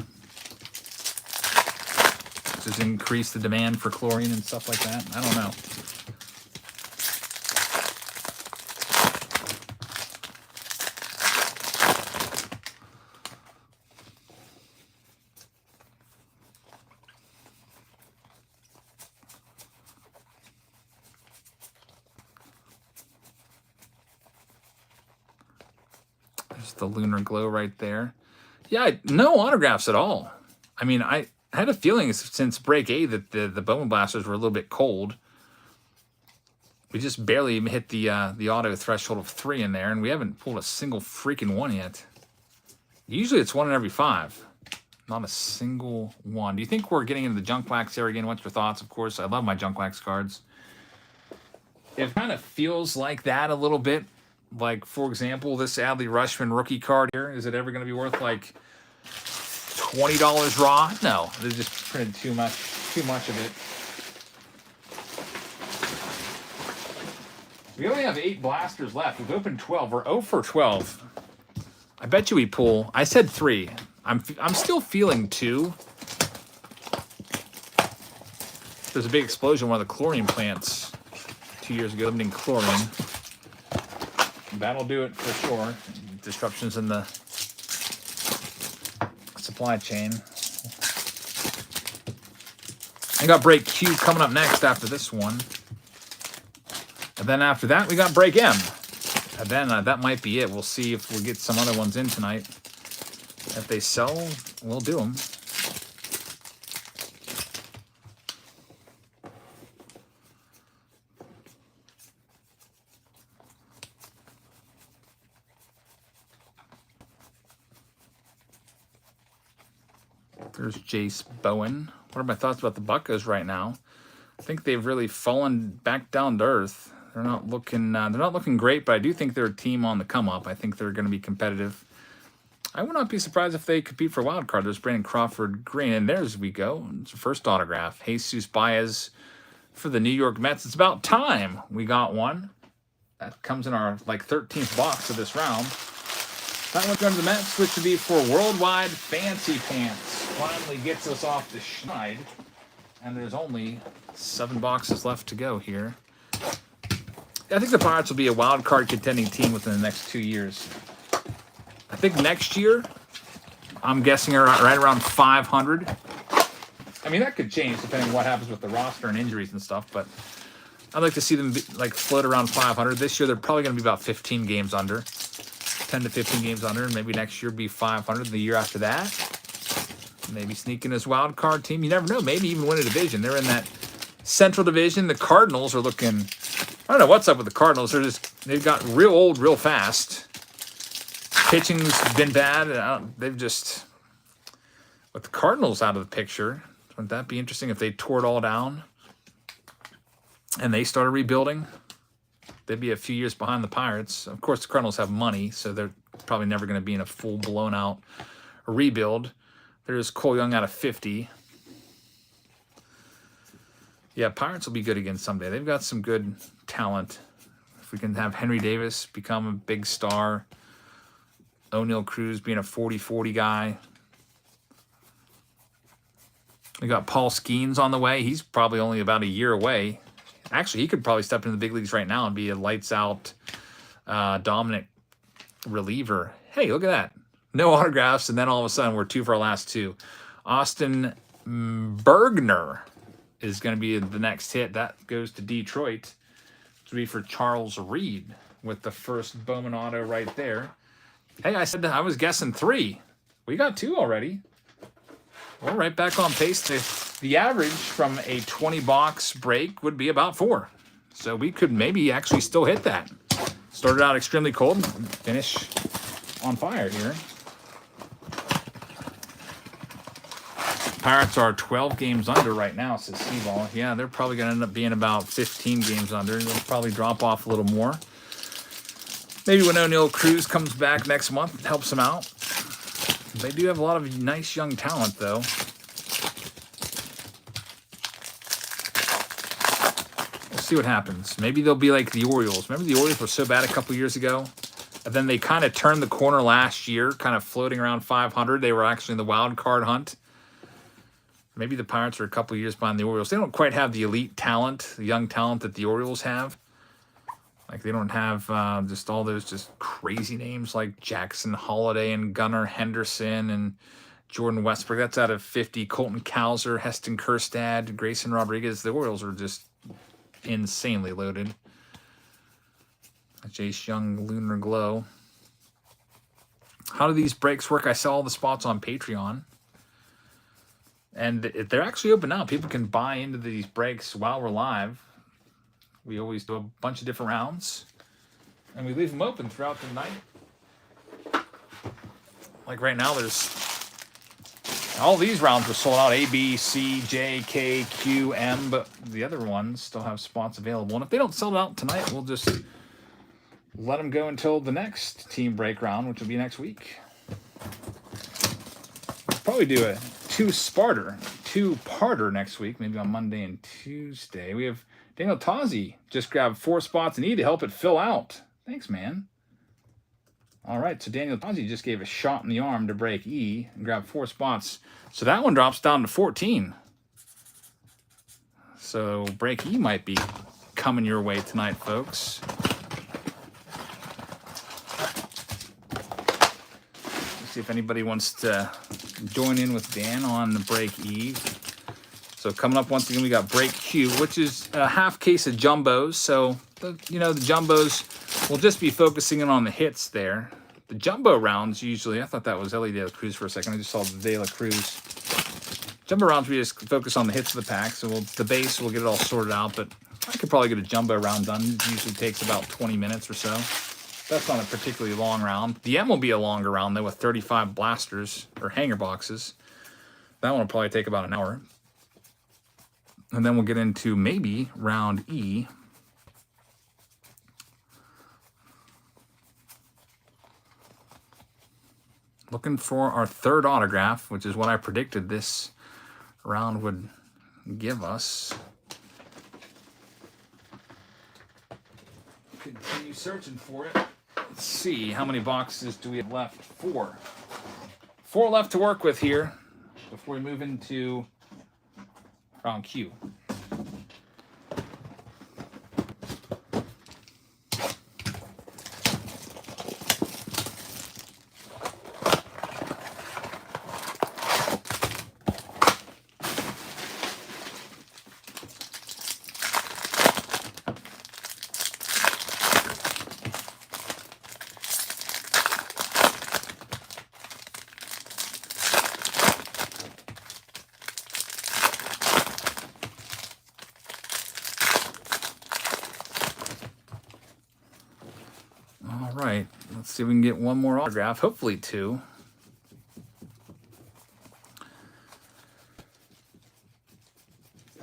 Just increase the demand for chlorine and stuff like that. I don't know. The lunar glow right there. Yeah, no autographs at all. I mean, I had a feeling since break A that the Bowman blasters were a little bit cold. We just barely hit the auto threshold of 3 in there, and we haven't pulled a single freaking one yet. Usually it's 1 in every 5. Not a single one. Do you think we're getting into the junk wax area again? What's your thoughts? Of course, I love my junk wax cards. It kind of feels like that a little bit Like, for example, this Adley Rushman rookie card here, is it ever going to be worth like $20 raw? No, they just printed too much of it. We only have 8 blasters left. We've opened 12. We're 0 for 12. I bet you we pull. I said 3. I'm still feeling 2. There's a big explosion in one of the chlorine plants 2 years ago, limiting chlorine. That'll do it for sure. Disruptions in the supply chain. I got break Q coming up next after this one. And then after that, we got break M. And then that might be it. We'll see if we get some other ones in tonight. If they sell, we'll do them. There's Jace Bowen. What are my thoughts about the Buccos right now? I think they've really fallen back down to earth. They're not looking great, but I do think they're a team on the come up. I think they're going to be competitive. I would not be surprised if they compete for a wild card. There's Brandon Crawford Green, and there's we go. It's the first autograph. Jesus Baez for the New York Mets. It's about time we got one. That comes in our like 13th box of this round. That one's going to the Mets, which would be for Worldwide Fancy Pants. Finally gets us off the schneid. And there's only 7 boxes left to go here. I think the Pirates will be a wild card contending team within the next 2 years. I think next year, I'm guessing right around 500. I mean, that could change depending on what happens with the roster and injuries and stuff, but I'd like to see them float around 500. This year, they're probably going to be about 15 games under. 10 to 15 games under, and maybe next year be 500. The year after that, maybe sneak in this wild card team. You never know. Maybe even win a division. They're in that Central Division. The Cardinals are looking. I don't know what's up with the Cardinals. They've got real old, real fast. Pitching's been bad. They've just with the Cardinals out of the picture. Wouldn't that be interesting if they tore it all down and they started rebuilding? They'd be a few years behind the Pirates. Of course, the Cardinals have money, so they're probably never going to be in a full blown-out rebuild. There's Cole Young out of 50. Yeah, Pirates will be good again someday. They've got some good talent. If we can have Henry Davis become a big star, O'Neal Cruz being a 40-40 guy. We got Paul Skeens on the way. He's probably only about a year away. Actually, he could probably step into the big leagues right now and be a lights-out dominant reliever. Hey, look at that. No autographs, and then all of a sudden we're 2 for our last 2. Austin Bergner is going to be the next hit. That goes to Detroit. To be for Charles Reed with the first Bowman auto right there. Hey, I said I was guessing 3. We got 2 already. We're right back on pace. The average from a 20-box break would be about 4. So we could maybe actually still hit that. Started out extremely cold, finish on fire here. Pirates are 12 games under right now, says Seaball. Yeah, they're probably going to end up being about 15 games under. They'll probably drop off a little more. Maybe when O'Neal Cruz comes back next month, it helps them out. They do have a lot of nice young talent, though. We'll see what happens. Maybe they'll be like the Orioles. Remember the Orioles were so bad a couple years ago? And then they kind of turned the corner last year, kind of floating around 500. They were actually in the wild card hunt. Maybe the Pirates are a couple years behind the Orioles. They don't quite have the elite talent, the young talent that the Orioles have. Like, they don't have just all those just crazy names like Jackson Holiday and Gunnar Henderson and Jordan Westbrook. That's out of 50. Colton Cowser, Heston Kjerstad, Grayson Rodriguez. The Orioles are just insanely loaded. Jace Young, Lunar Glow. How do these breaks work? I sell all the spots on Patreon. And they're actually open now. People can buy into these breaks while we're live. We always do a bunch of different rounds. And we leave them open throughout the night. Like right now, there's... all these rounds were sold out. A, B, C, J, K, Q, M. But the other ones still have spots available. And if they don't sell it out tonight, we'll just let them go until the next team break round, which will be next week. We'll probably do a two-parter next week, maybe on Monday and Tuesday. We have Daniel Tozzi just grabbed 4 spots in E to help it fill out. Thanks, man. All right, so Daniel Tozzi just gave a shot in the arm to break E and grab 4 spots. So that one drops down to 14. So break E might be coming your way tonight, folks. Let's see if anybody wants to join in with Dan on the break E. So coming up once again, we got break Q, which is a half case of jumbos. So, the jumbos, we'll just be focusing in on the hits there. The jumbo rounds usually, I thought that was Ellie De La Cruz for a second. I just saw the De La Cruz. Jumbo rounds, we just focus on the hits of the pack. So the base, we'll get it all sorted out. But I could probably get a jumbo round done. It usually takes about 20 minutes or so. That's not a particularly long round. The M will be a longer round, though, with 35 blasters or hanger boxes. That one will probably take about an hour. And then we'll get into maybe round E. Looking for our 3rd autograph, which is what I predicted this round would give us. Continue searching for it. Let's see, how many boxes do we have left? 4. 4 left to work with here before we move into round Q. Right, let's see if we can get one more autograph, hopefully 2.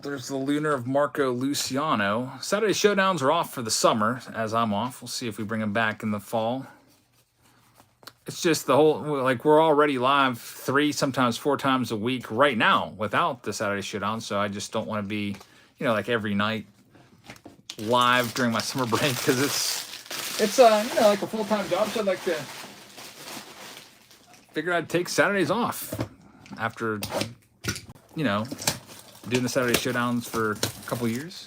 There's the Lunar of Marco Luciano. Saturday Showdowns are off for the summer, as I'm off. We'll see if we bring them back in the fall. It's just the whole, like, we're already live 3, sometimes 4 times a week right now without the Saturday Showdown, so I just don't want to be, like every night live during my summer break, because it's like a full-time job, so I'd like to figure I'd take Saturdays off after, doing the Saturday Showdowns for a couple years.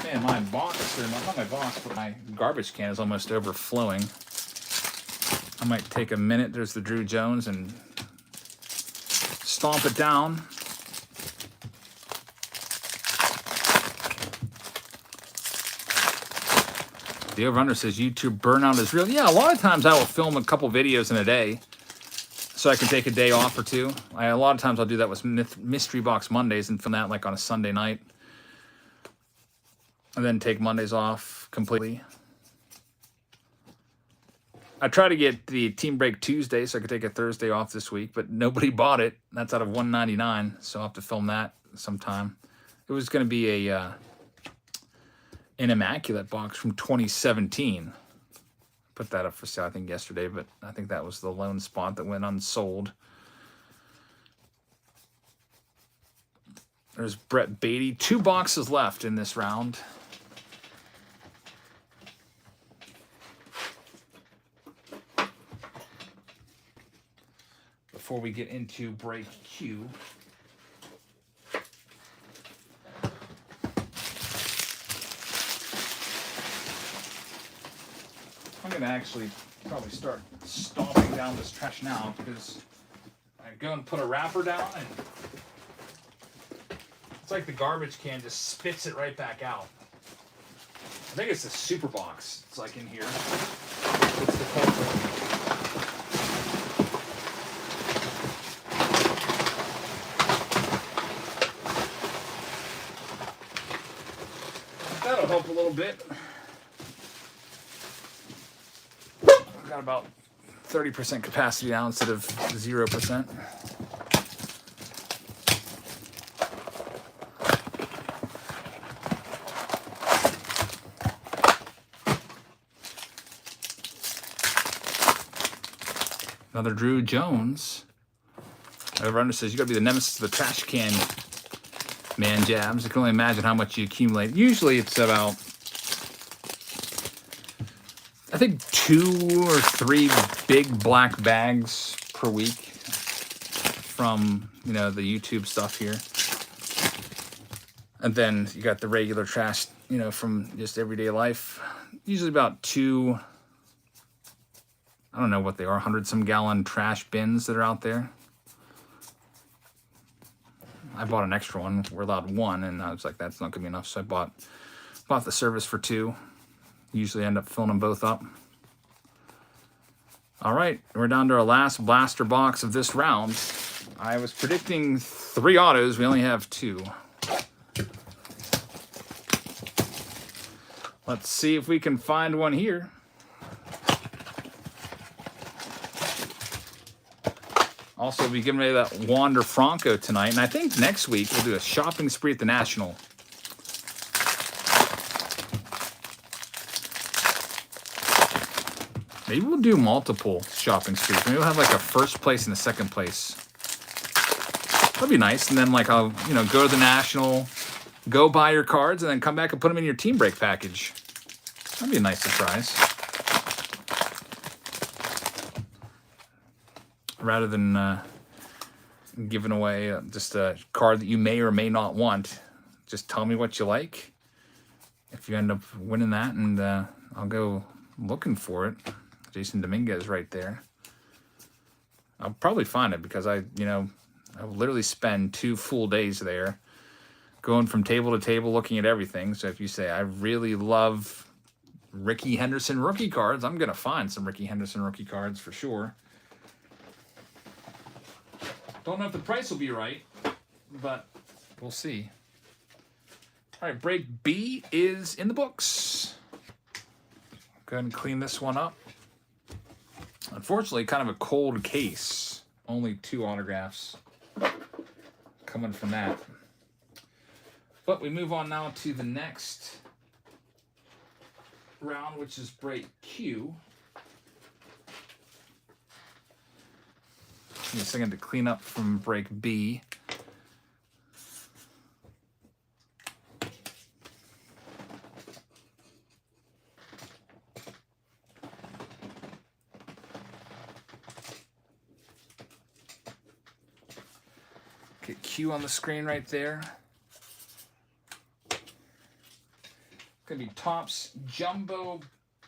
Man, my box, or not my box, but my garbage can is almost overflowing. I might take a minute. There's the Drew Jones, and stomp it down. The over-under says YouTube burnout is real. Yeah, a lot of times I will film a couple videos in a day so I can take a day off or 2. A lot of times I'll do that with Mystery Box Mondays and film that like on a Sunday night. And then take Mondays off completely. I try to get the Team Break Tuesday so I could take a Thursday off this week, but nobody bought it. That's out of $199, so I'll have to film that sometime. It was going to be an Immaculate box from 2017. Put that up for sale, I think, yesterday, but I think that was the lone spot that went unsold. There's Brett Beatty. 2 boxes left in this round. Before we get into break Q. I'm going to actually probably start stomping down this trash now, because I go and put a wrapper down and it's like the garbage can just spits it right back out. I think it's a super box. It's like in here. It's the culprit. That'll help a little bit. Got about 30% capacity now instead of 0%. Another Drew Jones. Over-under says you got to be the nemesis of the trash can, man, Jabs. I can only imagine how much you accumulate. Usually it's about, I think, 2 or 3 big black bags per week from, you know, the YouTube stuff here. And then you got the regular trash, you know, from just everyday life. Usually about 2, I don't know what they are, 100-some gallon trash bins that are out there. I bought an extra one. We're allowed 1, and I was like, that's not gonna be enough. So I bought the service for 2. Usually end up filling them both up. All right, we're down to our last blaster box of this round. I was predicting 3 autos. We only have 2. Let's see if we can find one here. Also, we'll be giving away that Wander Franco tonight. And I think next week we'll do a shopping spree at the National. Maybe we'll do multiple shopping sprees. Maybe we'll have like a first place and a second place. That'd be nice. And then like I'll, you know, go to the National, go buy your cards, and then come back and put them in your team break package. That'd be a nice surprise. Rather than giving away just a card that you may or may not want, just tell me what you like. If you end up winning that, and I'll go looking for it. Jason Dominguez right there. I'll probably find it because I literally spend 2 full days there going from table to table looking at everything. So if you say, I really love Ricky Henderson rookie cards, I'm going to find some Ricky Henderson rookie cards for sure. Don't know if the price will be right, but we'll see. All right, break B is in the books. Go ahead and clean this one up. Unfortunately, kind of a cold case. Only 2 autographs coming from that. But we move on now to the next round, which is break Q. Give me a second to clean up from break B. Get Q on the screen right there. Gonna be Topps Jumbo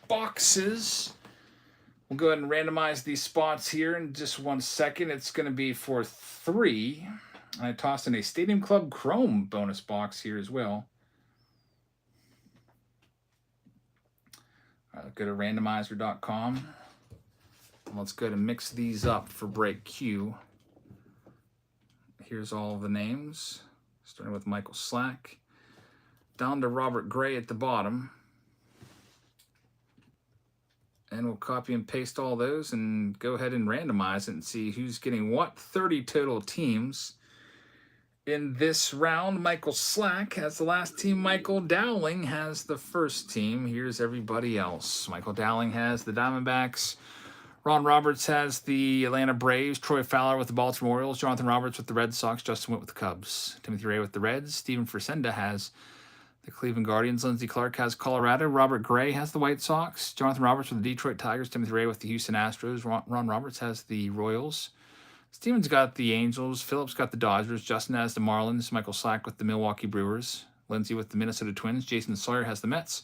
boxes. We'll go ahead and randomize these spots here in just 1 second. It's gonna be for 3. And I tossed in a Stadium Club Chrome bonus box here as well. All right, go to randomizer.com. Let's go ahead and mix these up for break Q. Here's all the names, starting with Michael Slack, down to Robert Gray at the bottom. And we'll copy and paste all those and go ahead and randomize it and see who's getting what. 30 total teams. In this round, Michael Slack has the last team. Michael Dowling has the first team. Here's everybody else. Michael Dowling has the Diamondbacks. Ron Roberts has the Atlanta Braves. Troy Fowler with the Baltimore Orioles. Jonathan Roberts with the Red Sox. Justin Witt with the Cubs. Timothy Ray with the Reds. Steven Fresenda has the Cleveland Guardians. Lindsey Clark has Colorado. Robert Gray has the White Sox. Jonathan Roberts with the Detroit Tigers. Timothy Ray with the Houston Astros. Ron Roberts has the Royals. Steven's got the Angels. Phillips got the Dodgers. Justin has the Marlins. Michael Slack with the Milwaukee Brewers. Lindsey with the Minnesota Twins. Jason Sawyer has the Mets.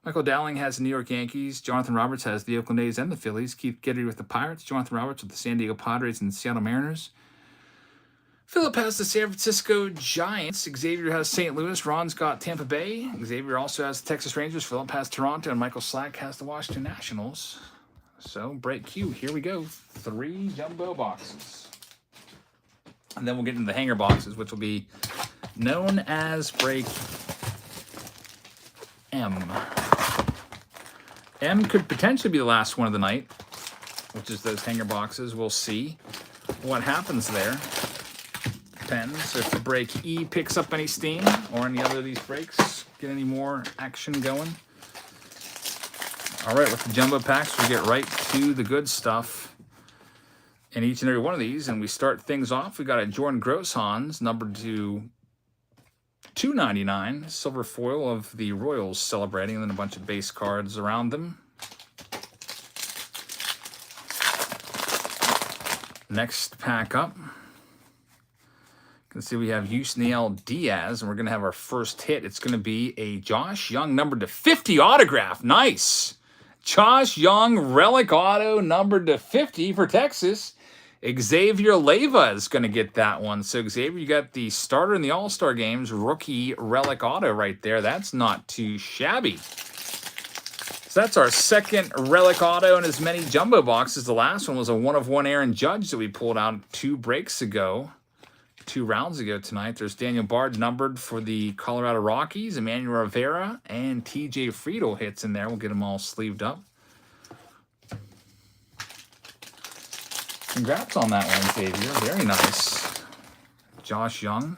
Michael Dowling has the New York Yankees. Jonathan Roberts has the Oakland A's and the Phillies. Keith Giddy with the Pirates. Jonathan Roberts with the San Diego Padres and the Seattle Mariners. Philip has the San Francisco Giants. Xavier has St. Louis. Ron's got Tampa Bay. Xavier also has the Texas Rangers. Philip has Toronto. And Michael Slack has the Washington Nationals. So, break Q. Here we go. 3 jumbo boxes. And then we'll get into the hanger boxes, which will be known as break M. M could potentially be the last one of the night, which is those hanger boxes. We'll see what happens there. Depends if the break E picks up any steam or any other of these breaks get any more action going. All right, with the jumbo packs, we get right to the good stuff. in each and every one of these. And we start things off. We got a Jordan Grosshans, numbered to 299, silver foil of the Royals celebrating, and then a bunch of base cards around them. Next pack up. You can see we have Yusniel Diaz, and we're going to have our first hit. It's going to be a Josh Young numbered to 50 autograph. Nice. Josh Young relic auto numbered to 50 for Texas. Xavier Leyva is going to get that one. So, Xavier, you got the starter in the All-Star Games rookie relic auto right there. That's not too shabby. So that's our second relic auto in as many jumbo boxes. The last one was a 1/1 Aaron Judge that we pulled out 2 rounds ago tonight. There's Daniel Bard numbered for the Colorado Rockies, Emmanuel Rivera, and TJ Friedel hits in there. We'll get them all sleeved up. Congrats on that one, Xavier. Very nice. Josh Young.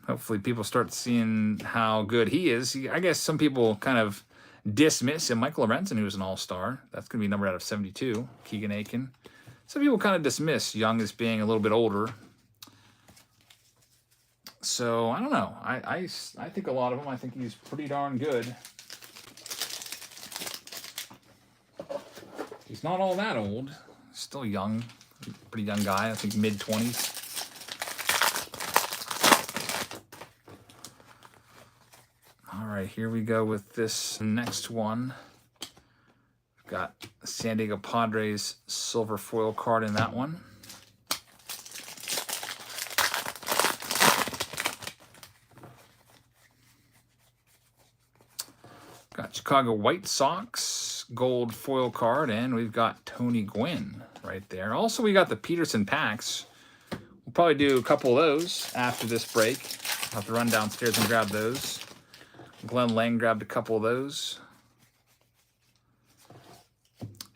Hopefully people start seeing how good he is. I guess some people kind of dismiss him. Michael Lorenzen, who was an all-star. That's going to be numbered out of 72. Keegan Aiken. Some people kind of dismiss Young as being a little bit older. So, I don't know. I think a lot of them, I think he's pretty darn good. He's not all that old. Still young. Pretty young guy. I think mid-20s. All right, here we go with this next one. We've got San Diego Padres silver foil card in that one. Got Chicago White Sox gold foil card, and we've got Tony Gwynn right there. Also, we got the Peterson packs. We'll probably do a couple of those after this break. I'll have to run downstairs and grab those. Glenn Lang grabbed a couple of those.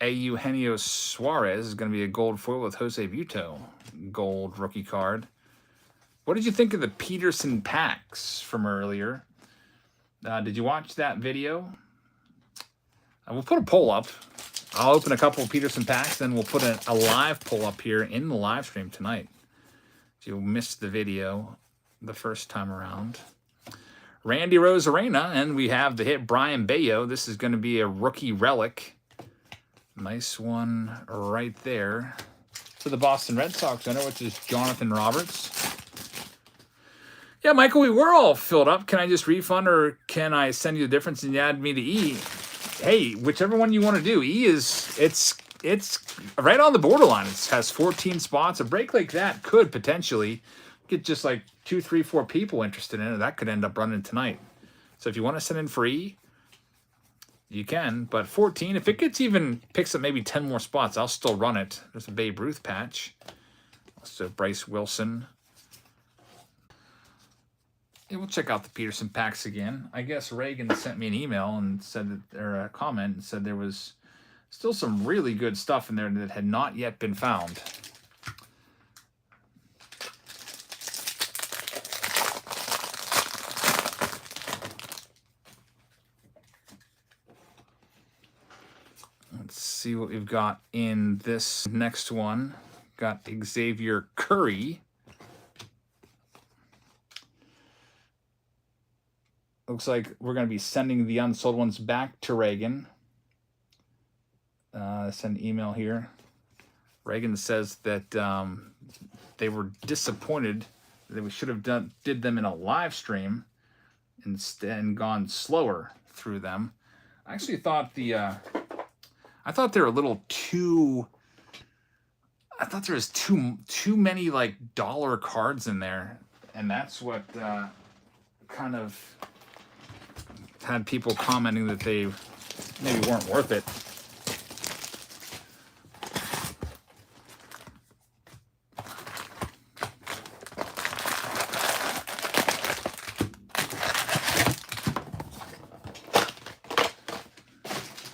Eugenio Suarez is going to be a gold foil with Jose Vuitto gold rookie card. What did you think of the Peterson packs from earlier? Did you watch that video? We'll put a poll up. I'll open a couple of Peterson packs, then we'll put a live poll up here in the live stream tonight. If you missed the video the first time around. Randy Rosarena, and we have the hit Brian Bayo. This is going to be a rookie relic. Nice one right there. For the Boston Red Sox owner, which is Jonathan Roberts. Yeah, Michael, we were all filled up. Can I just refund, or can I send you the difference and you add me to E? Hey, whichever one you want to do. E is, it's right on the borderline. It has 14 spots. A break like that could potentially get just like 2, 3, 4 people interested in it. That could end up running tonight. So if you want to send in for E, you can. But 14, if it picks up maybe 10 more spots, I'll still run it. There's a Babe Ruth patch. Also Bryce Wilson. Yeah, we'll check out the Peterson packs again. I guess Reagan sent me an email and said that, or a comment, and said there was still some really good stuff in there that had not yet been found. Let's see what we've got in this next one. Got Xavier Curry. Looks like we're going to be sending the unsold ones back to Reagan. Send an email here. Reagan says that they were disappointed that we should have did them in a live stream instead and gone slower through them. I actually thought I thought they were a little too. I thought there was too many like dollar cards in there, and that's what kind of had people commenting that they maybe weren't worth it.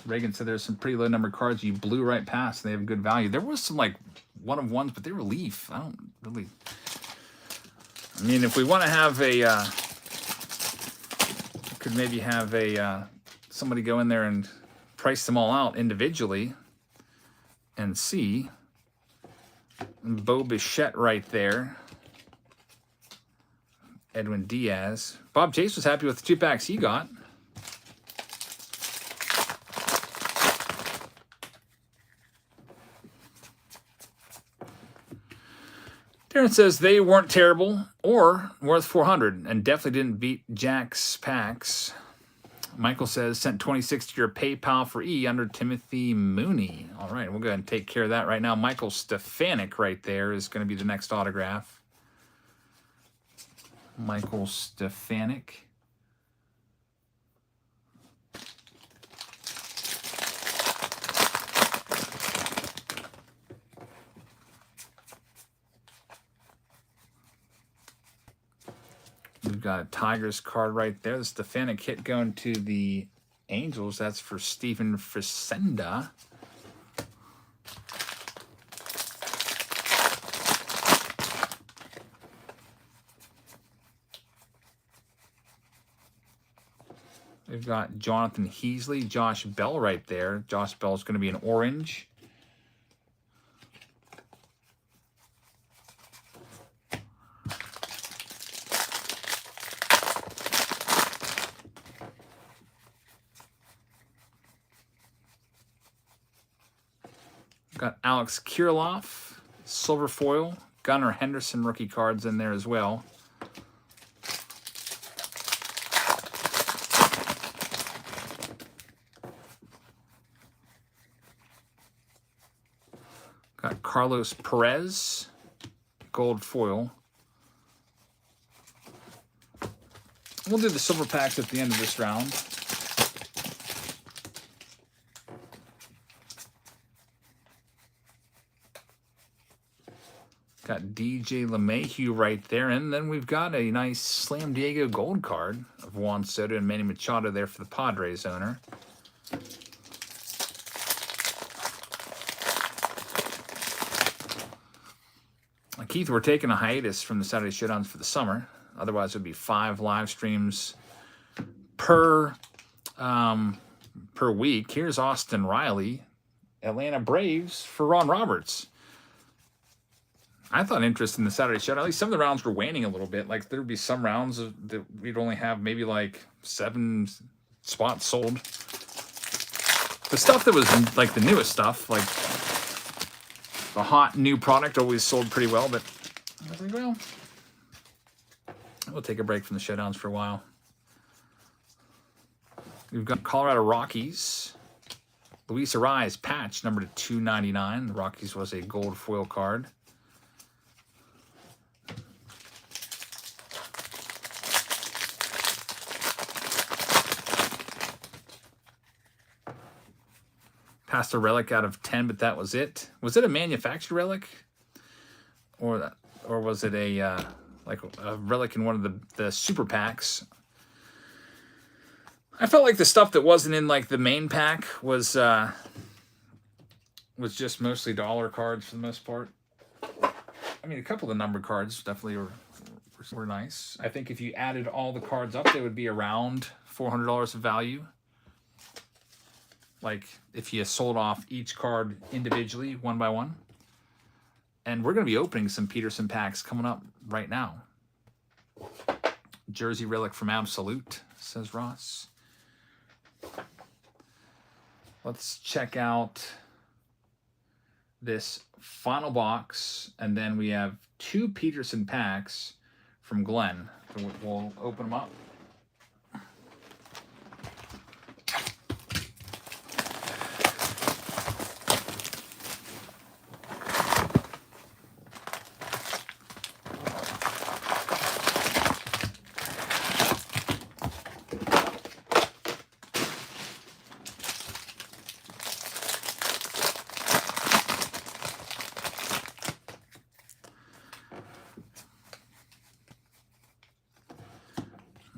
Reagan said there's some pretty low number cards you blew right past and they have good value. There was some like 1/1s, but they were leaf. I don't really. I mean, if we want to have could maybe have somebody go in there and price them all out individually and see. Bo Bichette right there. Edwin Diaz. Bob Chase was happy with the 2 packs he got. Darren says they weren't terrible or worth 400 and definitely didn't beat Jack's packs. Michael says sent 26 to your PayPal for E under Timothy Mooney. All right, we'll go ahead and take care of that right now. Michael Stefanik right there is going to be the next autograph. Michael Stefanik. We've got a Tigers card right there. The Stefanik hit going to the Angels. That's for Stephen Frisenda. We've got Jonathan Heasley, Josh Bell right there. Josh Bell is going to be an orange. Got Alex Kirilloff, silver foil. Gunnar Henderson rookie cards in there as well. Got Carlos Perez, gold foil. We'll do the silver packs at the end of this round. Got DJ LeMahieu right there. And then we've got a nice Slam Diego gold card of Juan Soto and Manny Machado there for the Padres owner. Keith, we're taking a hiatus from the Saturday Showdowns for the summer. Otherwise, it would be 5 live streams per week. Here's Austin Riley, Atlanta Braves for Ron Roberts. I thought interest in the Saturday Showdown. At least some of the rounds were waning a little bit. Like there would be some rounds that we'd only have maybe like 7 spots sold. The stuff that was like the newest stuff, like the hot new product, always sold pretty well. But I was like, well, we'll take a break from the Showdowns for a while. We've got Colorado Rockies. Luis Arraez patch number /299. The Rockies was a gold foil card. Passed a relic out of 10, but that was it. Was it a manufactured relic, or was it a like a relic in one of the super packs? I felt like the stuff that wasn't in like the main pack was just mostly dollar cards for the most part. I mean, a couple of the numbered cards definitely were nice. I think if you added all the cards up, they would be around $400 of value. Like if you sold off each card individually, one by one. And we're going to be opening some Peterson packs coming up right now. Jersey relic from Absolute, says Ross. Let's check out this final box. And then we have 2 Peterson packs from Glenn. So we'll open them up.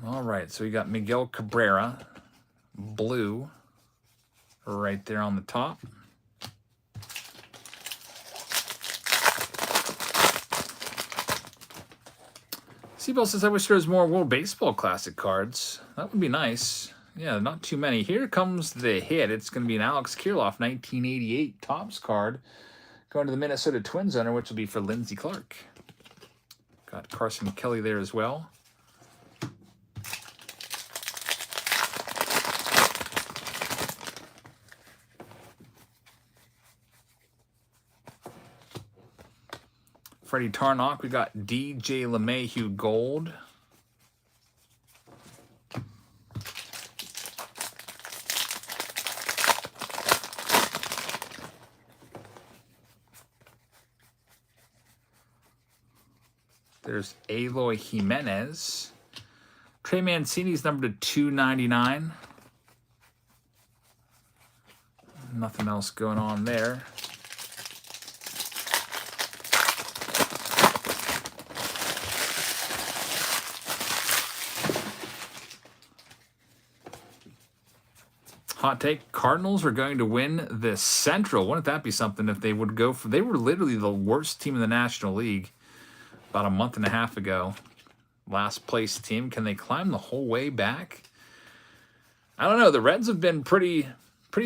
All right, so we got Miguel Cabrera, blue, right there on the top. Seabell says, I wish there was more World Baseball Classic cards. That would be nice. Yeah, not too many. Here comes the hit. It's going to be an Alex Kirilloff 1988 Topps card. Going to the Minnesota Twins owner, which will be for Lindsey Clark. Got Carson Kelly there as well. Freddie Tarnock, we got DJ LeMahieu gold. There's Eloy Jimenez. Trey Mancini's numbered to 299. Nothing else going on there. Hot take, Cardinals are going to win the Central. Wouldn't that be something if they would go for... They were literally the worst team in the National League about a month and a half ago. Last place team. Can they climb the whole way back? I don't know. The Reds have been pretty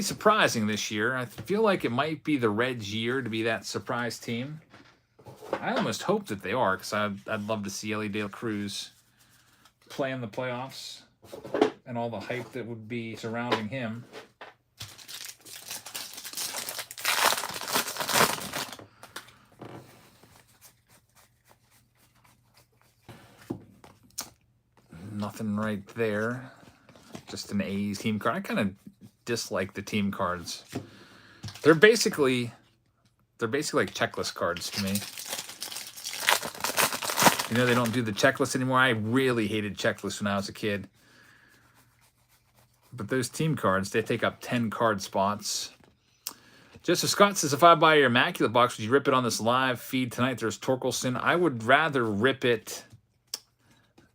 surprising this year. I feel like it might be the Reds' year to be that surprise team. I almost hope that they are, because I'd love to see Ellie De La Cruz play in the playoffs and all the hype that would be surrounding him. Nothing right there. Just an A's team card. I kind of dislike the team cards. They're basically like checklist cards to me. You know, they don't do the checklist anymore. I really hated checklists when I was a kid. But those team cards, they take up 10 card spots. Joseph Scott says, if I buy your Immaculate box, would you rip it on this live feed tonight? There's Torkelson. I would rather rip it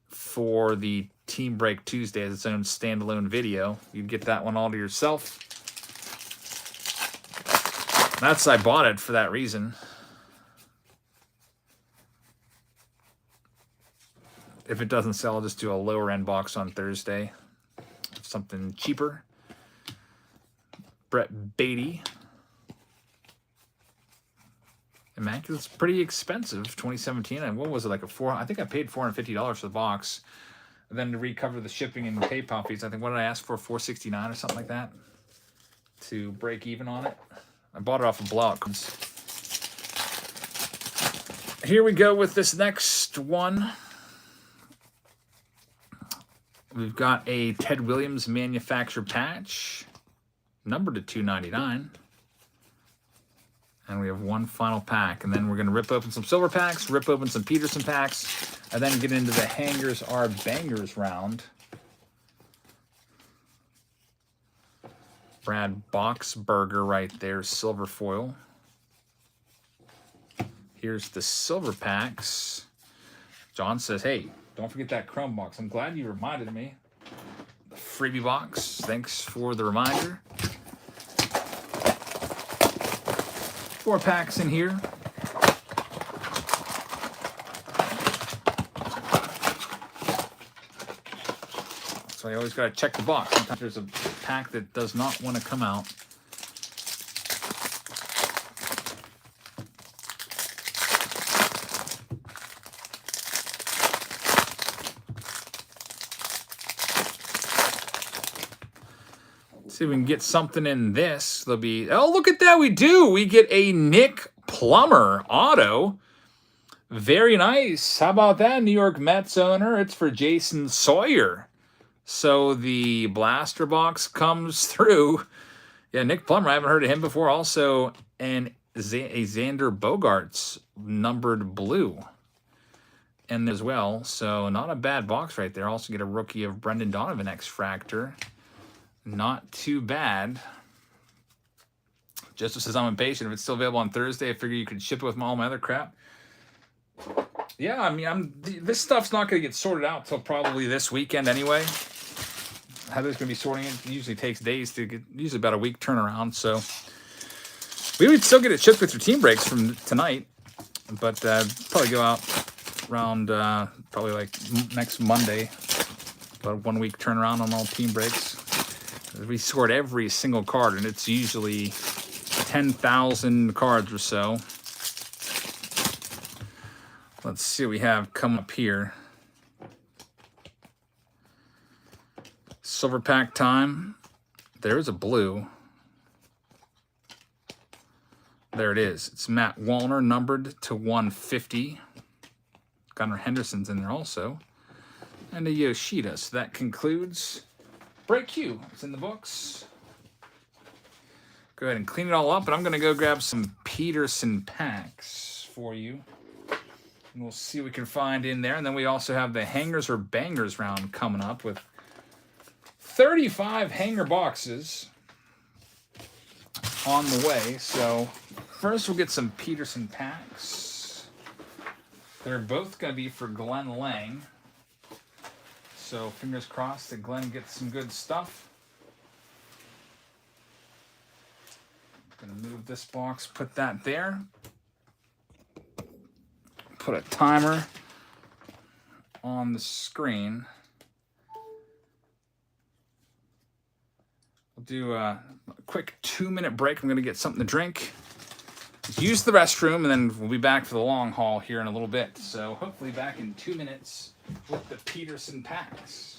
for the Team Break Tuesday as its own standalone video. You'd get that one all to yourself. I bought it for that reason. If it doesn't sell, I'll just do a lower end box on Thursday. Something cheaper. Brett Beatty. Immaculate's pretty expensive, 2017. And what was it, like I think I paid $450 for the box. And then to recover the shipping and PayPal fees, I think, what did I ask for? $469 or something like that to break even on it. I bought it off of Blowout. Here we go with this next one. We've got a Ted Williams manufactured patch, numbered to 299. And we have one final pack. And then we're going to rip open some silver packs, rip open some Peterson packs, and then get into the Hangers Are Bangers round. Brad Boxberger right there, silver foil. Here's the silver packs. John says, hey, don't forget that Chrome box. I'm glad you reminded me. The freebie box. Thanks for the reminder. 4 packs in here. So I always got to check the box. Sometimes there's a pack that does not want to come out. See if we can get something in this. There'll be, oh, look at that. We do. We get a Nick Plummer auto. Very nice. How about that, New York Mets owner? It's for Jason Sawyer. So the blaster box comes through. Yeah, Nick Plummer. I haven't heard of him before. Also, a Xander Bogaerts numbered blue. And as well. So not a bad box right there. Also get a rookie of Brendan Donovan X-Fractor. Not too bad. Joseph says, I'm impatient. If it's still available on Thursday, I figure you could ship it with all my other crap. Yeah, I mean, this stuff's not going to get sorted out till probably this weekend anyway. Heather's going to be sorting it. It usually takes days to get, usually about a week turnaround. So we would still get it shipped with your team breaks from tonight. But probably go out around probably like next Monday. About a 1 week turnaround on all team breaks. We sort every single card, and it's usually 10,000 cards or so. Let's see what we have come up here. Silver pack time. There's a blue. There it is. It's Matt Wallner, numbered to 150. Gunnar Henderson's in there also. And a Yoshida. So that concludes Break Q. It's in the books. Go ahead and clean it all up, but I'm going to go grab some Peterson packs for you. And we'll see what we can find in there. And then we also have the Hangers or Bangers round coming up with 35 hanger boxes on the way. So first we'll get some Peterson packs. They're both going to be for Glenn Lang. So fingers crossed that Glenn gets some good stuff. Going to move this box, put that there. Put a timer on the screen. We'll do a quick 2-minute break. I'm going to get something to drink, use the restroom, and then we'll be back for the long haul here in a little bit. So hopefully back in 2 minutes with the Peterson packs.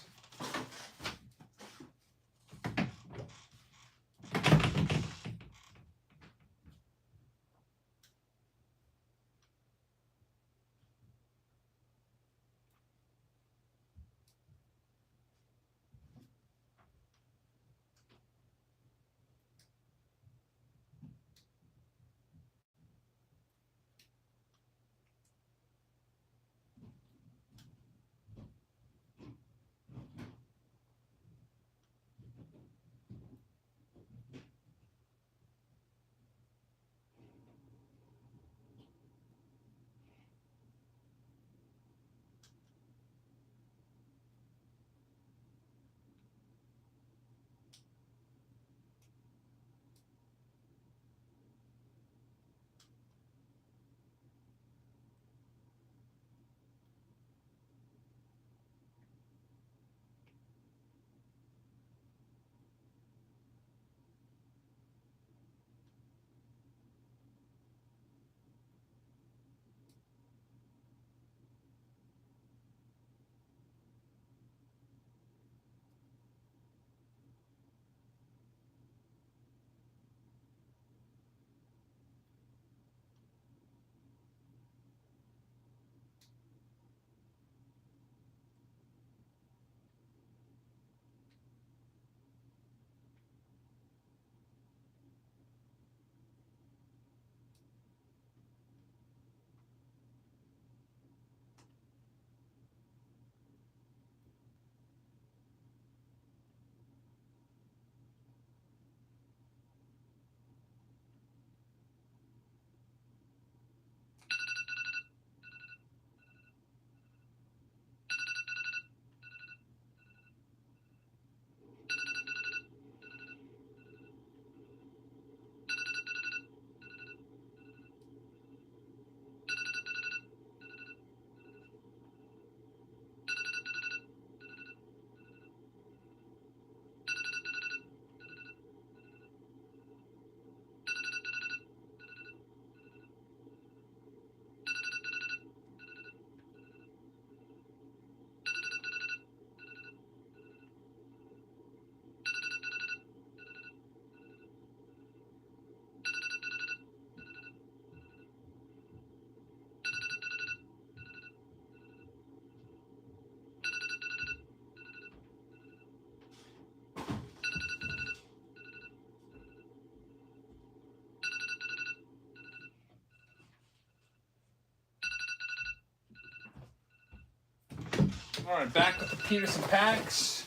All right, back with the Peterson packs.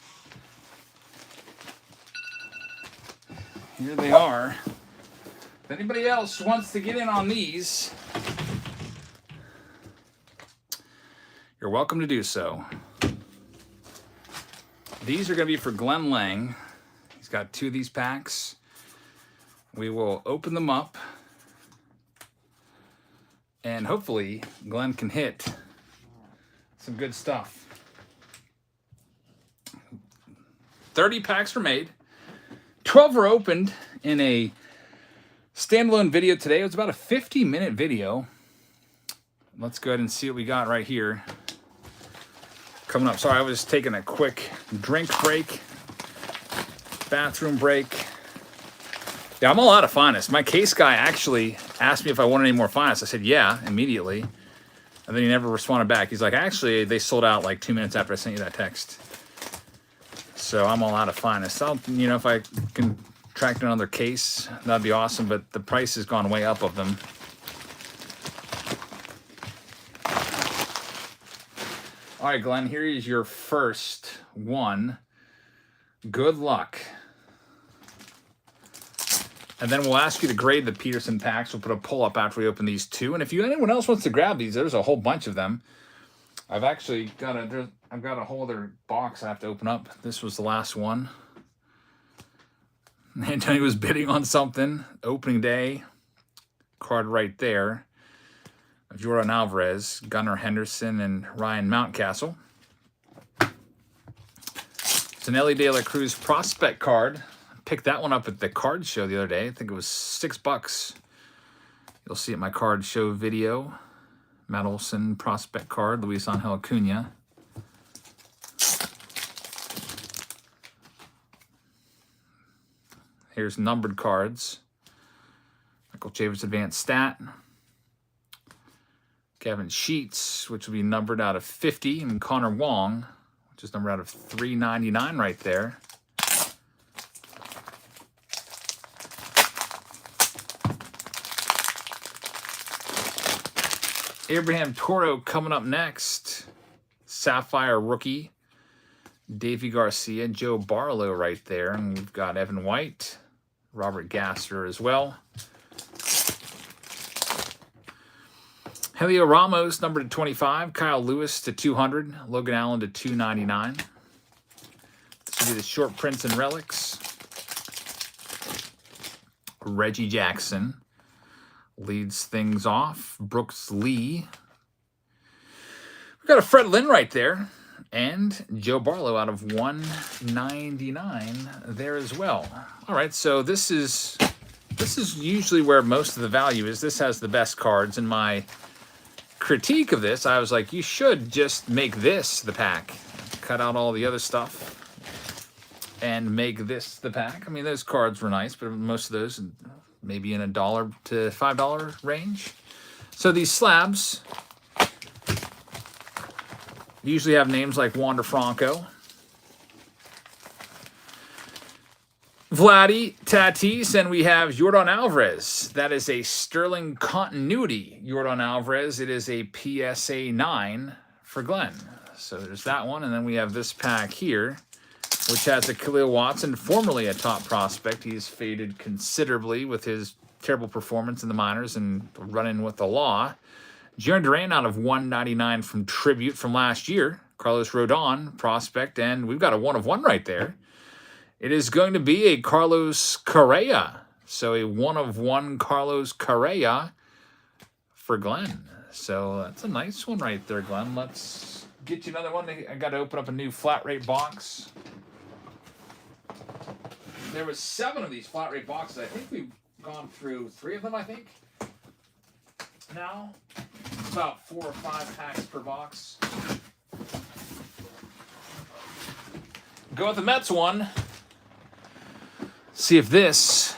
Here they are. If anybody else wants to get in on these, you're welcome to do so. These are going to be for Glenn Lang. He's got 2 of these packs. We will open them up, and hopefully Glenn can hit some good stuff. 30 packs were made. 12 were opened in a Standalone video today. It was about a 50-minute video. Let's go ahead and see what we got right here. Coming up. Sorry, I was taking a quick drink break, bathroom break. Yeah, I'm all out of Finest. My case guy actually asked me if I wanted any more Finest. I said, yeah, immediately. And then he never responded back. He's like, actually, they sold out like 2 minutes after I sent you that text. So I'm all out of Finest. I'll, if I can track down another case, that'd be awesome. But the price has gone way up of them. All right, Glenn, here is your first one. Good luck. And then we'll ask you to grade the Peterson packs. We'll put a pull up after we open these two. And if anyone else wants to grab these, there's a whole bunch of them. I've actually got a whole other box I have to open up. This was the last one. Anthony was bidding on something. Opening day. Card right there. Jordan Alvarez, Gunnar Henderson, and Ryan Mountcastle. It's an Ellie De La Cruz prospect card. Picked that one up at the card show the other day. I think it was $6. You'll see it in my card show video. Matt Olson prospect card, Luis Angel Acuna. Here's numbered cards. Michael Chavis Advanced Stat. Kevin Sheets, which will be numbered out of 50, and Connor Wong, which is numbered out of 399 right there. Abraham Toro coming up next. Sapphire rookie. Davey Garcia, Joe Barlow right there. And we've got Evan White, Robert Gasser as well. Helio Ramos, numbered to 25. Kyle Lewis to 200. Logan Allen to 299. This will be the short prints and relics. Reggie Jackson leads things off. Brooks Lee. We've got a Fred Lynn right there. And Joe Barlow out of 199 there as well. All right, so this is usually where most of the value is. This has the best cards. In my critique of this, I was like, you should just make this the pack. Cut out all the other stuff and make this the pack. I mean, those cards were nice, but most of those maybe in $1 to $5 range. So these slabs usually have names like Wander Franco, Vladdy Tatis, and we have Jordan Alvarez. That is a Sterling continuity Jordan Alvarez. It is a PSA 9 for Glenn. So there's that one. And then we have this pack here, which has a Khalil Watson, formerly a top prospect. He's faded considerably with his terrible performance in the minors and running with the law. Jarren Duran out of 199 from Tribute from last year. Carlos Rodon, prospect, and we've got a 1-of-1 right there. It is going to be a Carlos Correa. So a 1-of-1 Carlos Correa for Glenn. So that's a nice one right there, Glenn. Let's get you another one. I got to open up a new flat rate box. There was 7 of these flat rate boxes. I think we've gone through 3 of them, I think. Now, it's about 4 or 5 packs per box. Go with the Mets one. See if this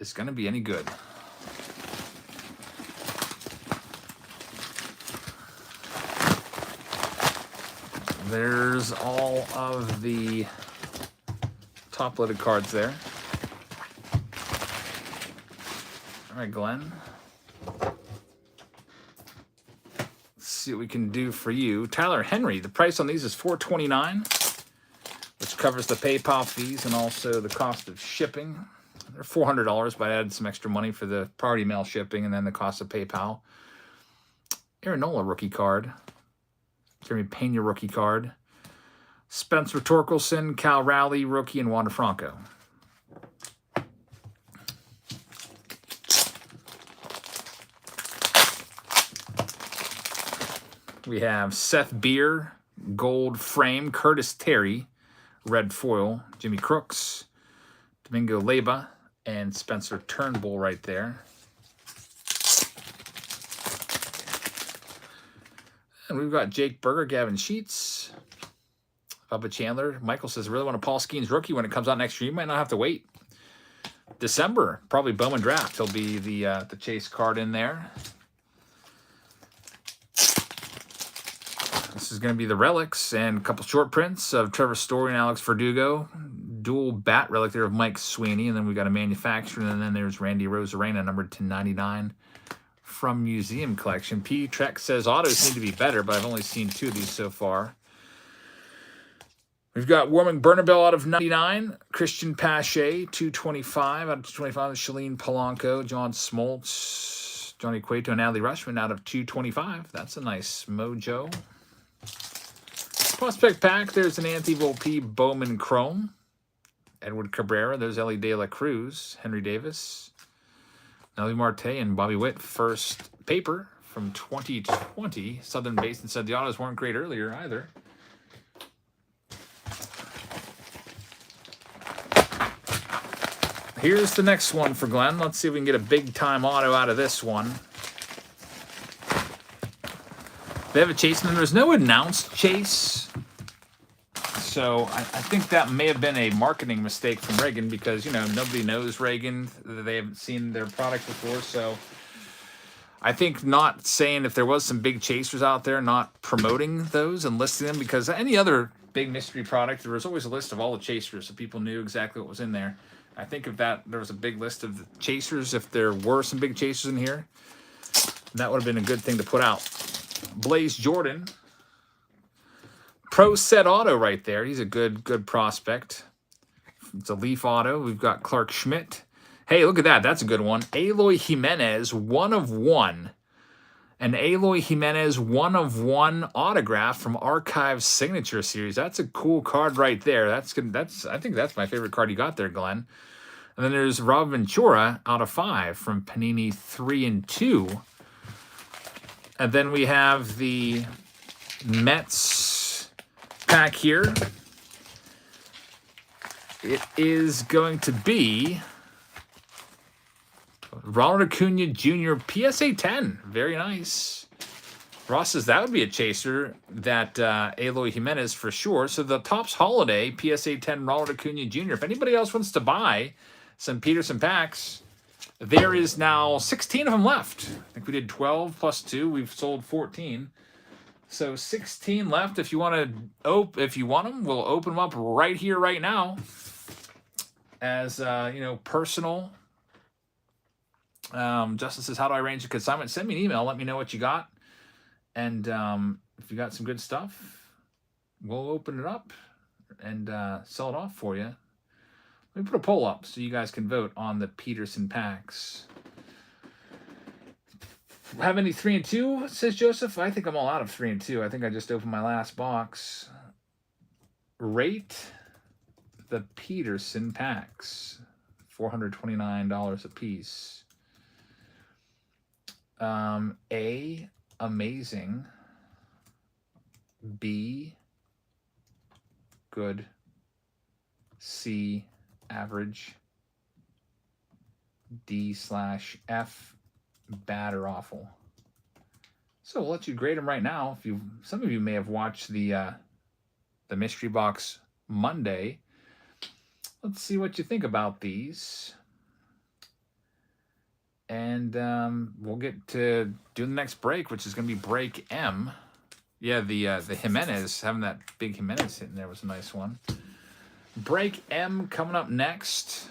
is going to be any good. There's all of the top-loaded cards there. All right, Glenn. Let's see what we can do for you. Tyler Henry, the price on these is $429, which covers the PayPal fees and also the cost of shipping. They're $400, but I added some extra money for the priority mail shipping and then the cost of PayPal. Aaron Nola rookie card. Jeremy Pena rookie card. Spencer Torkelson, Cal Raleigh rookie, and Wander Franco. We have Seth Beer, gold frame, Curtis Terry, red foil, Jimmy Crooks, Domingo Leyba, and Spencer Turnbull right there. And we've got Jake Berger, Gavin Sheets, Bubba Chandler. Michael says, I really want a Paul Skeens rookie when it comes out next year. You might not have to wait. December, probably Bowman Draft. He'll be the chase card in there. This is going to be the relics and a couple short prints of Trevor Story and Alex Verdugo. Dual bat relic there of Mike Sweeney. And then we got a manufacturer. And then there's Randy Rosarena, numbered to 99 from Museum Collection. P. Trek says autos need to be better, but I've only seen 2 of these so far. We've got Warming Bernabel out of 99. Christian Pache, 225 out of 225. Shalene Polanco, John Smoltz, Johnny Cueto, and Adley Rushman out of 225. That's a nice mojo. Prospect pack, there's an Anthony Volpe Bowman Chrome. Edward Cabrera, there's Ellie De La Cruz, Henry Davis, Nelly Marte, and Bobby Witt. First paper from 2020. Southern Basin said the autos weren't great earlier either. Here's the next one for Glenn. Let's see if we can get a big-time auto out of this one. They have a chase, and there's no announced chase. So I think that may have been a marketing mistake from Reagan because, you know, nobody knows Reagan. They haven't seen their product before. So I think not saying if there was some big chasers out there, not promoting those and listing them, because any other big mystery product, there was always a list of all the chasers so people knew exactly what was in there. I think if there was a big list of the chasers, if there were some big chasers in here, that would have been a good thing to put out. Blaze Jordan, Pro Set Auto right there. He's a good prospect. It's a Leaf Auto. We've got Clark Schmidt. Hey, look at that. That's a good one. Eloy Jimenez, 1 of 1. An Eloy Jimenez 1 of 1 autograph from Archive Signature Series. That's a cool card right there. That's good. I think that's my favorite card you got there, Glenn. And then there's Rob Ventura out of 5 from Panini 3 and 2. And then we have the Mets pack here. It is going to be Ronald Acuna Jr. PSA 10. Very nice. Ross says that would be a chaser, that Eloy Jimenez for sure. So the Topps Holiday PSA 10 Ronald Acuna Jr. If anybody else wants to buy some Peterson packs, there is now 16 of them left. I think we did 12 plus 2. We've sold 14. So 16 left. If you want them, we'll open them up right here, right now. As personal. Justin says, how do I arrange a consignment? Send me an email. Let me know what you got. And if you got some good stuff, we'll open it up and sell it off for you. Let me put a poll up so you guys can vote on the Peterson packs. Have any 3 and 2, says Joseph? I think I'm all out of 3 and 2. I think I just opened my last box. Rate the Peterson packs. $429 a piece. A, amazing. B, good. C, average. D/F, bad or awful. So we'll let you grade them right now. Some of you may have watched the mystery box Monday. Let's see what you think about these. And we'll get to doing the next break, which is going to be break M. Yeah, the Jimenez, having that big Jimenez hitting there was a nice one. Break M coming up next.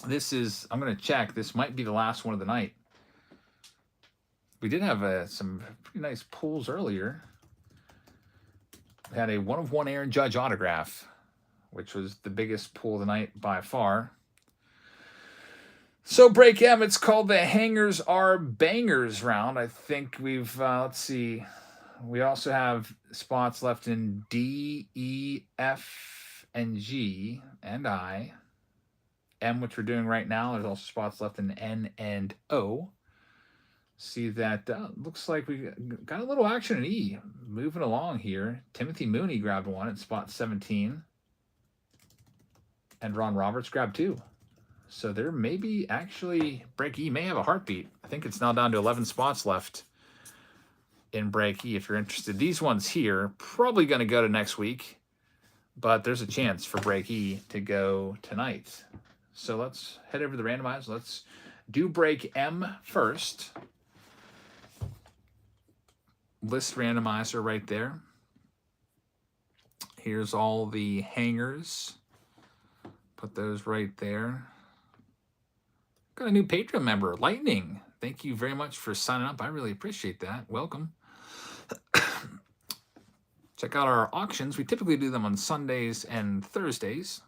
This is, I'm going to check, this might be the last one of the night. We did have some pretty nice pulls earlier. We had a 1 of 1 Aaron Judge autograph, which was the biggest pull of the night by far. So break M, it's called the Hangers Are Bangers round. I think we've, let's see, we also have spots left in D, E, F, and G, and I. M, which we're doing right now. There's also spots left in N and O. See that, looks like we got a little action in E. Moving along here. Timothy Mooney grabbed one at spot 17. And Ron Roberts grabbed 2. So there may be actually, Break E may have a heartbeat. I think it's now down to 11 spots left in Break E if you're interested. These ones here, probably going to go to next week, but there's a chance for Break E to go tonight. So let's head over to the randomizer. Let's do Break M first. List randomizer right there. Here's all the hangers. Put those right there. Got a new Patreon member, Lightning. Thank you very much for signing up. I really appreciate that. Welcome. Check out our auctions. We typically do them on Sundays and Thursdays.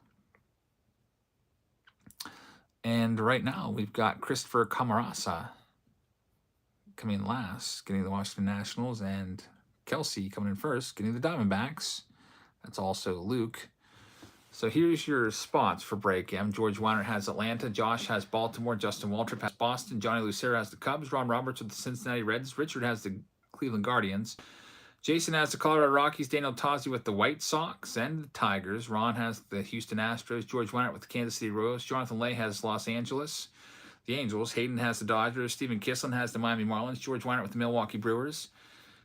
And right now we've got Christopher Camarasa coming in last, getting the Washington Nationals, and Kelsey coming in first, getting the Diamondbacks. That's also Luke. So here's your spots for Break M. George Weiner has Atlanta. Josh has Baltimore. Justin Waltrip has Boston. Johnny Lucero has the Cubs. Ron Roberts with the Cincinnati Reds. Richard has the Cleveland Guardians. Jason has the Colorado Rockies. Daniel Tozzi with the White Sox and the Tigers. Ron has the Houston Astros. George Weiner with the Kansas City Royals. Jonathan Lay has Los Angeles, the Angels. Hayden has the Dodgers. Stephen Kislin has the Miami Marlins. George Weiner with the Milwaukee Brewers.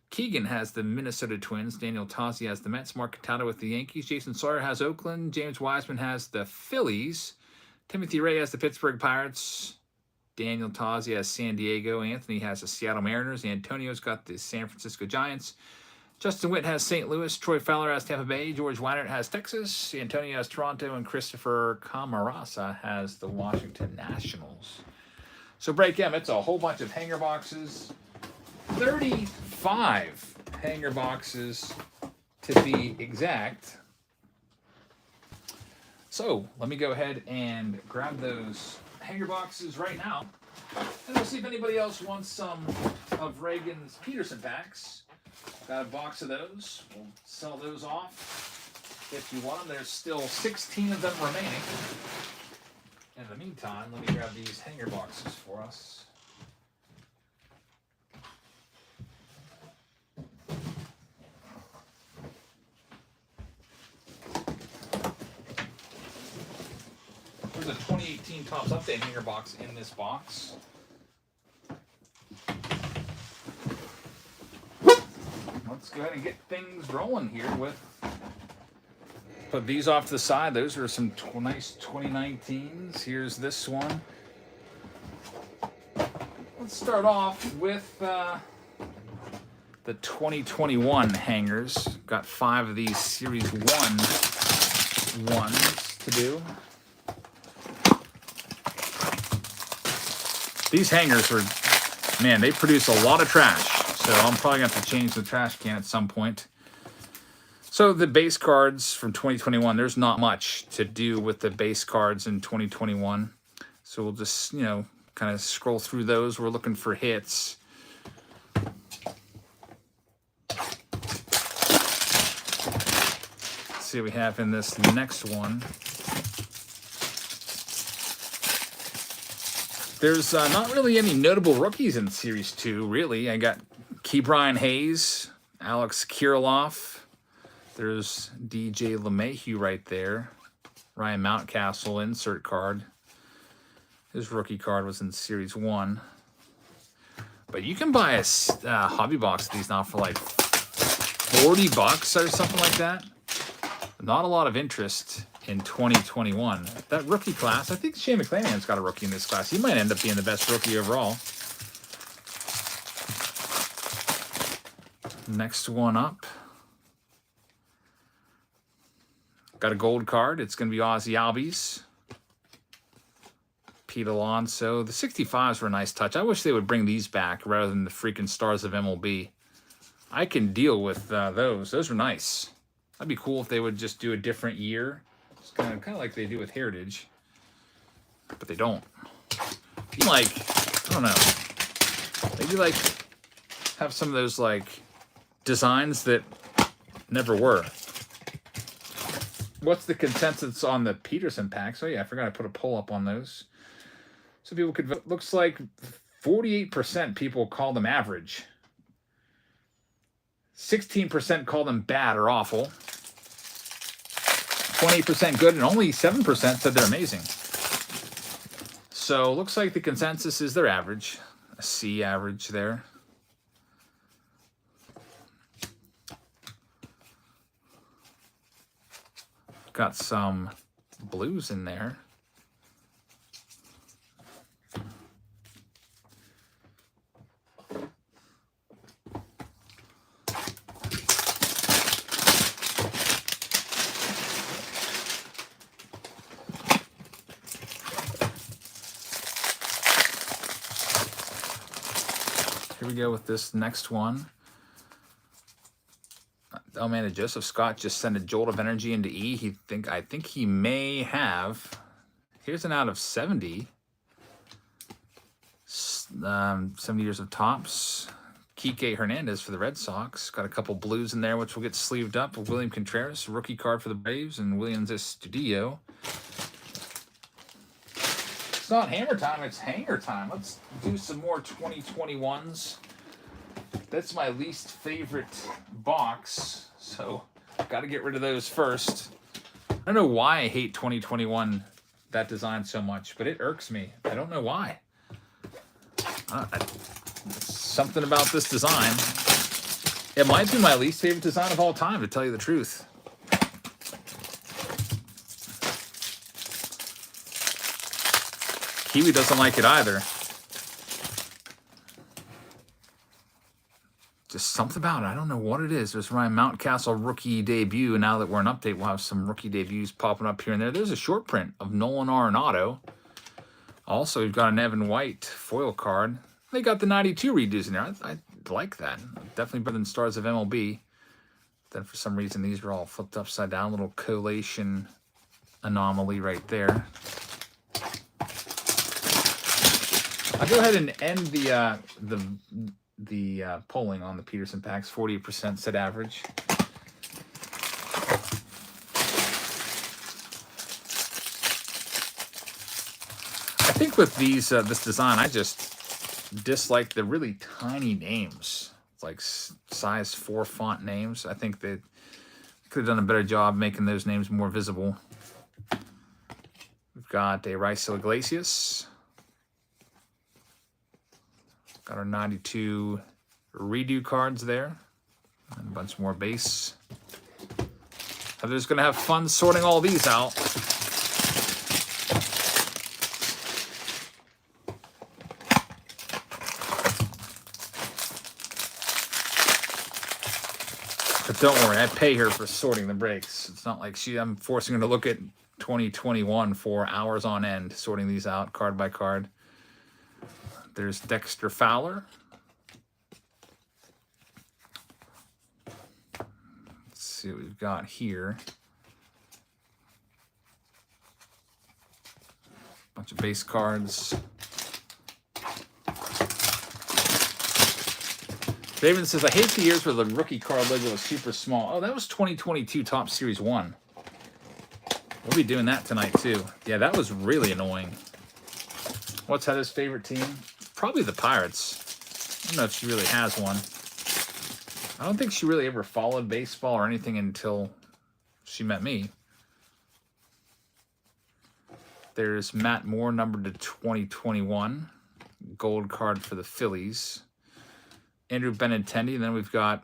Keegan has the Minnesota Twins. Daniel Tozzi has the Mets. Mark Cataldo with the Yankees. Jason Sawyer has Oakland. James Wiseman has the Phillies. Timothy Ray has the Pittsburgh Pirates. Daniel Tozzi has San Diego. Anthony has the Seattle Mariners. Antonio's got the San Francisco Giants. Justin Witt has St. Louis. Troy Fowler has Tampa Bay. George Weinert has Texas. Antonio has Toronto. And Christopher Camarasa has the Washington Nationals. So Break M, it's a whole bunch of hanger boxes. 35 hanger boxes to be exact. So let me go ahead and grab those hanger boxes right now. And we'll see if anybody else wants some of Reagan's Peterson packs. Got a box of those. We'll sell those off if you want them. There's still 16 of them remaining. In the meantime, let me grab these hanger boxes for us. There's a 2018 Topps Update hanger box in this box. Let's go ahead and get things rolling here with, put these off to the side. Those are some nice 2019s. Here's this one. Let's start off with the 2021 hangers. Got 5 of these Series 1 ones to do. These hangers are, man, they produce a lot of trash. So I'm probably going to have to change the trash can at some point. So the base cards from 2021, there's not much to do with the base cards in 2021. So we'll just, kind of scroll through those. We're looking for hits. Let's see what we have in this next one. There's not really any notable rookies in Series 2, really. I got Ke'Bryan Hayes, Alex Kirilloff. There's DJ LeMahieu right there. Ryan Mountcastle insert card. His rookie card was in Series 1. But you can buy a hobby box of these now for like $40 or something like that. Not a lot of interest in 2021. That rookie class, I think Shane McClanahan's got a rookie in this class. He might end up being the best rookie overall. Next one up. Got a gold card. It's going to be Ozzie Albies. Pete Alonso. The 65s were a nice touch. I wish they would bring these back rather than the freaking Stars of MLB. I can deal with those. Those are nice. That'd be cool if they would just do a different year. It's kind of like they do with Heritage. But they don't. Like, I don't know. Maybe like have some of those like designs that never were. What's the consensus on the Peterson packs? Oh yeah, I forgot I put a poll up on those. So people could vote. Looks like 48% people call them average. 16% call them bad or awful. 28% good, and only 7% said they're amazing. So looks like the consensus is their average, a C average there. Got some blues in there. Here we go with this next one. Oh man, Joseph Scott just sent a jolt of energy into E. I think he may have. Here's an out of 70. 70 years of tops. Kike Hernandez for the Red Sox. Got a couple blues in there, which will get sleeved up. William Contreras, rookie card for the Braves, and Williams Estudillo. It's not hammer time, it's hanger time. Let's do some more 2021s. That's my least favorite box, so got to get rid of those first. I don't know why I hate 2021, that design so much, but it irks me. I don't know why. Something about this design. It might be my least favorite design of all time, to tell you the truth. Kiwi doesn't like it either. Just something about it. I don't know what it is. There's my Mountcastle rookie debut. And now that we're in update, we'll have some rookie debuts popping up here and there. There's a short print of Nolan Arenado. Also, we've got an Evan White foil card. They got the 92 redos in there. I like that. Definitely better than Stars of MLB. Then for some reason, these are all flipped upside down. Little collation anomaly right there. I'll go ahead and end the polling on the Peterson packs. 48% set average. I think with these this design, I just dislike the really tiny names. It's like size 4 font names. I think they could have done a better job making those names more visible. We've got a Raisel Iglesias. Got our 92 redo cards there. And a bunch more base. Heather's going to have fun sorting all these out. But don't worry, I pay her for sorting the breaks. It's not like I'm forcing her to look at 2021 for hours on end, sorting these out card by card. There's Dexter Fowler. Let's see what we've got here. Bunch of base cards. David says, I hate the years where the rookie card logo was super small. Oh, that was 2022 Top Series 1. We'll be doing that tonight, too. Yeah, that was really annoying. What's Heather's favorite team? Probably the Pirates. I don't know if she really has one. I don't think she really ever followed baseball or anything until she met me. There's Matt Moore, numbered to 2021. Gold card for the Phillies. Andrew Benintendi. And then we've got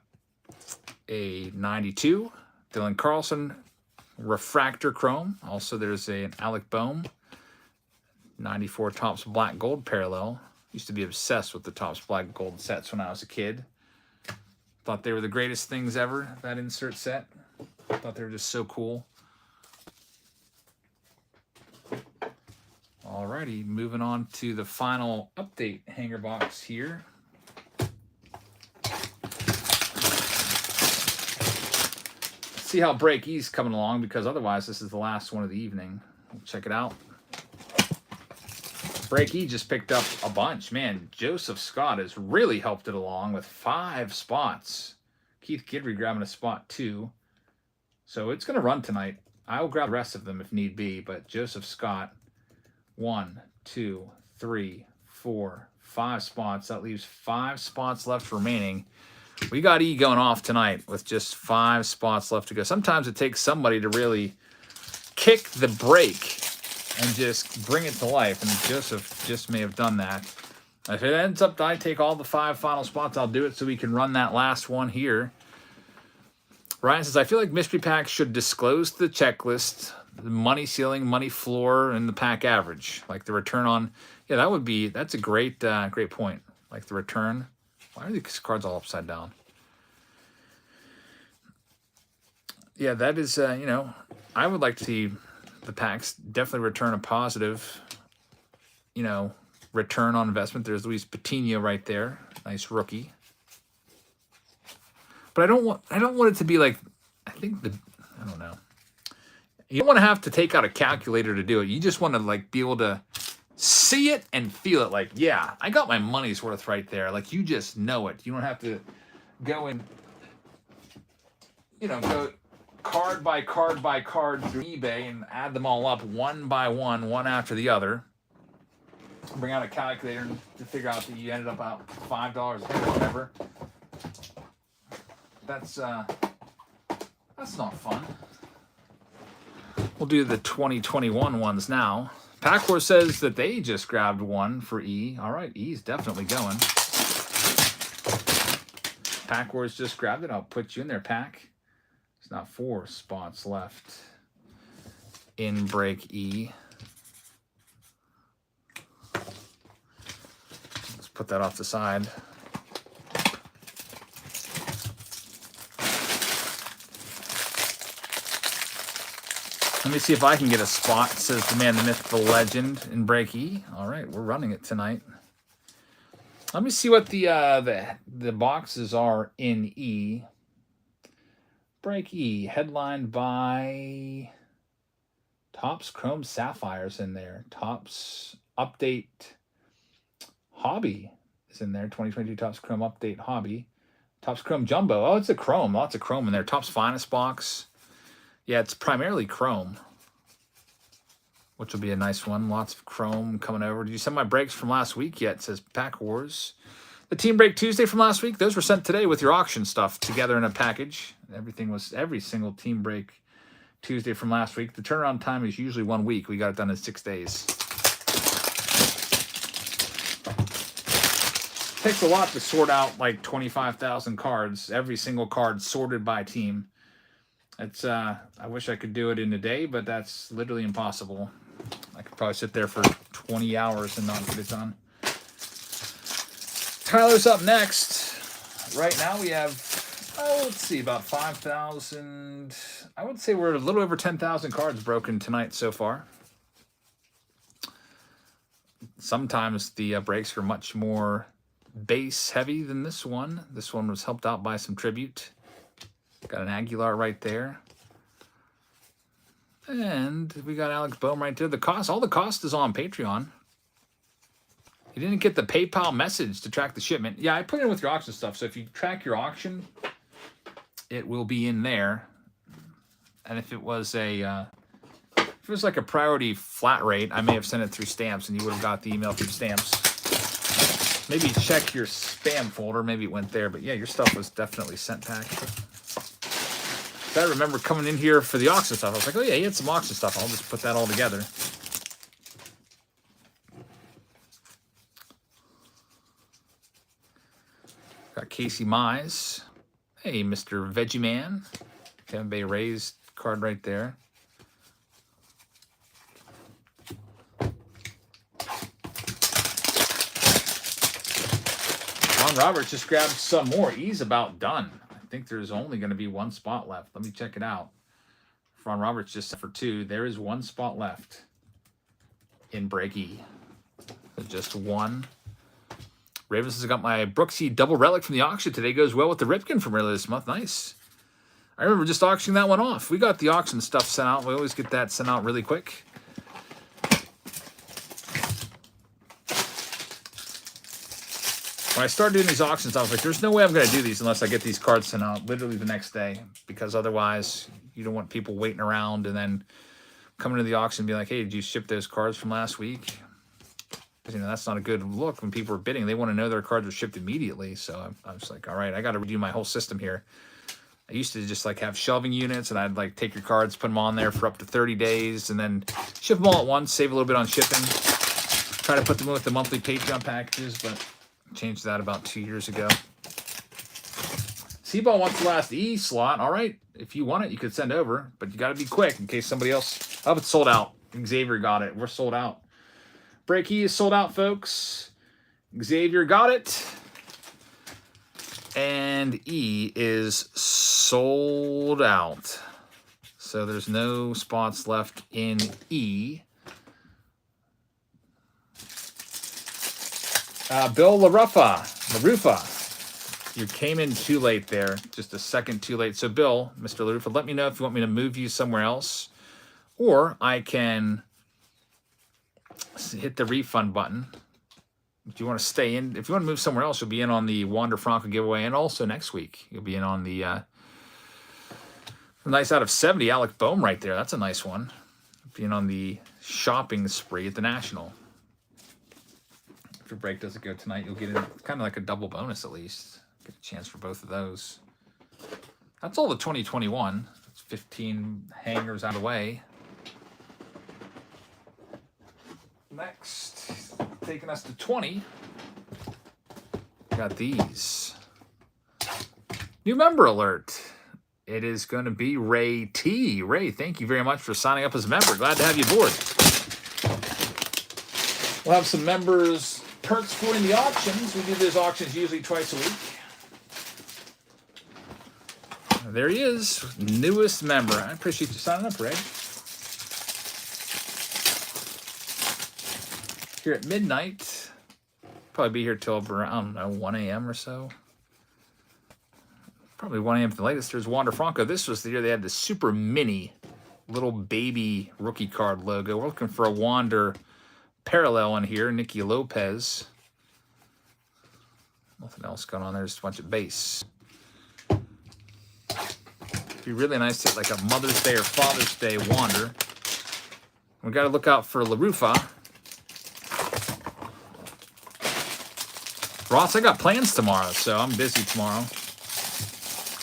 a 92. Dylan Carlson, refractor chrome. Also, there's an Alec Boehm. 94 Topps Black Gold parallel. Used to be obsessed with the Topps Black Gold sets when I was a kid. Thought they were the greatest things ever, that insert set. Thought they were just so cool. Alrighty, moving on to the final update hanger box here. Let's see how Break E's coming along, because otherwise this is the last one of the evening. Check it out. Break E just picked up a bunch. Man, Joseph Scott has really helped it along with 5 spots. Keith Kidry grabbing a spot 2. So it's going to run tonight. I'll grab the rest of them if need be, but Joseph Scott, 1, 2, 3, 4, 5 spots. That leaves 5 spots left remaining. We got E going off tonight with just 5 spots left to go. Sometimes it takes somebody to really kick the brake and just bring it to life. And Joseph just may have done that. If it ends up I take all the 5 final spots, I'll do it so we can run that last one here. Ryan says, I feel like mystery packs should disclose the checklist, the money ceiling, money floor, and the pack average. Like the return on, yeah, that's a great great point. Like the return. Why are these cards all upside down? Yeah, that is, you know, I would like to see the packs definitely return a positive, you know, return on investment. There's Luis Patino right there. Nice rookie. But I don't want it to be like, I don't know. You don't want to have to take out a calculator to do it. You just want to like be able to see it and feel it. Like, yeah, I got my money's worth right there. Like, you just know it. You don't have to go and, you know, go card by card by card through eBay and add them all up one by one after the other. Bring out a calculator to figure out that you ended up out $5 or whatever. That's not fun. We'll do the 2021 ones now. Packwar says that they just grabbed one for E. All right, E's definitely going. Packwar's just grabbed it. I'll put you in there, Pack. There's not 4 spots left in break E. Let's put that off the side. Let me see if I can get a spot, says the man, the myth, the legend, in break E. All right, we're running it tonight. Let me see what the boxes are in E. Break E, headlined by Topps Chrome Sapphires in there. Topps Update Hobby is in there. 2022 Topps Chrome Update Hobby. Topps Chrome Jumbo. Oh, it's a Chrome. Lots of Chrome in there. Topps Finest box. Yeah, it's primarily Chrome, which will be a nice one. Lots of Chrome coming over. Did you send my breaks from last week yet? It says Pack Wars. The Team Break Tuesday from last week, those were sent today with your auction stuff together in a package. Every single Team Break Tuesday from last week. The turnaround time is usually 1 week. We got it done in 6 days. It takes a lot to sort out like 25,000 cards. Every single card sorted by team. It's I wish I could do it in a day, but that's literally impossible. I could probably sit there for 20 hours and not get it done. Tyler's up next. Right now we have, let's see, about 5,000. I would say we're a little over 10,000 cards broken tonight so far. Sometimes the breaks are much more base heavy than this one. This one was helped out by some tribute. Got an Aguilar right there. And we got Alex Bohm right there. All the cost is on Patreon. You didn't get the PayPal message to track the shipment. Yeah, I put it in with your auction stuff. So if you track your auction, it will be in there. And if it was like a priority flat rate, I may have sent it through stamps and you would have got the email through stamps. Maybe check your spam folder. Maybe it went there. But yeah, your stuff was definitely sent back. I remember coming in here for the auction stuff. I was like, oh yeah, he had some auction stuff. I'll just put that all together. Got Casey Mize. Hey, Mr. Veggie Man. Kevin Bay Rays card right there. Ron Roberts just grabbed some more. He's about done. I think there's only going to be 1 spot left. Let me check it out. Ron Roberts just for 2. There is 1 spot left in break E. So just 1. Ravens has got my Brooksy double relic from the auction today. Goes well with the Ripken from earlier this month. Nice. I remember just auctioning that one off. We got the auction stuff sent out. We always get that sent out really quick. When I started doing these auctions, I was like, there's no way I'm going to do these unless I get these cards sent out literally the next day. Because otherwise, you don't want people waiting around and then coming to the auction and be like, hey, did you ship those cards from last week? Because, that's not a good look when people are bidding. They want to know their cards were shipped immediately. So I was like, all right, I got to redo my whole system here. I used to just like have shelving units, and I'd like take your cards, put them on there for up to 30 days, and then ship them all at once, save a little bit on shipping. Try to put them with the monthly Patreon packages, but changed that about 2 years ago. C-Ball wants the last E slot. All right, if you want it, you could send over, but you got to be quick in case somebody else... Oh, it's sold out. Xavier got it. We're sold out. Break E is sold out, folks. Xavier got it. And E is sold out. So there's no spots left in E. Bill LaRufa. You came in too late there. Just a second too late. So Bill, Mr. LaRufa, let me know if you want me to move you somewhere else. Or I can hit the refund button. If you want to stay in, if you want to move somewhere else, you'll be in on the Wander Franco giveaway. And also next week, you'll be in on the nice out of 70 Alec Boehm right there. That's a nice one. Being on the shopping spree at the National. If your break doesn't go tonight, you'll get it kind of like a double bonus at least. Get a chance for both of those. That's all the 2021. It's 15 hangers out of the way. Next, taking us to 20. Got these. New member alert. It is going to be Ray T. Ray, thank you very much for signing up as a member. Glad to have you aboard. We'll have some members perks for in the auctions. We do those auctions usually twice a week. There he is, newest member. I appreciate you signing up, Ray. Here at midnight. Probably be here till around, I don't know, 1 a.m. or so. Probably 1 a.m. for the latest. There's Wander Franco. This was the year they had the super mini little baby rookie card logo. We're looking for a Wander parallel in here. Nicky Lopez. Nothing else going on there. Just a bunch of base. It'd be really nice to hit like a Mother's Day or Father's Day Wander. We got to look out for LaRufa. Ross, I got plans tomorrow, so I'm busy tomorrow.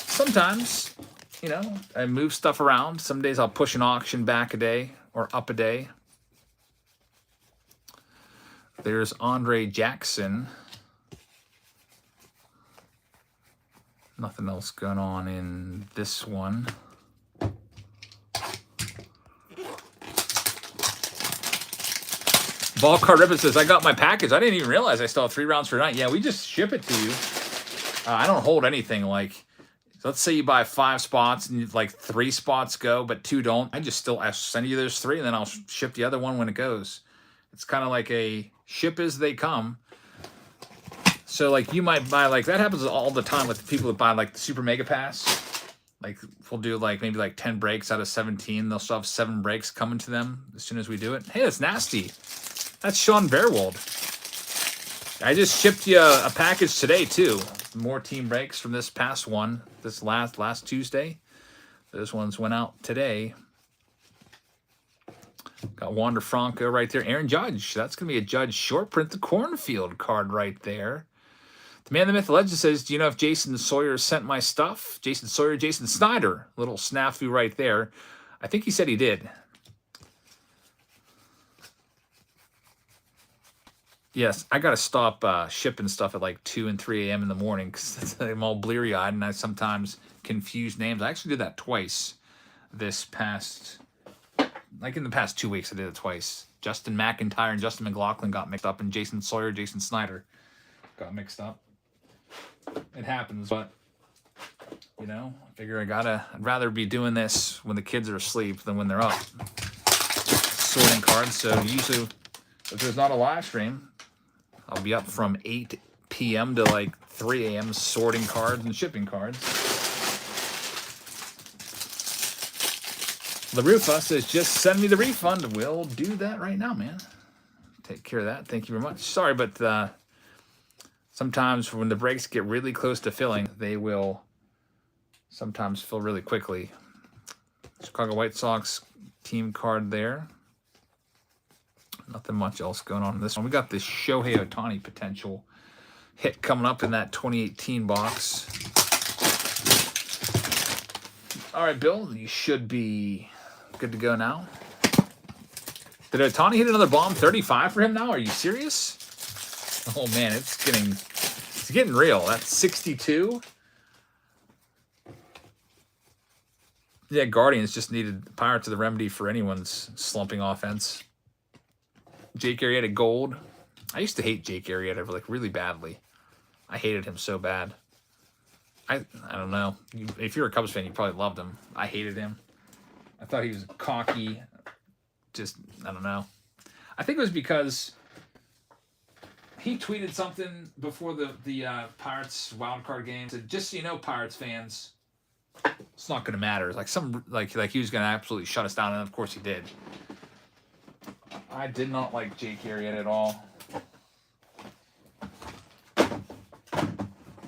Sometimes, you know, I move stuff around. Some days I'll push an auction back a day or up a day. There's Andre Jackson. Nothing else going on in this one. Ball Card Ribbon says, I got my package. I didn't even realize I still have 3 rounds for tonight. Yeah, we just ship it to you. I don't hold anything like... Let's say you buy 5 spots and like 3 spots go, but 2 don't. I send you those 3 and then I'll ship the other one when it goes. It's kind of like a ship as they come. So like you might buy like, that happens all the time with the people that buy like the Super Mega Pass. Like we'll do like maybe like 10 breaks out of 17. They'll still have 7 breaks coming to them as soon as we do it. Hey, that's nasty. That's Sean Bearwold. I just shipped you a package today too. More team breaks from this past one, this last Tuesday. Those ones went out today. Got Wander Franco right there. Aaron Judge. That's going to be a Judge short print, the Cornfield card right there. The man, the myth, the legend says, do you know if Jason Sawyer sent my stuff? Jason Sawyer, Jason Snyder. Little snafu right there. I think he said he did. Yes, I got to stop shipping stuff at like 2 and 3 a.m. in the morning because I'm all bleary-eyed and I sometimes confuse names. I actually did that twice this past, like in the past 2 weeks, I did it twice. Justin McIntyre and Justin McLaughlin got mixed up and Jason Sawyer, Jason Snyder got mixed up. It happens, but, you know, I figure I'd rather be doing this when the kids are asleep than when they're up. Sorting cards, so usually if there's not a live stream, I'll be up from 8 p.m. to like 3 a.m. sorting cards and shipping cards. LaRufa says, just send me the refund. We'll do that right now, man. Take care of that. Thank you very much. Sorry, but sometimes when the breaks get really close to filling, they will sometimes fill really quickly. Chicago White Sox team card there. Nothing much else going on in this one. We got this Shohei Ohtani potential hit coming up in that 2018 box. All right, Bill, you should be good to go now. Did Otani hit another bomb? 35 for him now? Are you serious? Oh man, it's getting real. That's 62. Yeah, Guardians just needed Pirates of the remedy for anyone's slumping offense. Jake Arrieta gold. I used to hate Jake Arrieta like really badly. I hated him so bad. I don't know. If you're a Cubs fan, you probably loved him. I hated him. I thought he was cocky. Just, I don't know. I think it was because he tweeted something before the Pirates wild card game. Said, just so you know, Pirates fans, it's not going to matter. Like he was going to absolutely shut us down, and of course he did. I did not like Jake Arrieta at all.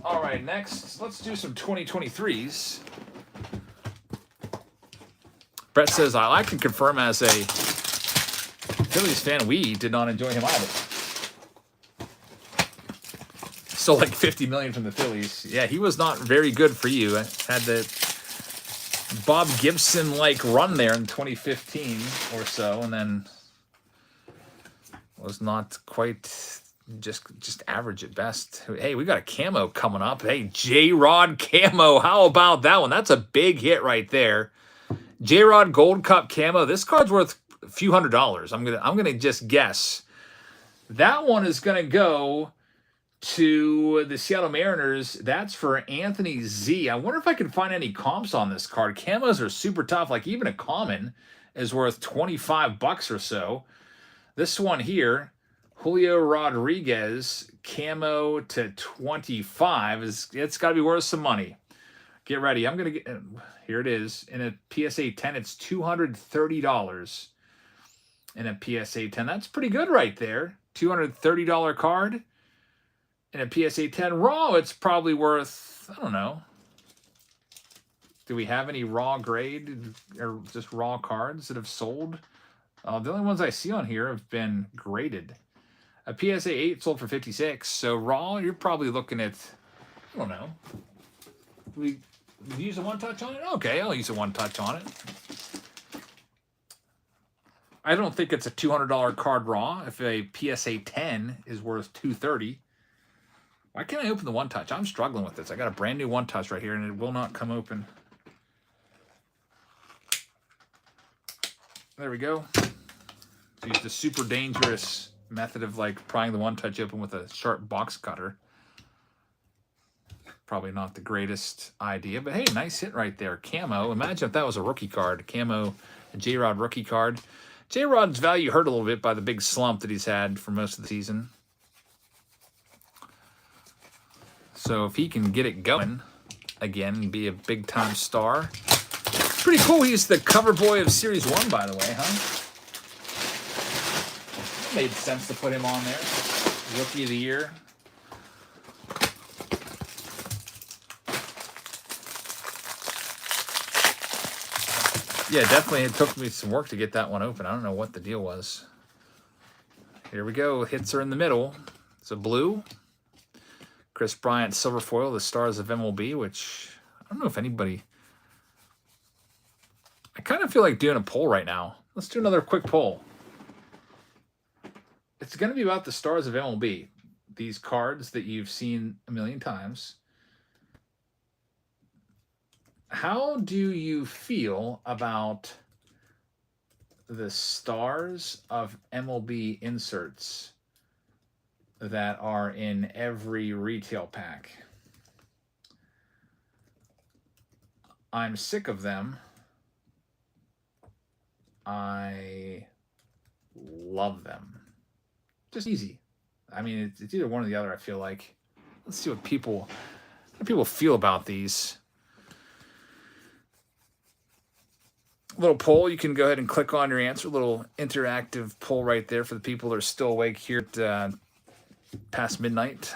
All right, next, let's do some 2023s. Brett says, I can confirm as a Phillies fan, we did not enjoy him either. Stole like $50 million from the Phillies. Yeah, he was not very good for you. I had the Bob Gibson-like run there in 2015 or so, and then was not quite... Just average at best. Hey, we got a camo coming up. Hey, J-Rod camo. How about that one? That's a big hit right there. J-Rod Gold Cup camo. This card's worth a few $100s. I'm gonna just guess. That one is gonna go to the Seattle Mariners. That's for Anthony Z. I wonder if I can find any comps on this card. Camos are super tough. Like even a common is worth $25 or so. This one here, Julio Rodriguez, camo to 25. It's got to be worth some money. Get ready. I'm going to get... Here it is. In a PSA 10, it's $230 in a PSA 10. That's pretty good right there. $230 card in a PSA 10. Raw, it's probably worth... I don't know. Do we have any raw grade or just raw cards that have sold? The only ones I see on here have been graded. A PSA 8 sold for $56. So raw, you're probably looking at, I don't know. We use a one-touch on it? Okay, I'll use a one-touch on it. I don't think it's a $200 card raw if a PSA 10 is worth $230. Why can't I open the one-touch? I'm struggling with this. I got a brand new one-touch right here, and it will not come open. There we go. Use the super dangerous method of like prying the one-touch open with a sharp box cutter. Probably not the greatest idea, but hey, nice hit right there. Camo. Imagine if that was a rookie card. Camo, a J-Rod rookie card. J-Rod's value hurt a little bit by the big slump that he's had for most of the season. So if he can get it going again and be a big-time star. Pretty cool. He's the cover boy of Series 1, by the way, huh? Made sense to put him on there. Rookie of the year. Yeah, definitely it took me some work to get that one open. I don't know what the deal was. Here we go. Hits are in the middle. It's a blue. Chris Bryant silver foil, the stars of MLB, which I don't know if anybody... I kind of feel like doing a poll right now. Let's do another quick poll. It's going to be about the stars of MLB. These cards that you've seen a million times. How do you feel about the stars of MLB inserts that are in every retail pack? I'm sick of them. I love them. Just easy. I mean, it's either one or the other, I feel like. Let's see what people feel about these. Little poll. You can go ahead and click on your answer. Little interactive poll right there for the people that are still awake here at past midnight.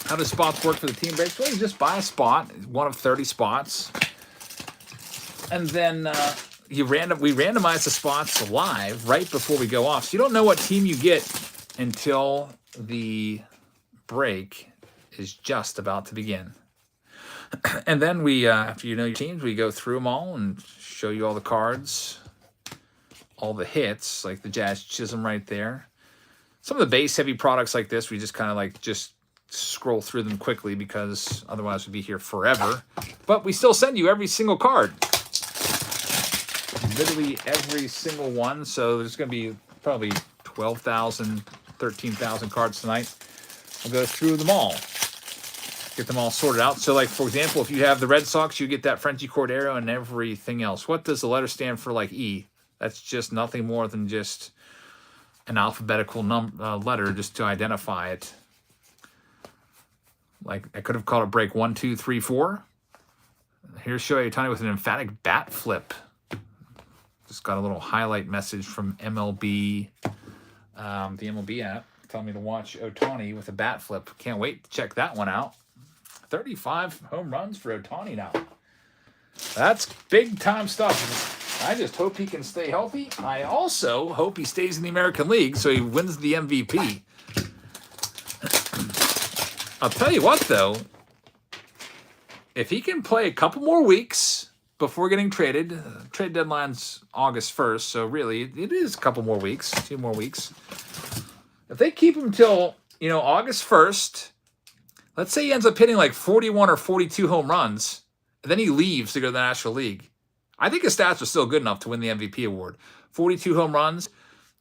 How does spots work for the team breaks? Well, you just buy a spot, one of 30 spots. And then... we randomize the spots live right before we go off. So you don't know what team you get until the break is just about to begin. And then we, after you know your teams, we go through them all and show you all the cards, all the hits, like the Jazz Chisholm right there. Some of the base heavy products like this, we just kind of like just scroll through them quickly because otherwise we'd be here forever. But we still send you every single card. Literally every single one. So there's going to be probably 12,000, 13,000 cards tonight. We'll go through them all. Get them all sorted out. So like, for example, if you have the Red Sox, you get that Frenchie Cordero and everything else. What does the letter stand for, like E? That's just nothing more than just an alphabetical letter just to identify it. Like, I could have called it break 1, 2, 3, 4. Here's Shohei Ohtani with an emphatic bat flip. Just got a little highlight message from MLB, the MLB app, telling me to watch Ohtani with a bat flip. Can't wait to check that one out. 35 home runs for Ohtani now. That's big time stuff. I just hope he can stay healthy. I also hope he stays in the American League so he wins the MVP. I'll tell you what, though. If he can play a couple more weeks before getting traded, trade deadline's August 1st, so really it is a couple more weeks, 2 more weeks. If they keep him till, August 1st, let's say he ends up hitting like 41 or 42 home runs, and then he leaves to go to the National League. I think his stats are still good enough to win the MVP award. 42 home runs,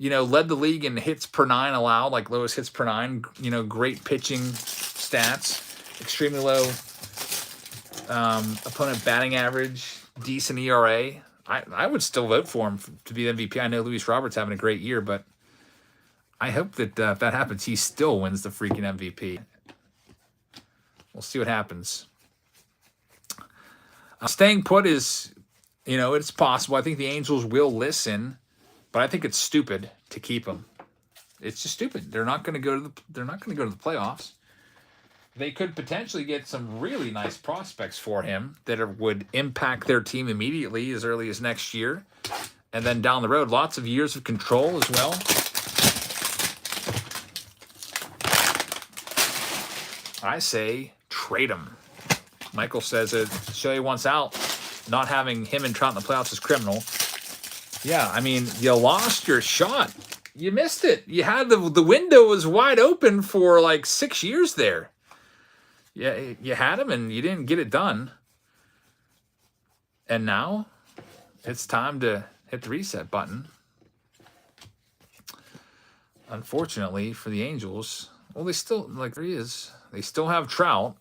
led the league in hits per 9 allowed, like lowest hits per 9, great pitching stats, extremely low opponent batting average, decent ERA. I would still vote for him to be the MVP. I know Luis Robert's having a great year, but I hope that if that happens, he still wins the freaking MVP. We'll see what happens. Staying put is, it's possible. I think the Angels will listen, but I think it's stupid to keep him. It's just stupid. They're not going to go to the playoffs. They could potentially get some really nice prospects for him that would impact their team immediately as early as next year. And then down the road, lots of years of control as well. I say trade him. Michael says that Shohei wants out. Not having him and Trout in the playoffs is criminal. Yeah, I mean, you lost your shot. You missed it. You had the window was wide open for like 6 years there. Yeah, you had him and you didn't get it done. And now it's time to hit the reset button. Unfortunately for the Angels, well, they still, like, there he is. They still have Trout.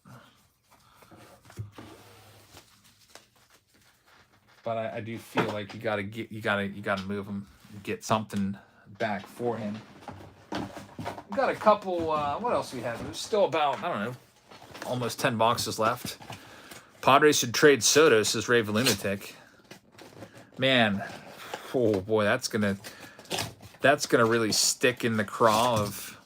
But I do feel like you gotta move him, get something back for him. We got a couple. What else we have? There's still about, I don't know, almost 10 boxes left. Padres should trade Soto, says Raven Lunatic. Man, oh boy, that's gonna really stick in the craw of.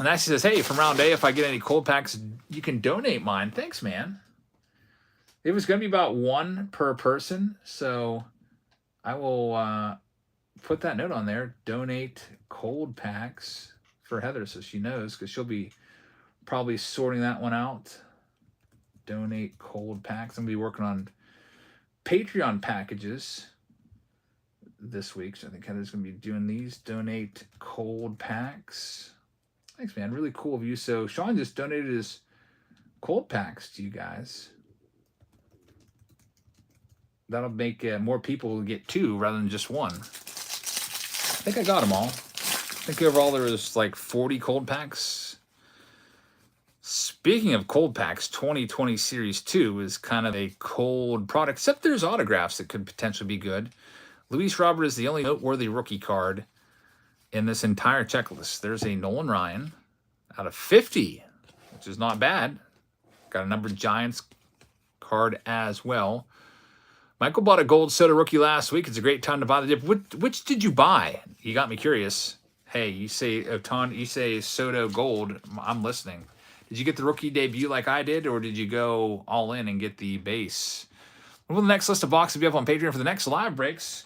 And actually says, hey, from round A, if I get any cold packs, you can donate mine. Thanks, man. It was going to be about 1 per person, so I will put that note on there. Donate cold packs for Heather so she knows, because she'll be probably sorting that one out. Donate cold packs. I'm going to be working on Patreon packages this week, so I think Heather's going to be doing these. Donate cold packs. Thanks, man. Really cool of you. So Sean just donated his cold packs to you guys. That'll make more people get 2 rather than just 1. I think I got them all. I think overall there was like 40 cold packs. Speaking of cold packs, 2020 Series 2 is kind of a cold product, except there's autographs that could potentially be good. Luis Robert is the only noteworthy rookie card in this entire checklist. There's a Nolan Ryan out of 50, which is not bad. Got a numbered Giants card as well. Michael bought a gold Soto rookie last week. It's a great time to buy the dip. Which did you buy? You got me curious. Hey, you say Soto gold. I'm listening. Did you get the rookie debut like I did, or did you go all in and get the base? Well, the next list of boxes will be up on Patreon for the next live breaks.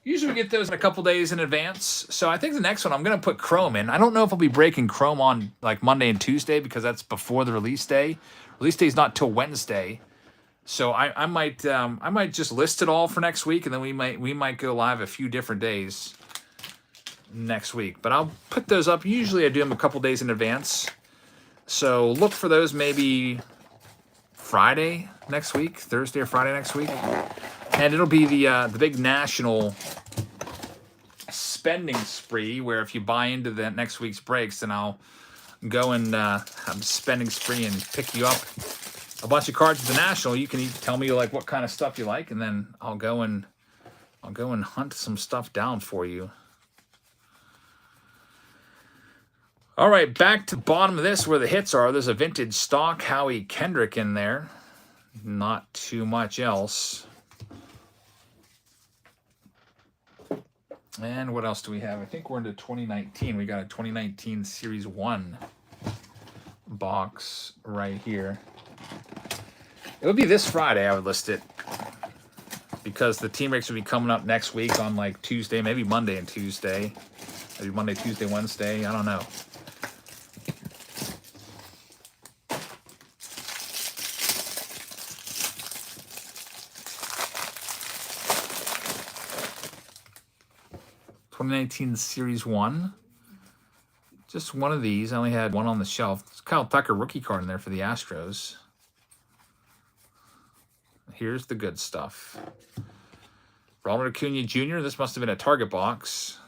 Usually we get those in a couple days in advance. So I think the next one I'm going to put Chrome in. I don't know if I'll be breaking Chrome on like Monday and Tuesday because that's before the release day. Release day's not till Wednesday. So I might just list it all for next week, and then we might go live a few different days next week. But I'll put those up. Usually I do them a couple days in advance. So look for those maybe Friday next week, Thursday or Friday next week. And it'll be the big national spending spree, where if you buy into the next week's breaks, then I'll go and have a spending spree and pick you up a bunch of cards at the national. You can tell me like what kind of stuff you like, and then I'll go and hunt some stuff down for you. All right, back to the bottom of this where the hits are. There's a vintage stock Howie Kendrick in there. Not too much else. And what else do we have? I think we're into 2019. We got a 2019 Series 1 box right here. It would be this Friday I would list it, because the team breaks will be coming up next week on like Tuesday, maybe Monday and Tuesday. Maybe Monday, Tuesday, Wednesday. I don't know. '19 Series 1. Just one of these. I only had one on the shelf. It's Kyle Tucker rookie card in there for the Astros. Here's the good stuff. Ronald Acuna Jr. This must have been a Target box.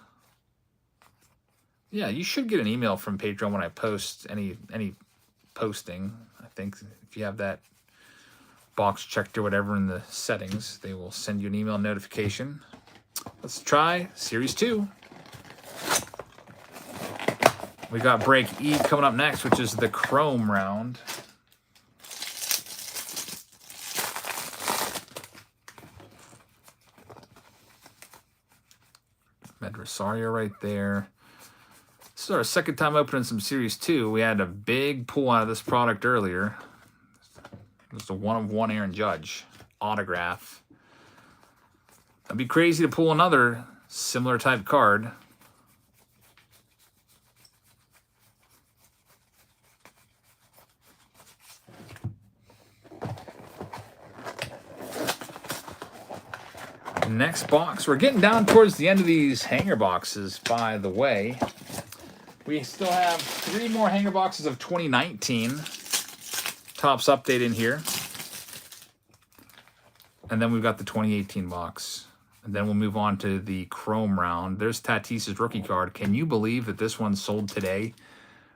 Yeah, you should get an email from Patreon when I post any posting. I think if you have that box checked or whatever in the settings, they will send you an email notification. Let's try Series 2. We got Break E coming up next, which is the Chrome round. Med Rosario right there. This is our second time opening some Series 2. We had a big pull out of this product earlier. Just a 1/1 Aaron Judge autograph. It'd be crazy to pull another similar type card. Next box. We're getting down towards the end of these hanger boxes, by the way. We still have 3 more hanger boxes of 2019. Topps update in here. And then we've got the 2018 box. And then we'll move on to the Chrome round. There's Tatis's rookie card. Can you believe that this one sold today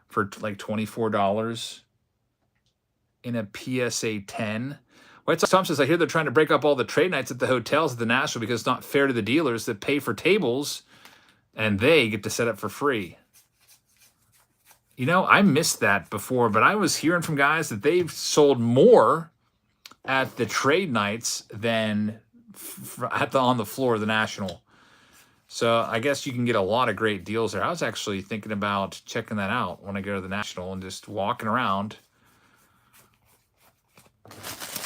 for like $24 in a PSA 10? White Sox Tom says, I hear they're trying to break up all the trade nights at the hotels at the National because it's not fair to the dealers that pay for tables and they get to set up for free. You know, I missed that before, but I was hearing from guys that they've sold more at the trade nights than on the floor of the National. So I guess you can get a lot of great deals there. I was actually thinking about checking that out when I go to the National and just walking around.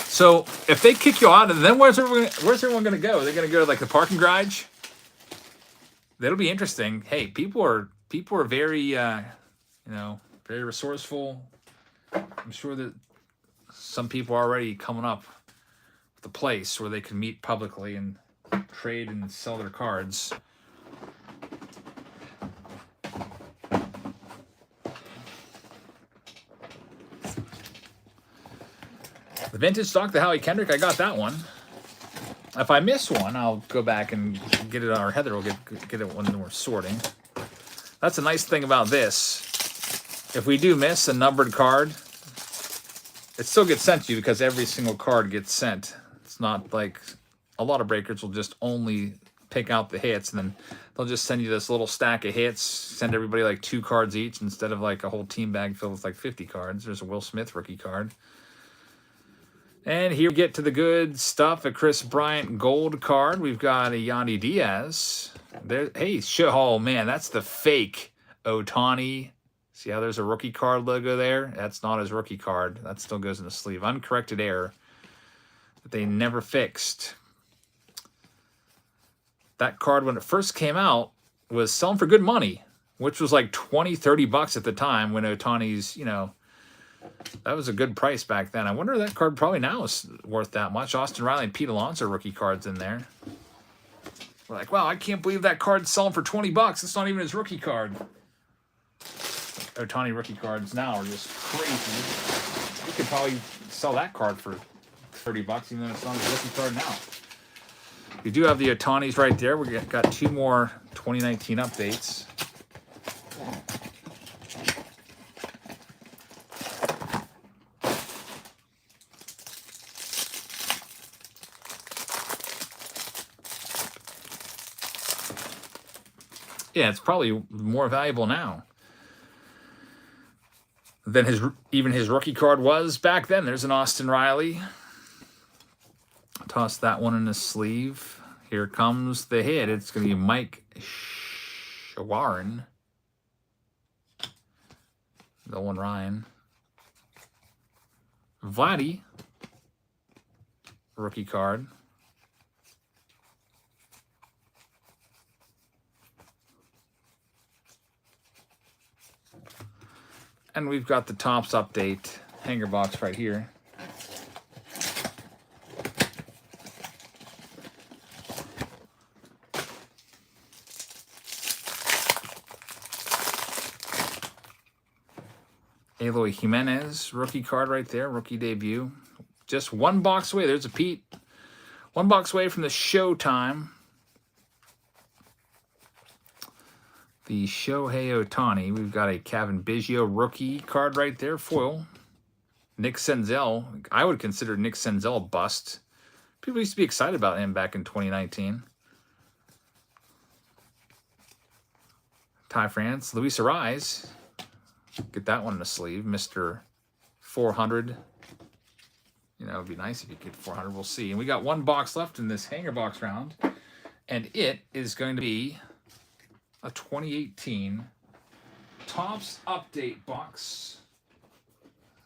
So if they kick you out, then where's everyone going to go? Are they going to go to like the parking garage? That'll be interesting. Hey, people are very very resourceful. I'm sure that some people are already coming up with a place where they can meet publicly and trade and sell their cards. The vintage stock, the Howie Kendrick, I got that one. If I miss one, I'll go back and get it on our Heather. We'll get it when we're sorting. That's a nice thing about this. If we do miss a numbered card, it still gets sent to you because every single card gets sent. It's not like a lot of breakers will just only pick out the hits, and then they'll just send you this little stack of hits, send everybody like 2 cards each instead of like a whole team bag filled with like 50 cards. There's a Will Smith rookie card. And here we get to the good stuff, a Chris Bryant gold card. We've got a Yandy Diaz. There, hey, oh man, that's the fake Ohtani. See how there's a rookie card logo there? That's not his rookie card. That still goes in the sleeve. Uncorrected error that they never fixed. That card, when it first came out, was selling for good money, which was like $20, $30 at the time when Ohtani's, That was a good price back then. I wonder that card probably now is worth that much. Austin Riley and Pete Alonso rookie cards in there. We're like, wow, I can't believe that card's selling for $20. It's not even his rookie card. Ohtani rookie cards now are just crazy. You could probably sell that card for $30, even though it's not his rookie card now. We do have the Ohtanis right there. We got 2 more 2019 updates. Yeah, it's probably more valuable now than even his rookie card was back then. There's an Austin Riley. Toss that one in the sleeve. Here comes the hit. It's going to be Mike Shawaryn. Nolan Ryan. Vladdy. Rookie card. And we've got the Topps update hanger box right here. Eloy Jimenez, rookie card right there, rookie debut. Just 1 box away. There's a Pete. 1 box away from the Showtime. The Shohei Ohtani. We've got a Kevin Biggio rookie card right there, foil. Nick Senzel. I would consider Nick Senzel a bust. People used to be excited about him back in 2019. Ty France. Luis Arise. Get that one in the sleeve. Mr. 400. You know, it would be nice if you get 400. We'll see. And we got 1 box left in this hanger box round. And it is going to be a 2018 Topps update box.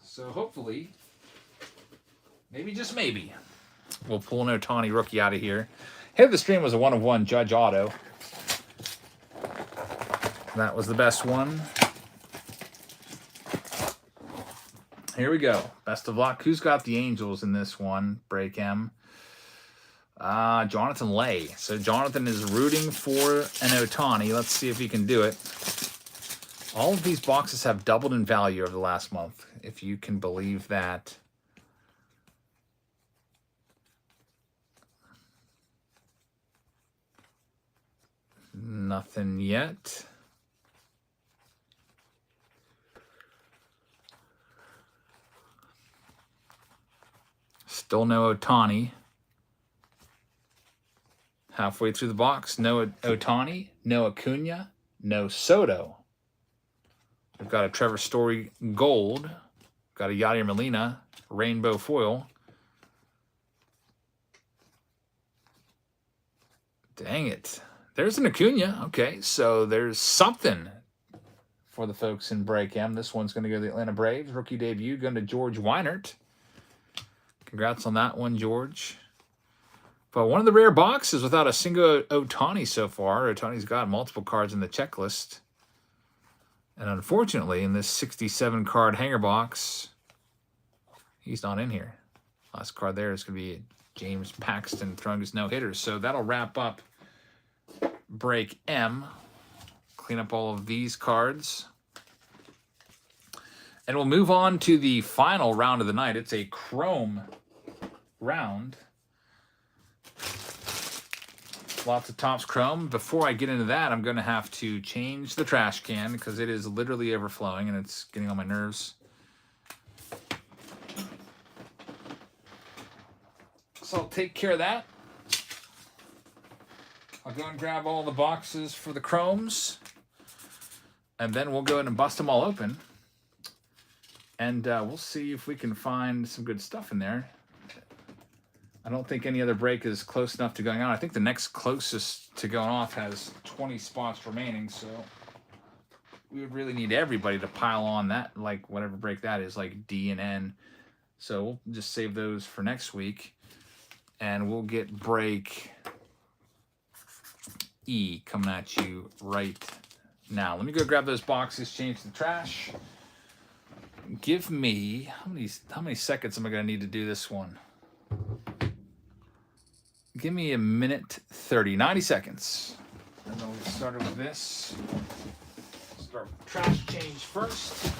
So hopefully, maybe just maybe, we'll pull an Ohtani rookie out of here. Head of the stream was a 1 of 1 Judge Auto. That was the best one. Here we go. Best of luck. Who's got the Angels in this one? Break M. Jonathan Lay. So Jonathan is rooting for an Ohtani. Let's see if he can do it. All of these boxes have doubled in value over the last month, if you can believe that. Nothing yet. Still no Ohtani. Halfway through the box, no Ohtani, no Acuna, no Soto. We've got a Trevor Story gold. Got a Yadier Molina rainbow foil. Dang it. There's an Acuna. Okay, so there's something for the folks in Break M. This one's going to go to the Atlanta Braves. Rookie debut going to George Weinert. Congrats on that one, George. But one of the rare boxes without a single Ohtani so far. Ohtani's got multiple cards in the checklist. And unfortunately, in this 67 card hanger box, he's not in here. Last card there is going to be James Paxton throwing his no-hitters. So that'll wrap up Break M. Clean up all of these cards. And we'll move on to the final round of the night. It's a Chrome round. Lots of Topps Chrome. Before I get into that, I'm going to have to change the trash can because it is literally overflowing and it's getting on my nerves. So I'll take care of that. I'll go and grab all the boxes for the Chromes. And then we'll go ahead and bust them all open. And we'll see if we can find some good stuff in there. I don't think any other break is close enough to going on. I think the next closest to going off has 20 spots remaining, so we would really need everybody to pile on that, like whatever break that is, like D and N. So we'll just save those for next week, and we'll get break E coming at you right now. Let me go grab those boxes, change the trash, give me, how many seconds am I going to need to do this one? Give me a minute 30, 90 seconds. And then we'll get started with this. Start with trash change first.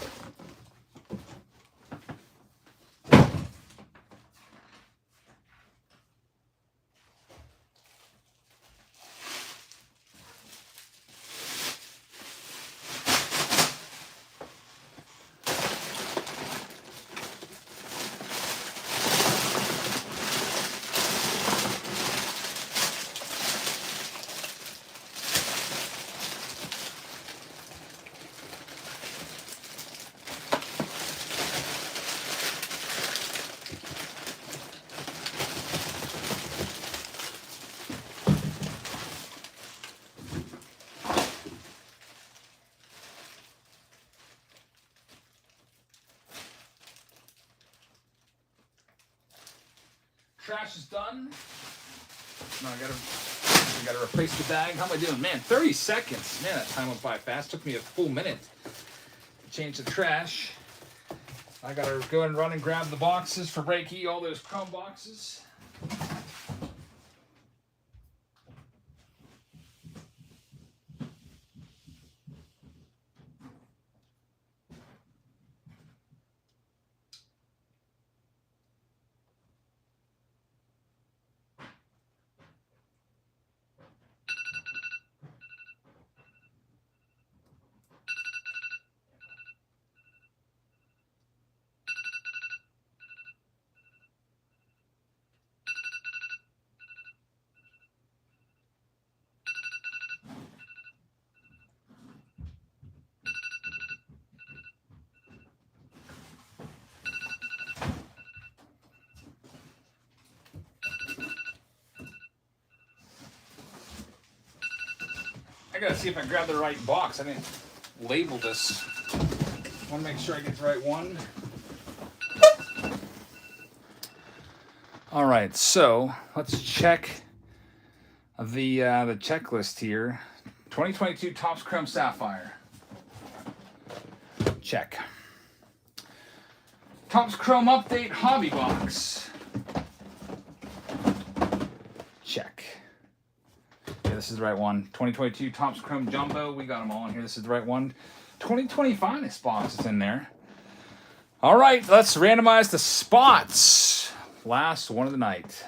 Trash is done. Now I gotta replace the bag. How am I doing? Man, 30 seconds. Man, that time went by fast. Took me a full minute to change the trash. I gotta go and run and grab the boxes for Reiki, all those chrome boxes. I gotta see if I grab the right box. I didn't label this. I want to make sure I get the right one. All right, so let's check the checklist here. 2022 Topps Chrome Sapphire. Check. Topps Chrome Update Hobby Box. Check. Yeah, this is the right one. 2022 Topps Chrome Jumbo. We got them all in here. This is the right one. 2020 Finest box is in there. All right, let's randomize the spots. Last one of the night.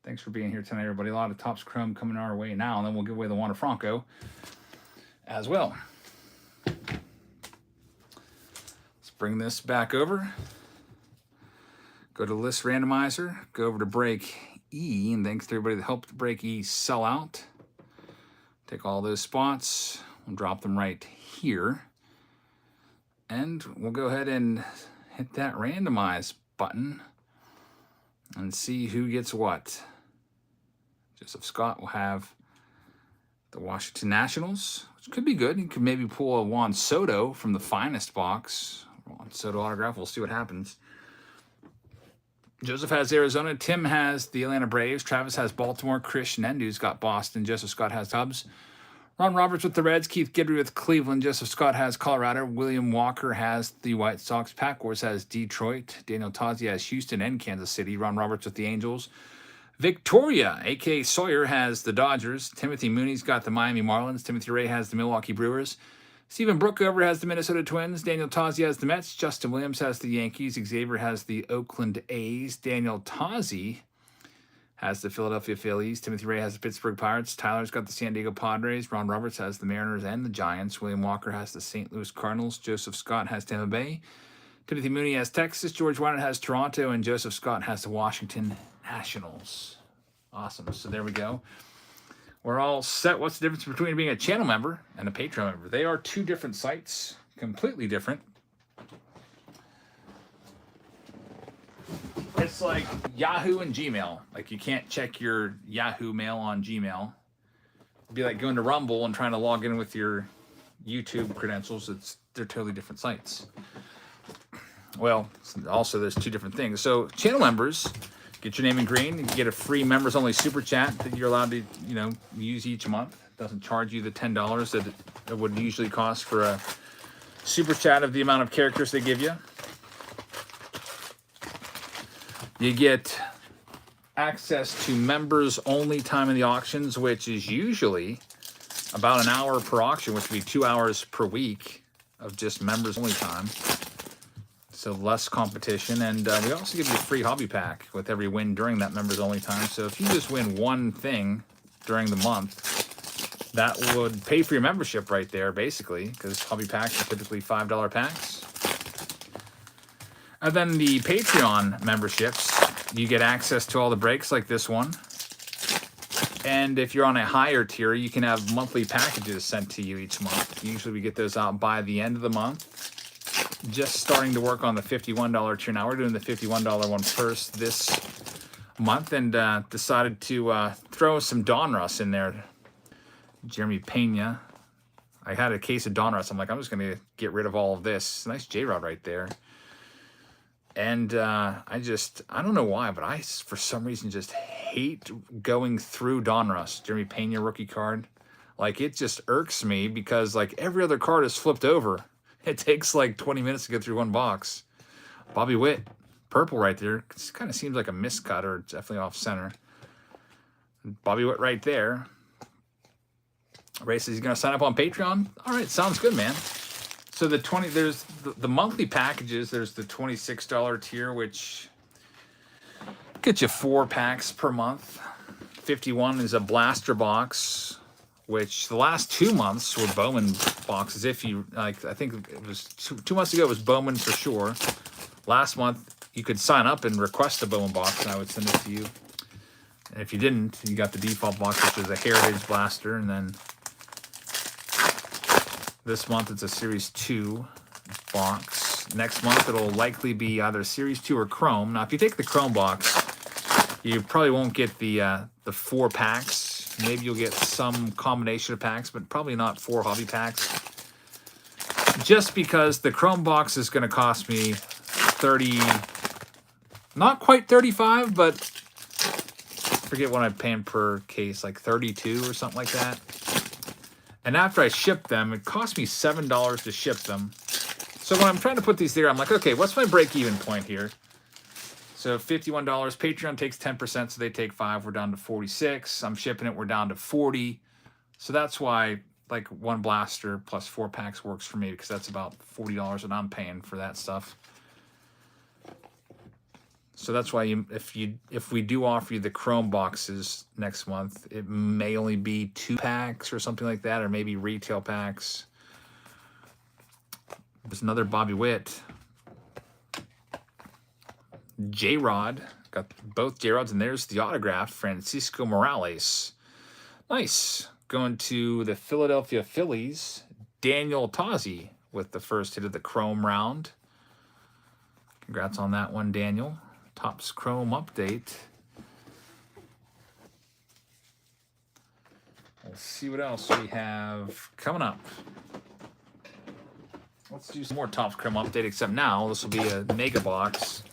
Thanks for being here tonight, everybody. A lot of Topps Chrome coming our way now, and then we'll give away the Wander Franco as well. Let's bring this back over. Go to List Randomizer. Go over to Break E, and thanks to everybody that helped Break E sell out. Take all those spots. We'll drop them right here. And we'll go ahead and hit that randomize button and see who gets what. Joseph Scott will have the Washington Nationals, which could be good. He could maybe pull a Juan Soto from the Finest box. Juan Soto autograph. We'll see what happens. Joseph has Arizona. Tim has the Atlanta Braves. Travis has Baltimore. Chris Shenendu's got Boston. Joseph Scott has Cubs. Ron Roberts with the Reds. Keith Guidry with Cleveland. Joseph Scott has Colorado. William Walker has the White Sox. Pat Gorse has Detroit. Daniel Tozzi has Houston and Kansas City. Ron Roberts with the Angels. Victoria, a.k.a. Sawyer, has the Dodgers. Timothy Mooney's got the Miami Marlins. Timothy Ray has the Milwaukee Brewers. Stephen Brookover has the Minnesota Twins. Daniel Tozzi has the Mets. Justin Williams has the Yankees. Xavier has the Oakland A's. Daniel Tozzi has the Philadelphia Phillies. Timothy Ray has the Pittsburgh Pirates. Tyler's got the San Diego Padres. Ron Roberts has the Mariners and the Giants. William Walker has the St. Louis Cardinals. Joseph Scott has Tampa Bay. Timothy Mooney has Texas. George Wynant has Toronto. And Joseph Scott has the Washington Nationals. Awesome. So there we go. We're all set. What's the difference between being a channel member and a Patreon member? They are two different sites, completely different. It's like Yahoo and Gmail. Like you can't check your Yahoo mail on Gmail. It'd be like going to Rumble and trying to log in with your YouTube credentials. They're totally different sites. Well, also there's two different things. So channel members get your name in green. You can get a free members only super chat that you're allowed to, use each month. It doesn't charge you the $10 that it would usually cost for a super chat of the amount of characters they give you. You get access to members only time in the auctions, which is usually about an hour per auction, which would be 2 hours per week of just members only time. So less competition. And we also give you a free hobby pack with every win during that members only time. So if you just win one thing during the month, that would pay for your membership right there, basically, because hobby packs are typically $5 packs. And then the Patreon memberships, you get access to all the breaks like this one. And if you're on a higher tier, you can have monthly packages sent to you each month. Usually we get those out by the end of the month. Just starting to work on the $51 tier now. We're doing the $51 one first this month, and decided to throw some Donruss in there. Jeremy Pena. I had a case of Donruss. I'm like, I'm just going to get rid of all of this. Nice J-Rod right there. And I don't know why, but I, for some reason, just hate going through Donruss. Jeremy Pena rookie card. Like, it just irks me because, like, every other card is flipped over. It takes, like, 20 minutes to get through one box. Bobby Witt, purple right there. It kind of seems like a miscut, or definitely off center. Bobby Witt right there. Ray says he's going to sign up on Patreon. All right, sounds good, man. So there's the monthly packages. There's the $26 tier, which gets you 4 packs per month. 51 is a blaster box, which the last 2 months were Bowman boxes. If you like, I think it was two months ago, it was Bowman for sure. Last month, you could sign up and request a Bowman box, and I would send it to you. And if you didn't, you got the default box, which is a Heritage blaster, and then this month, it's a Series 2 box. Next month, it'll likely be either Series 2 or Chrome. Now, if you take the Chrome box, you probably won't get the 4 packs. Maybe you'll get some combination of packs, but probably not 4 hobby packs. Just because the Chrome box is going to cost me 30, not quite 35, but I forget what I'm paying per case, like 32 or something like that. And after I ship them, it cost me $7 to ship them. So when I'm trying to put these there, I'm like, okay, what's my break-even point here? So $51. Patreon takes 10%, so they take 5. We're down to 46. I'm shipping it. We're down to 40. So that's why, like, 1 blaster plus 4 packs works for me, because that's about $40 that I'm paying for that stuff. So that's why if we do offer you the Chrome boxes next month, it may only be 2 packs or something like that, or maybe retail packs. There's another Bobby Witt. J-Rod. Got both J-Rods, and there's the autograph, Francisco Morales. Nice. Going to the Philadelphia Phillies, Daniel Tozzi with the first hit of the Chrome round. Congrats on that one, Daniel. Topps Chrome update. Let's see what else we have coming up. Let's do some more Topps Chrome update, except now this will be a mega box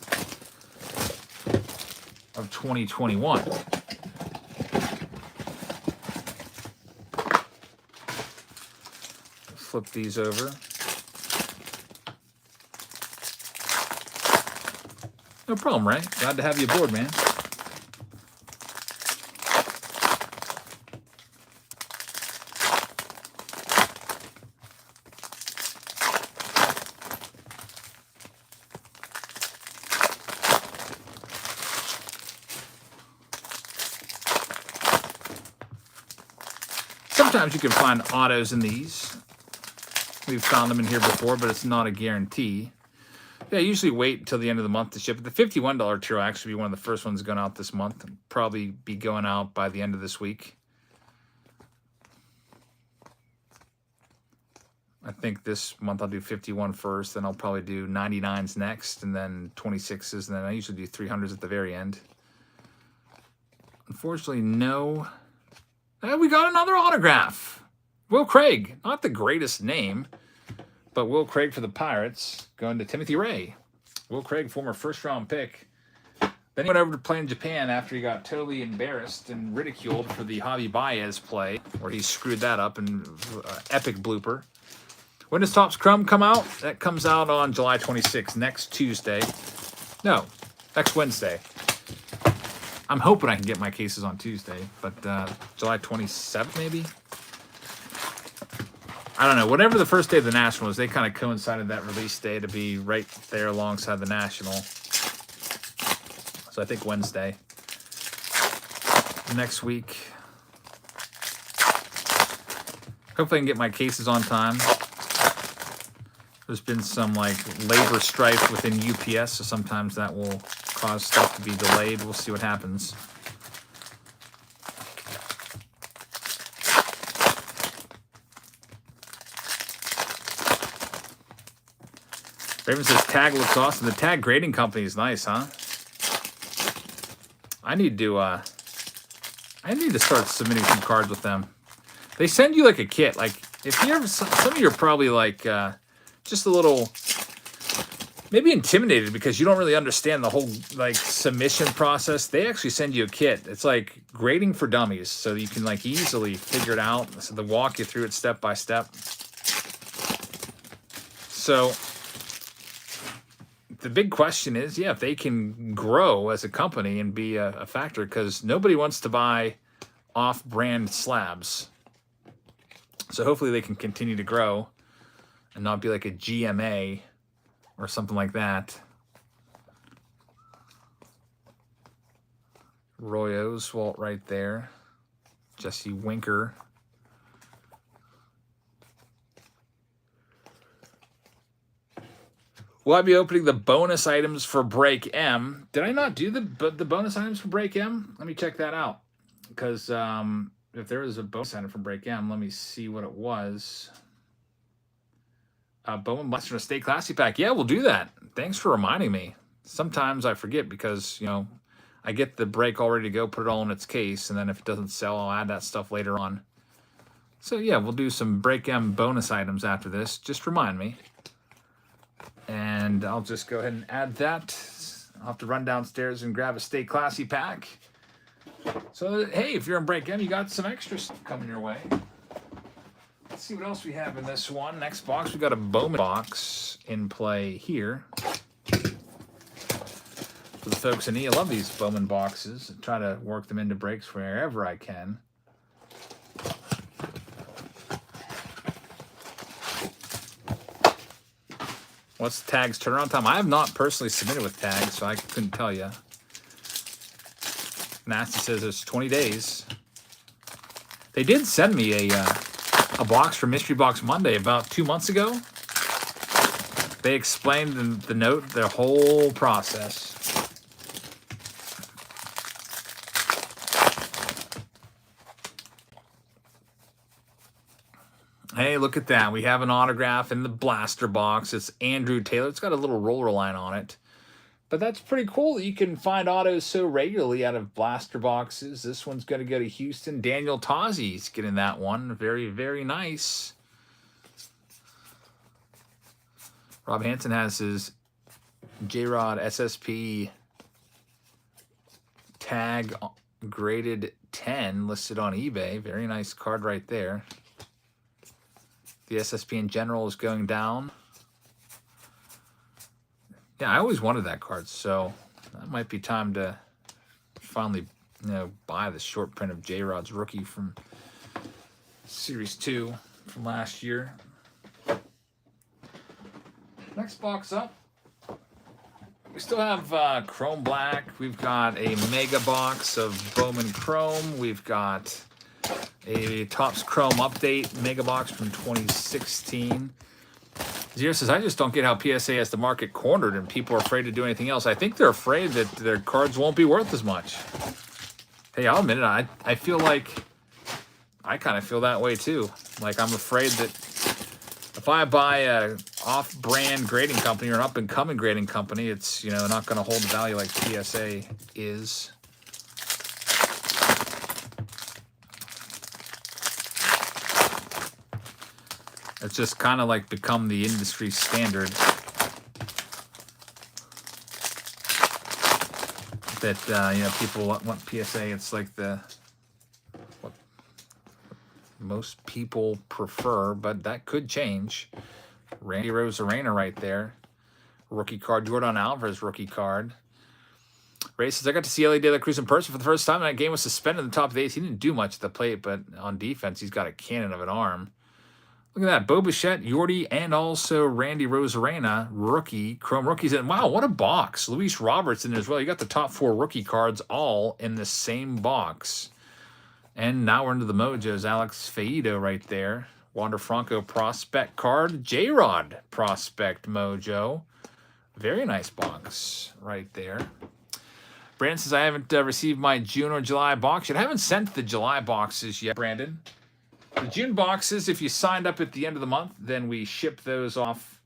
of 2021. Flip these over. No problem, Ray. Glad to have you aboard, man. Sometimes you can find autos in these. We've found them in here before, but it's not a guarantee. Yeah, I usually wait until the end of the month to ship it. The $51 tier will actually be one of the first ones going out this month. It'll probably be going out by the end of this week. I think this month I'll do 51 first, then I'll probably do 99s next, and then 26s, and then I usually do 300s at the very end. Unfortunately, no. We got another autograph. Will Craig, not the greatest name, but Will Craig for the Pirates, going to Timothy Ray. Will Craig, former first-round pick. Then he went over to play in Japan after he got totally embarrassed and ridiculed for the Javi Baez play, where he screwed that up in epic blooper. When does Topps Chrome come out? That comes out on July 26th, next Tuesday. No, next Wednesday. I'm hoping I can get my cases on Tuesday, but July 27th maybe? I don't know. Whatever the first day of the National is, they kind of coincided that release day to be right there alongside the National. So I think Wednesday. Next week. Hopefully I can get my cases on time. There's been some like labor strife within UPS, so sometimes that will cause stuff to be delayed. We'll see what happens. Raven says tag looks awesome. The tag grading company is nice, huh? I need to start submitting some cards with them. They send you like a kit. Like if you ever, some of you are probably like just a little maybe intimidated because you don't really understand the whole like submission process. They actually send you a kit. It's like grading for dummies, so you can like easily figure it out. So they walk you through it step by step. So the big question is, yeah, if they can grow as a company and be a factor, because nobody wants to buy off-brand slabs. So hopefully they can continue to grow and not be like a GMA or something like that. Roy Oswalt right there. Jesse Winker. Will I be opening the bonus items for Break M? Did I not do the bonus items for Break M? Let me check that out. Because if there was a bonus item for Break M, let me see what it was. Bowman Blaster Stay Classy Pack. Yeah, we'll do that. Thanks for reminding me. Sometimes I forget because, you know, I get the break all ready to go, put it all in its case, and then if it doesn't sell, I'll add that stuff later on. So, yeah, we'll do some Break M bonus items after this. Just remind me. And I'll just go ahead and add that. I'll have to run downstairs and grab a Stay Classy pack. So, hey, if you're in Break M, you got some extra stuff coming your way. Let's see what else we have in this one. Next box, we got a Bowman box in play here. For the folks in E, I love these Bowman boxes. I try to work them into breaks wherever I can. What's the tag's turnaround time? I have not personally submitted with tags, so I couldn't tell you. Nasty says it's 20 days. They did send me a box for Mystery Box Monday about 2 months ago. They explained in the note their whole process. Hey, look at that. We have an autograph in the blaster box. It's Andrew Taylor. It's got a little roller line on it. But that's pretty cool that you can find autos so regularly out of blaster boxes. This one's going to go to Houston. Daniel Tozzi's getting that one. Very, very nice. Rob Hansen has his J-Rod SSP tag graded 10 listed on eBay. Very nice card right there. The SSP in general is going down. Yeah, I always wanted that card, so that might be time to finally, you know, buy the short print of J-Rod's rookie from Series 2 from last year. Next box up. We still have Chrome Black. We've got a mega box of Bowman Chrome. We've got a Topps Chrome Update mega box from 2016. Zero says, I just don't get how PSA has the market cornered and people are afraid to do anything else. I think they're afraid that their cards won't be worth as much. Hey, I'll admit it. I feel like I kind of feel that way too. Like I'm afraid that if I buy a off-brand grading company or an up-and-coming grading company, it's, you know, not going to hold the value like PSA is. It's just kind of like become the industry standard that, you know, people want PSA. It's like the, what, most people prefer, but that could change. Randy Rosarena right there. Rookie card. Jordan Alvarez rookie card. Ray says, I got to see Ellie De La Cruz in person for the first time. That game was suspended in the top of the eighth. He didn't do much at the plate, but on defense, he's got a cannon of an arm. Look at that. Bo Bichette, Yordi, and also Randy Rosarena, rookie, Chrome rookies. And wow, what a box. Luis Roberts in there as well. You got the top 4 rookie cards all in the same box. And now we're into the Mojos. Alex Feido right there. Wander Franco prospect card. J-Rod prospect mojo. Very nice box right there. Brandon says, I haven't received my June or July box yet. I haven't sent the July boxes yet, Brandon. The June boxes, if you signed up at the end of the month, then we ship those off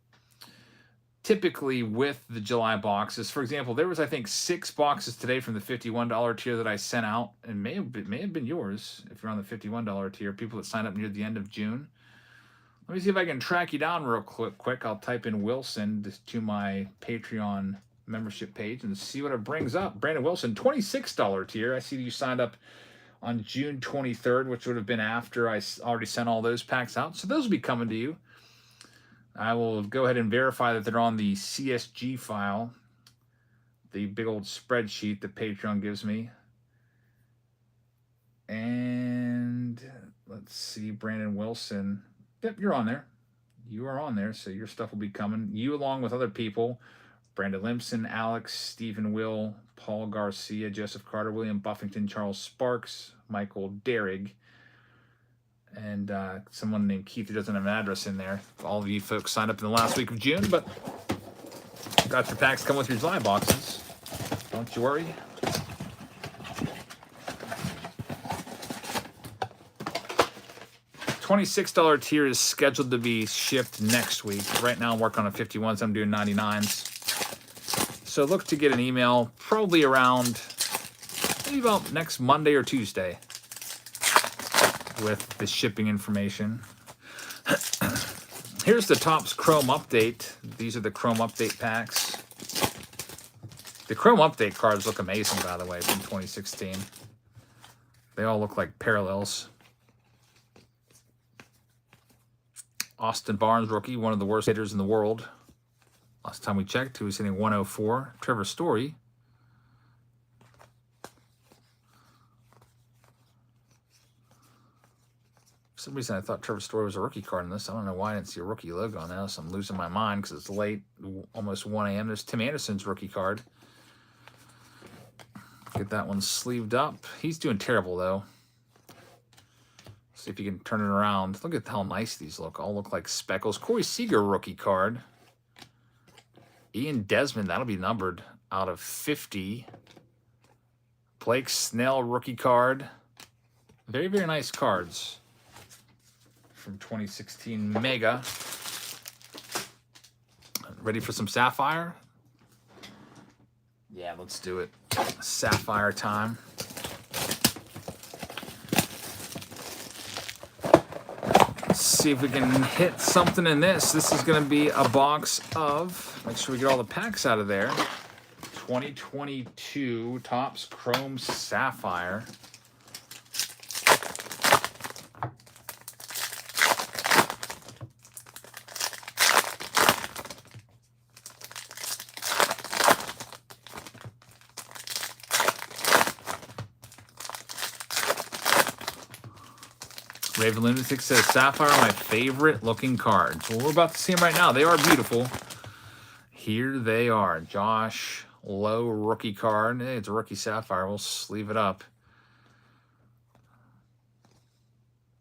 typically with the July boxes. For example, there was, I think, 6 boxes today from the $51 tier that I sent out. And may have been yours if you're on the $51 tier, people that signed up near the end of June. Let me see if I can track you down real quick. I'll type in Wilson to my Patreon membership page and see what it brings up. Brandon Wilson, $26 tier. I see you signed up on June 23rd, which would have been after I already sent all those packs out. So those will be coming to you. I will go ahead and verify that they're on the CSG file, the big old spreadsheet that Patreon gives me. And let's see, Brandon Wilson. Yep, you're on there. You are on there, so your stuff will be coming. You along with other people. Brandon Limpson, Alex, Stephen Will, Paul Garcia, Joseph Carter, William Buffington, Charles Sparks, Michael Derrig, and someone named Keith who doesn't have an address in there. All of you folks signed up in the last week of June, but got your packs come with your July boxes. Don't you worry. $26 tier is scheduled to be shipped next week. Right now I'm working on a 51s. I'm doing 99s. So look to get an email probably around maybe about next Monday or Tuesday with the shipping information. Here's the Topps Chrome Update. These are the Chrome Update packs. The Chrome Update cards look amazing, by the way, from 2016. They all look like parallels. Austin Barnes, rookie, one of the worst hitters in the world. Last time we checked, he was hitting 104. Trevor Story. For some reason, I thought Trevor Story was a rookie card in this. I don't know why I didn't see a rookie logo on that. So I'm losing my mind because it's late, almost 1 a.m. There's Tim Anderson's rookie card. Get that one sleeved up. He's doing terrible, though. See if you can turn it around. Look at how nice these look. All look like speckles. Corey Seager rookie card. Ian Desmond, that'll be numbered out of 50. Blake Snell rookie card. Very, very nice cards from 2016 Mega. Ready for some Sapphire? Yeah, let's do it. Sapphire time. Let's see if we can hit something in this. This is going to be a box of, make sure we get all the packs out of there. 2022 Topps Chrome Sapphire. Raven Lunatic says, Sapphire are my favorite looking cards. Well, we're about to see them right now. They are beautiful. Here they are. Josh Lowe rookie card. Hey, it's a rookie Sapphire. We'll sleeve it up.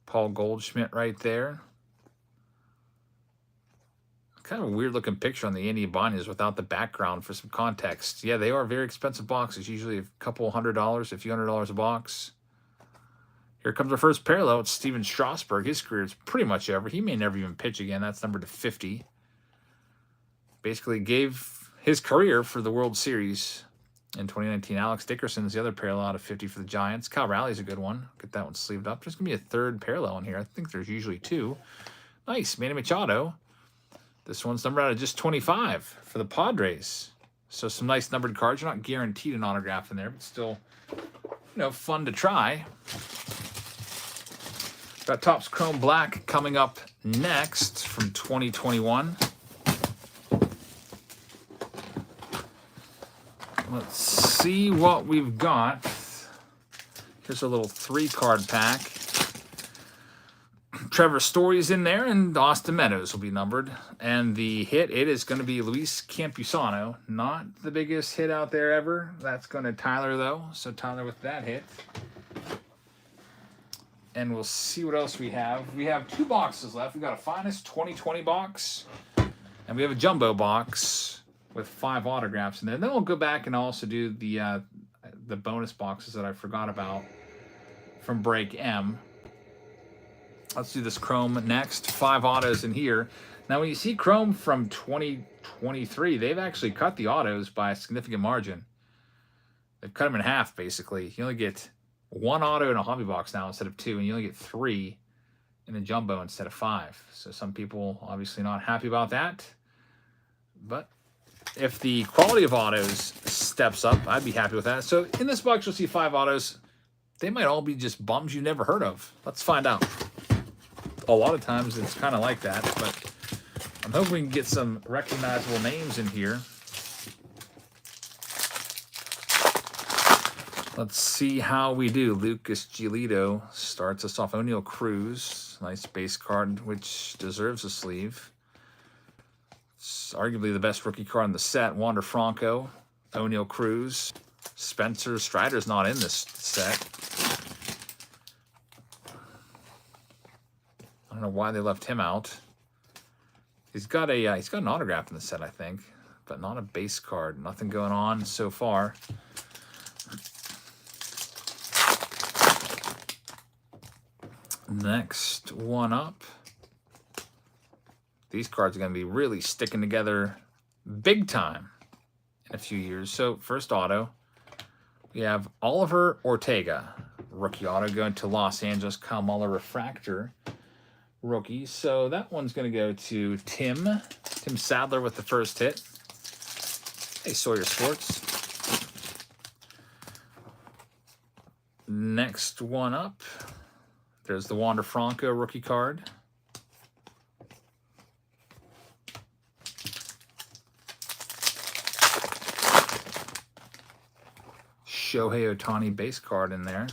Paul Goldschmidt right there. Kind of a weird looking picture on the Andy Ibanez without the background for some context. Yeah, they are very expensive boxes. Usually a couple $100, a few $100 a box. Here comes our first parallel. It's Steven Strasburg. His career is pretty much over. He may never even pitch again. That's numbered to 50. Basically gave his career for the World Series in 2019. Alex Dickerson's the other parallel out of 50 for the Giants. Cal Raleig's a good one. Get that one sleeved up. There's going to be a third parallel in here. I think there's usually 2. Nice. Manny Machado. This one's numbered out of just 25 for the Padres. So some nice numbered cards. You're not guaranteed an autograph in there, but still, fun to try. Got Topps Chrome Black coming up next from 2021. Let's see what we've got. Here's a little 3-card pack. Trevor Story's in there, and Austin Meadows will be numbered. And the hit, it is going to be Luis Campusano. Not the biggest hit out there ever. That's going to Tyler, though. So Tyler with that hit. And we'll see what else we have. We have 2 boxes left. We got a Finest 2020 box, and we have a jumbo box with 5 autographs in there. Then we'll go back and also do the bonus boxes that I forgot about from Break M. Let's do this Chrome next. 5 autos in here. Now, when you see Chrome from 2023, they've actually cut the autos by a significant margin. They've cut them in half, basically. You only get 1 auto in a hobby box now instead of 2, and you only get 3 in a jumbo instead of 5. So some people obviously not happy about that. But if the quality of autos steps up, I'd be happy with that. So in this box, you'll see 5 autos. They might all be just bums you never heard of. Let's find out. A lot of times it's kind of like that, but I'm hoping we can get some recognizable names in here. Let's see how we do. Lucas Giolito starts us off. O'Neal Cruz, nice base card, which deserves a sleeve. It's arguably the best rookie card in the set. Wander Franco, O'Neal Cruz. Spencer Strider's not in this set. I don't know why they left him out. He's got an autograph in the set, I think, but not a base card. Nothing going on so far. Next one up. These cards are going to be really sticking together big time in a few years. So first auto, we have Oliver Ortega, rookie auto going to Los Angeles. Kyle Muller refractor rookie. So that one's going to go to Tim Sadler with the first hit. Hey, Sawyer Sports. Next one up, there's the Wander Franco rookie card. Shohei Ohtani base card in there.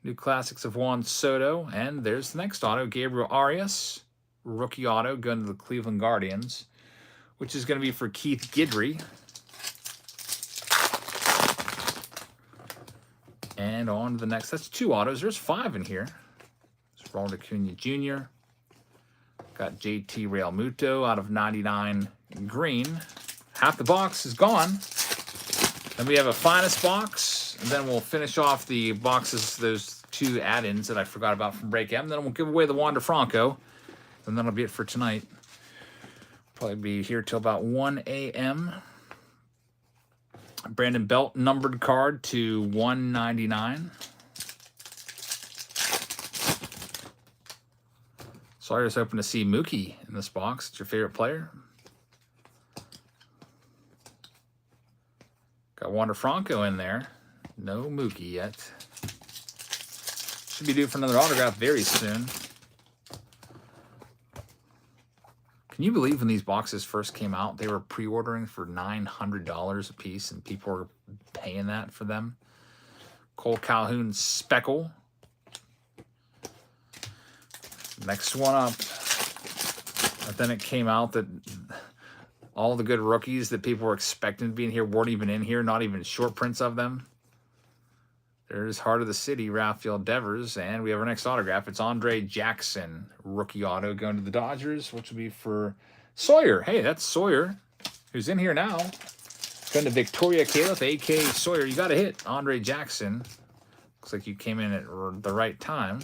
New Classics of Juan Soto. And there's the next auto, Gabriel Arias, rookie auto, going to the Cleveland Guardians, which is going to be for Keith Guidry. And on to the next. That's 2 autos. There's 5 in here. It's Ronald Acuna Jr. Got JT Realmuto out of 99 green. Half the box is gone. Then we have a Finest box. And then we'll finish off the boxes, those 2 add-ins that I forgot about from Break M. Then we'll give away the Wander Franco. And that'll be it for tonight. Probably be here till about 1 a.m. Brandon Belt numbered card to 199. Sawyer's hoping to see Mookie in this box. It's your favorite player. Got Wander Franco in there. No Mookie yet. Should be due for another autograph very soon. Can you believe when these boxes first came out, they were pre-ordering for $900 a piece, and people were paying that for them? Cole Calhoun Speckle. Next one up. But then it came out that all the good rookies that people were expecting to be in here weren't even in here, not even short prints of them. There's Heart of the City, Rafael Devers, and we have our next autograph. It's Andre Jackson, rookie auto, going to the Dodgers, which will be for Sawyer. Hey, that's Sawyer, who's in here now. Going to Victoria Caliph, a.k.a. Sawyer. You got a hit, Andre Jackson. Looks like you came in at the right time.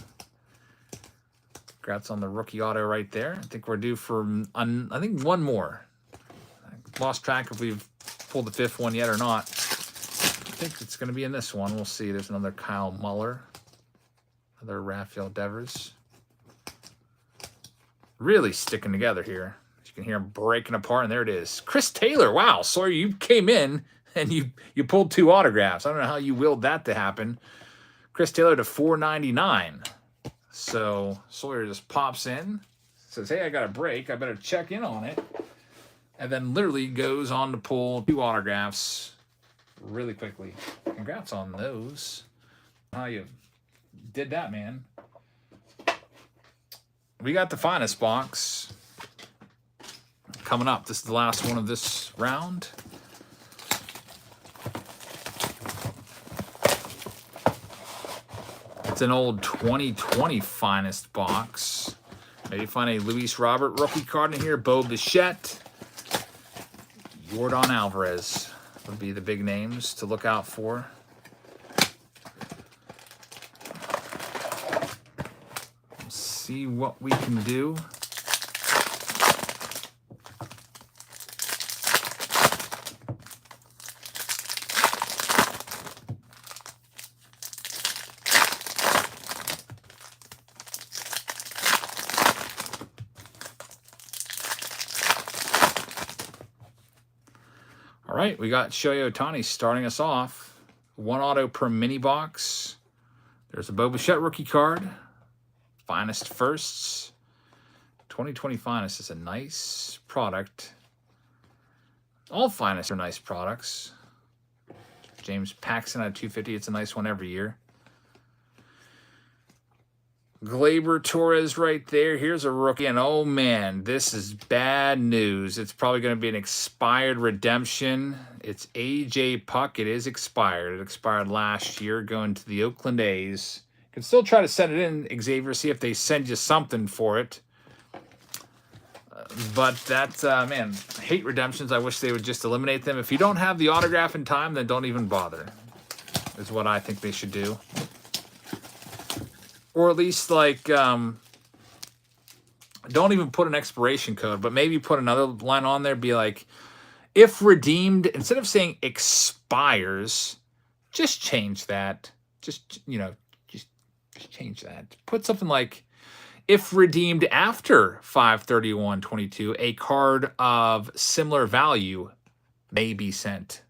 Congrats on the rookie auto right there. I think we're due for, I think, one more. I lost track if we've pulled the 5th one yet or not. I think it's going to be in this one. We'll see. There's another Kyle Muller. Another Rafael Devers. Really sticking together here. You can hear them breaking apart, and there it is. Chris Taylor. Wow, Sawyer, you came in and you pulled 2 autographs. I don't know how you willed that to happen. Chris Taylor to 499. So Sawyer just pops in, says, hey, I got a break. I better check in on it. And then literally goes on to pull 2 autographs really quickly. Congrats on those. How you did that, man. We got the finest box coming up. This is the last one of this round. It's an old 2020 finest box. Maybe find a Luis Robert rookie card in here. Bo Bichette. Yordan Alvarez would be the big names to look out for. Let's see what we can do. All right, we got Shohei Ohtani starting us off. 1 auto per mini box. There's a Bo Bichette rookie card. Finest firsts. 2020 finest is a nice product. All finest are nice products. James Paxton at 250. It's a nice one every year. Gleyber Torres right there. Here's a rookie. And oh, man, this is bad news. It's probably going to be an expired redemption. It's A.J. Puck. It is expired. It expired last year going to the Oakland A's. You can still try to send it in, Xavier, see if they send you something for it. But that, man, I hate redemptions. I wish they would just eliminate them. If you don't have the autograph in time, then don't even bother, is what I think they should do. Or at least, like, don't even put an expiration code, but maybe put another line on there. Be like, if redeemed, instead of saying expires, just change that. Just, you know, just change that. Put something like, if redeemed after 5/31/22, a card of similar value may be sent.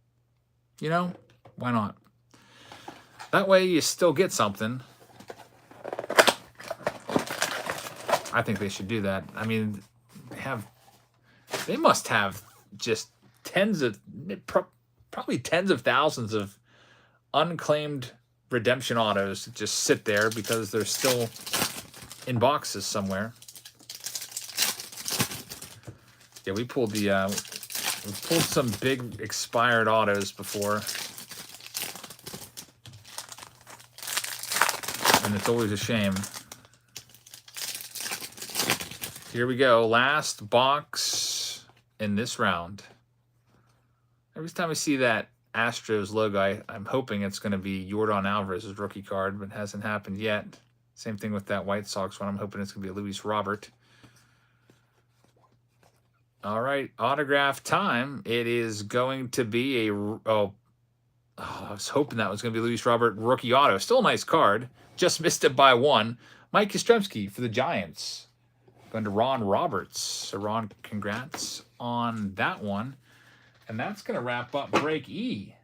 You know, why not? That way you still get something. I think they should do that. I mean, they must have just probably tens of thousands of unclaimed redemption autos that just sit there because they're still in boxes somewhere. Yeah, we pulled some big expired autos before, and it's always a shame. Here we go. Last box in this round. Every time I see that Astros logo, I'm hoping it's going to be Yordan Alvarez's rookie card, but it hasn't happened yet. Same thing with that White Sox one. I'm hoping it's going to be a Luis Robert. All right, autograph time. It is going to be I was hoping that was going to be Luis Robert rookie auto. Still a nice card. Just missed it by 1. Mike Yastrzemski for the Giants. Going to Ron Roberts. So, Ron, congrats on that one. And that's going to wrap up Break E.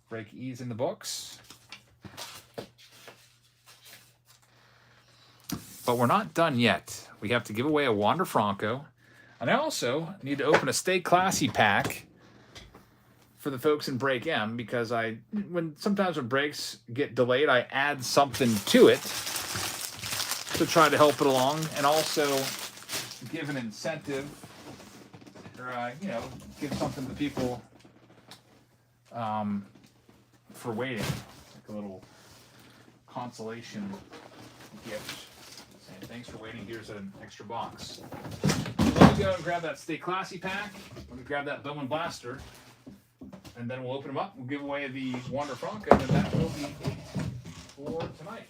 Break E's in the books. But we're not done yet. We have to give away a Wander Franco. And I also need to open a Stay Classy pack for the folks in Break M, because sometimes when breaks get delayed, I add something to it to try to help it along, and also give an incentive, or give something to people for waiting, like a little consolation gift. Saying thanks for waiting. Here's an extra box. Let me go and grab that Stay Classy pack. Let me grab that Bowman Blaster, and then we'll open them up. We'll give away the Wander Franco, and that will be it for tonight.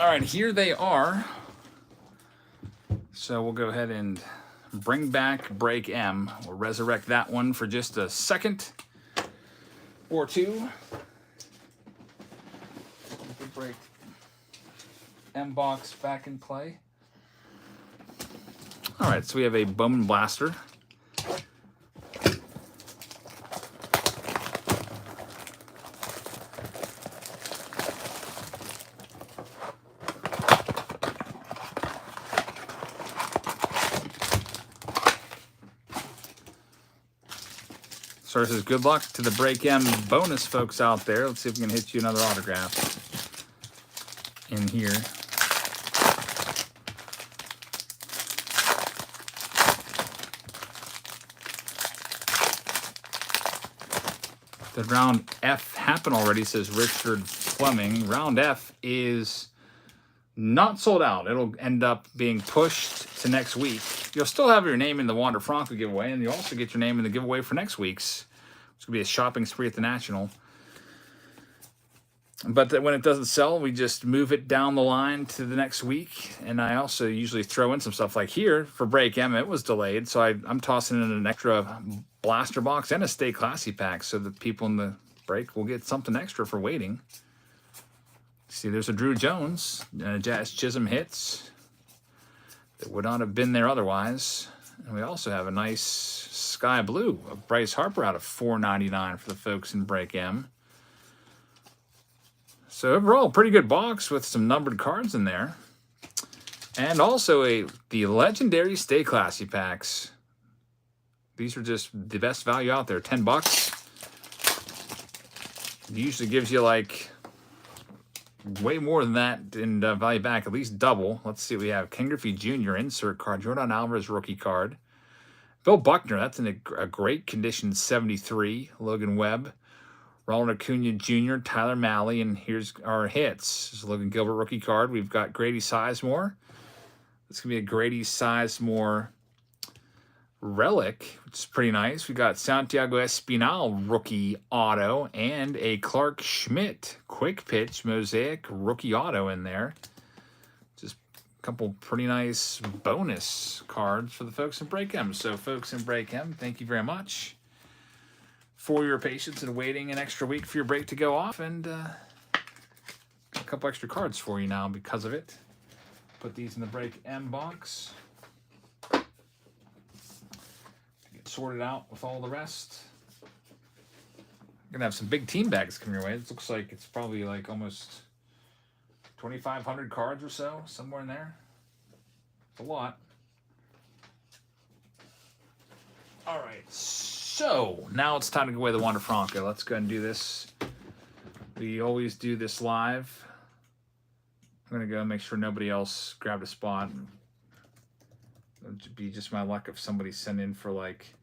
All right, here they are. So we'll go ahead and bring back Break M. We'll resurrect that one for just a second or two. Break M box back in play. All right, so we have a Bowman Blaster. So this is good luck to the Break M bonus folks out there. Let's see if we can hit you another autograph in here. Did round F happen already, says Richard Fleming. Round F is not sold out. It'll end up being pushed to next week. You'll still have your name in the Wander Franco giveaway, and you'll also get your name in the giveaway for next week's. It's going to be a shopping spree at the National. But when it doesn't sell, we just move it down the line to the next week. And I also usually throw in some stuff like here for Break M. It was delayed, so I'm tossing in an extra blaster box and a Stay Classy pack so that people in the break will get something extra for waiting. See, there's a Drew Jones, Jazz Chisholm hits that would not have been there otherwise. And we also have a nice sky blue of Bryce Harper out of $4.99 for the folks in Break M. So overall, pretty good box with some numbered cards in there. And also the legendary Stay Classy packs. These are just the best value out there, $10. It usually gives you like way more than that in value back, at least double. Let's see, we have Ken Griffey Jr. insert card, Jordan Alvarez rookie card. Bill Buckner, that's in a great condition, 73. Logan Webb. Ronald Acuna Jr., Tyler Malley, and here's our hits. This is Logan Gilbert rookie card. We've got Grady Sizemore. This can be a Grady Sizemore relic, which is pretty nice. We got Santiago Espinal rookie auto and a Clark Schmidt quick pitch mosaic rookie auto in there. Just a couple pretty nice bonus cards for the folks in Break M. So folks in Break M, thank you very much for your patience and waiting an extra week for your break to go off, and a couple extra cards for you now because of it. Put these in the Break M box. Get sorted out with all the rest. We're gonna have some big team bags coming your way. It looks like it's probably like almost 2,500 cards or so, somewhere in there. It's a lot. All right. So now it's time to give away the Wander Franco. Let's go ahead and do this. We always do this live. I'm going to go and make sure nobody else grabbed a spot. It'd be just my luck if somebody sent in for like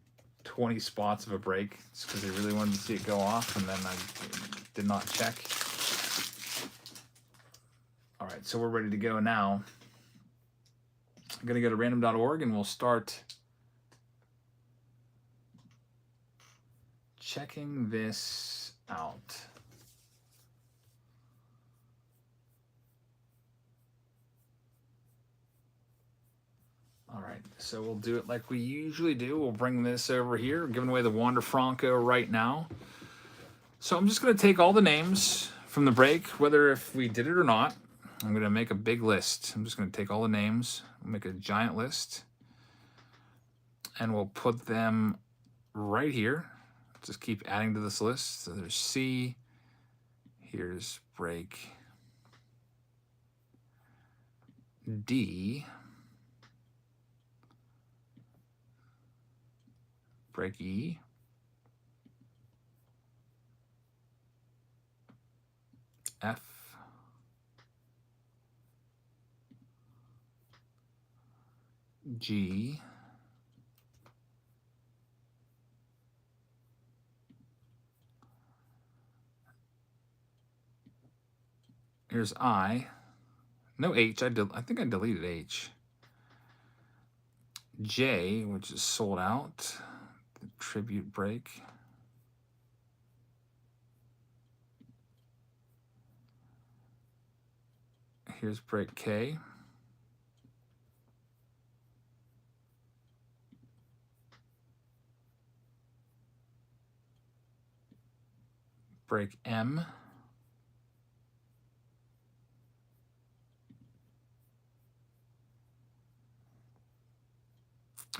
20 spots of a break. It's because they really wanted to see it go off, and then I did not check. All right, so we're ready to go now. I'm going to go to random.org, and we'll start checking this out. All right, so we'll do it like we usually do. We'll bring this over here. We're giving away the Wander Franco right now. So I'm just going to take all the names from the break, whether if we did it or not. I'm going to make a big list. I'm just going to take all the names, make a giant list, and we'll put them right here. Just keep adding to this list. So there's C. Here's break D. Break E. F. G. Here's I. No H. I think I deleted H. J, which is sold out. The tribute break. Here's break K. Break M.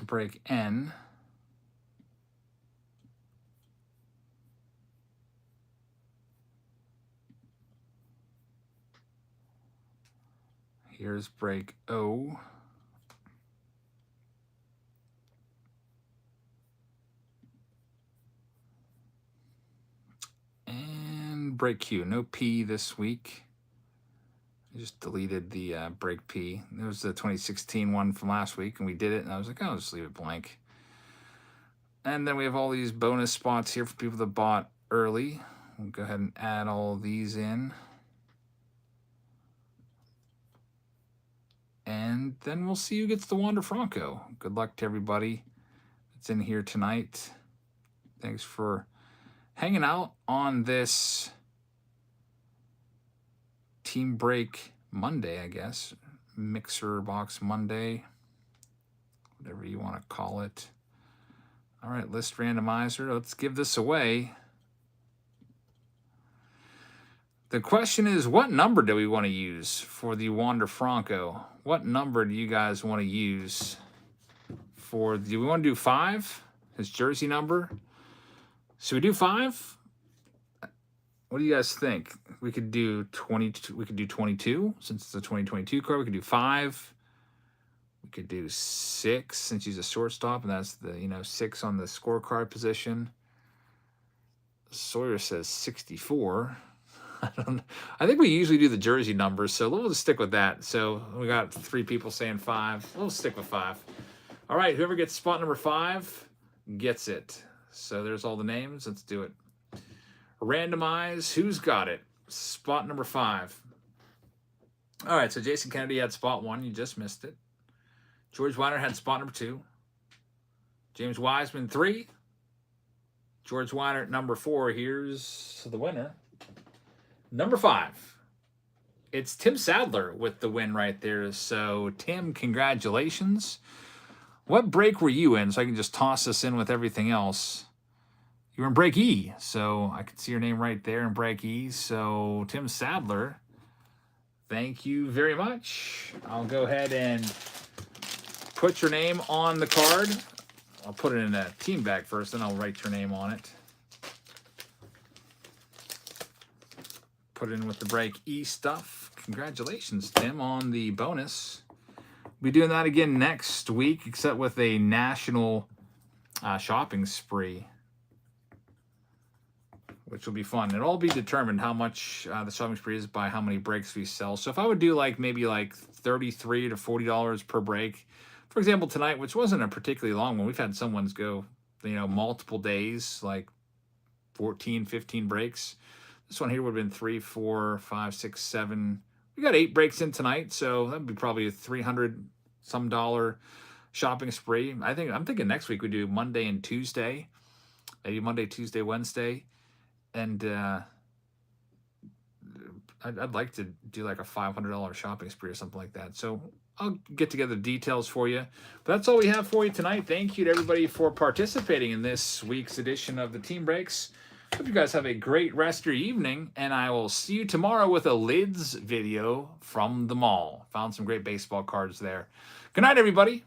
Break N. Here's break O. And break Q. No P this week. I just deleted the break P. It was the 2016 one from last week, and we did it, and I was like, I'll just leave it blank. And then we have all these bonus spots here for people that bought early. We'll go ahead and add all these in. And then we'll see who gets the Wander Franco. Good luck to everybody that's in here tonight. Thanks for hanging out on this Team Break Monday, I guess. Mixer Box Monday. Whatever you want to call it. All right, list randomizer. Let's give this away. The question is, what number do we want to use for the Wander Franco? What number do you guys want to use for? Do we want to do 5? His jersey number? Should we do 5? What do you guys think? We could do 22. We could do 22 since it's a 2022 card. We could do 5. We could do 6 since he's a shortstop, and that's the 6 on the scorecard position. Sawyer says 64. I think we usually do the jersey numbers, so we'll just stick with that. So we got 3 people saying 5. We'll stick with 5. All right, whoever gets spot number 5 gets it. So there's all the names. Let's do it. Randomize. Who's got it? Spot number 5. All right, so Jason Kennedy had spot 1. You just missed it. George Weiner had spot number 2. James Wiseman, 3. George Weiner at number 4. Here's the winner. Number 5. It's Tim Sadler with the win right there. So, Tim, congratulations. What break were you in? So I can just toss this in with everything else. You were in break E. So I can see your name right there in break E. So, Tim Sadler, thank you very much. I'll go ahead and put your name on the card. I'll put it in a team bag first, then I'll write your name on it. Put it in with the break E stuff. Congratulations, Tim, on the bonus. We'll be doing that again next week, except with a national shopping spree, which will be fun. It'll all be determined how much the shopping spree is by how many breaks we sell. So if I would do maybe $33 to $40 per break, for example, tonight, which wasn't a particularly long one, we've had some ones go, multiple days, like 14, 15 breaks. This one here would have been 3, 4, 5, 6, 7. We got 8 breaks in tonight, so that'd be probably a $300-some shopping spree. I'm thinking next week we do Monday and Tuesday, maybe Monday, Tuesday, Wednesday, and I'd like to do a $500 shopping spree or something like that. So I'll get together the details for you. But that's all we have for you tonight. Thank you to everybody for participating in this week's edition of the Team Breaks. Hope you guys have a great rest of your evening, and I will see you tomorrow with a lids video from the mall. Found some great baseball cards there. Good night, everybody.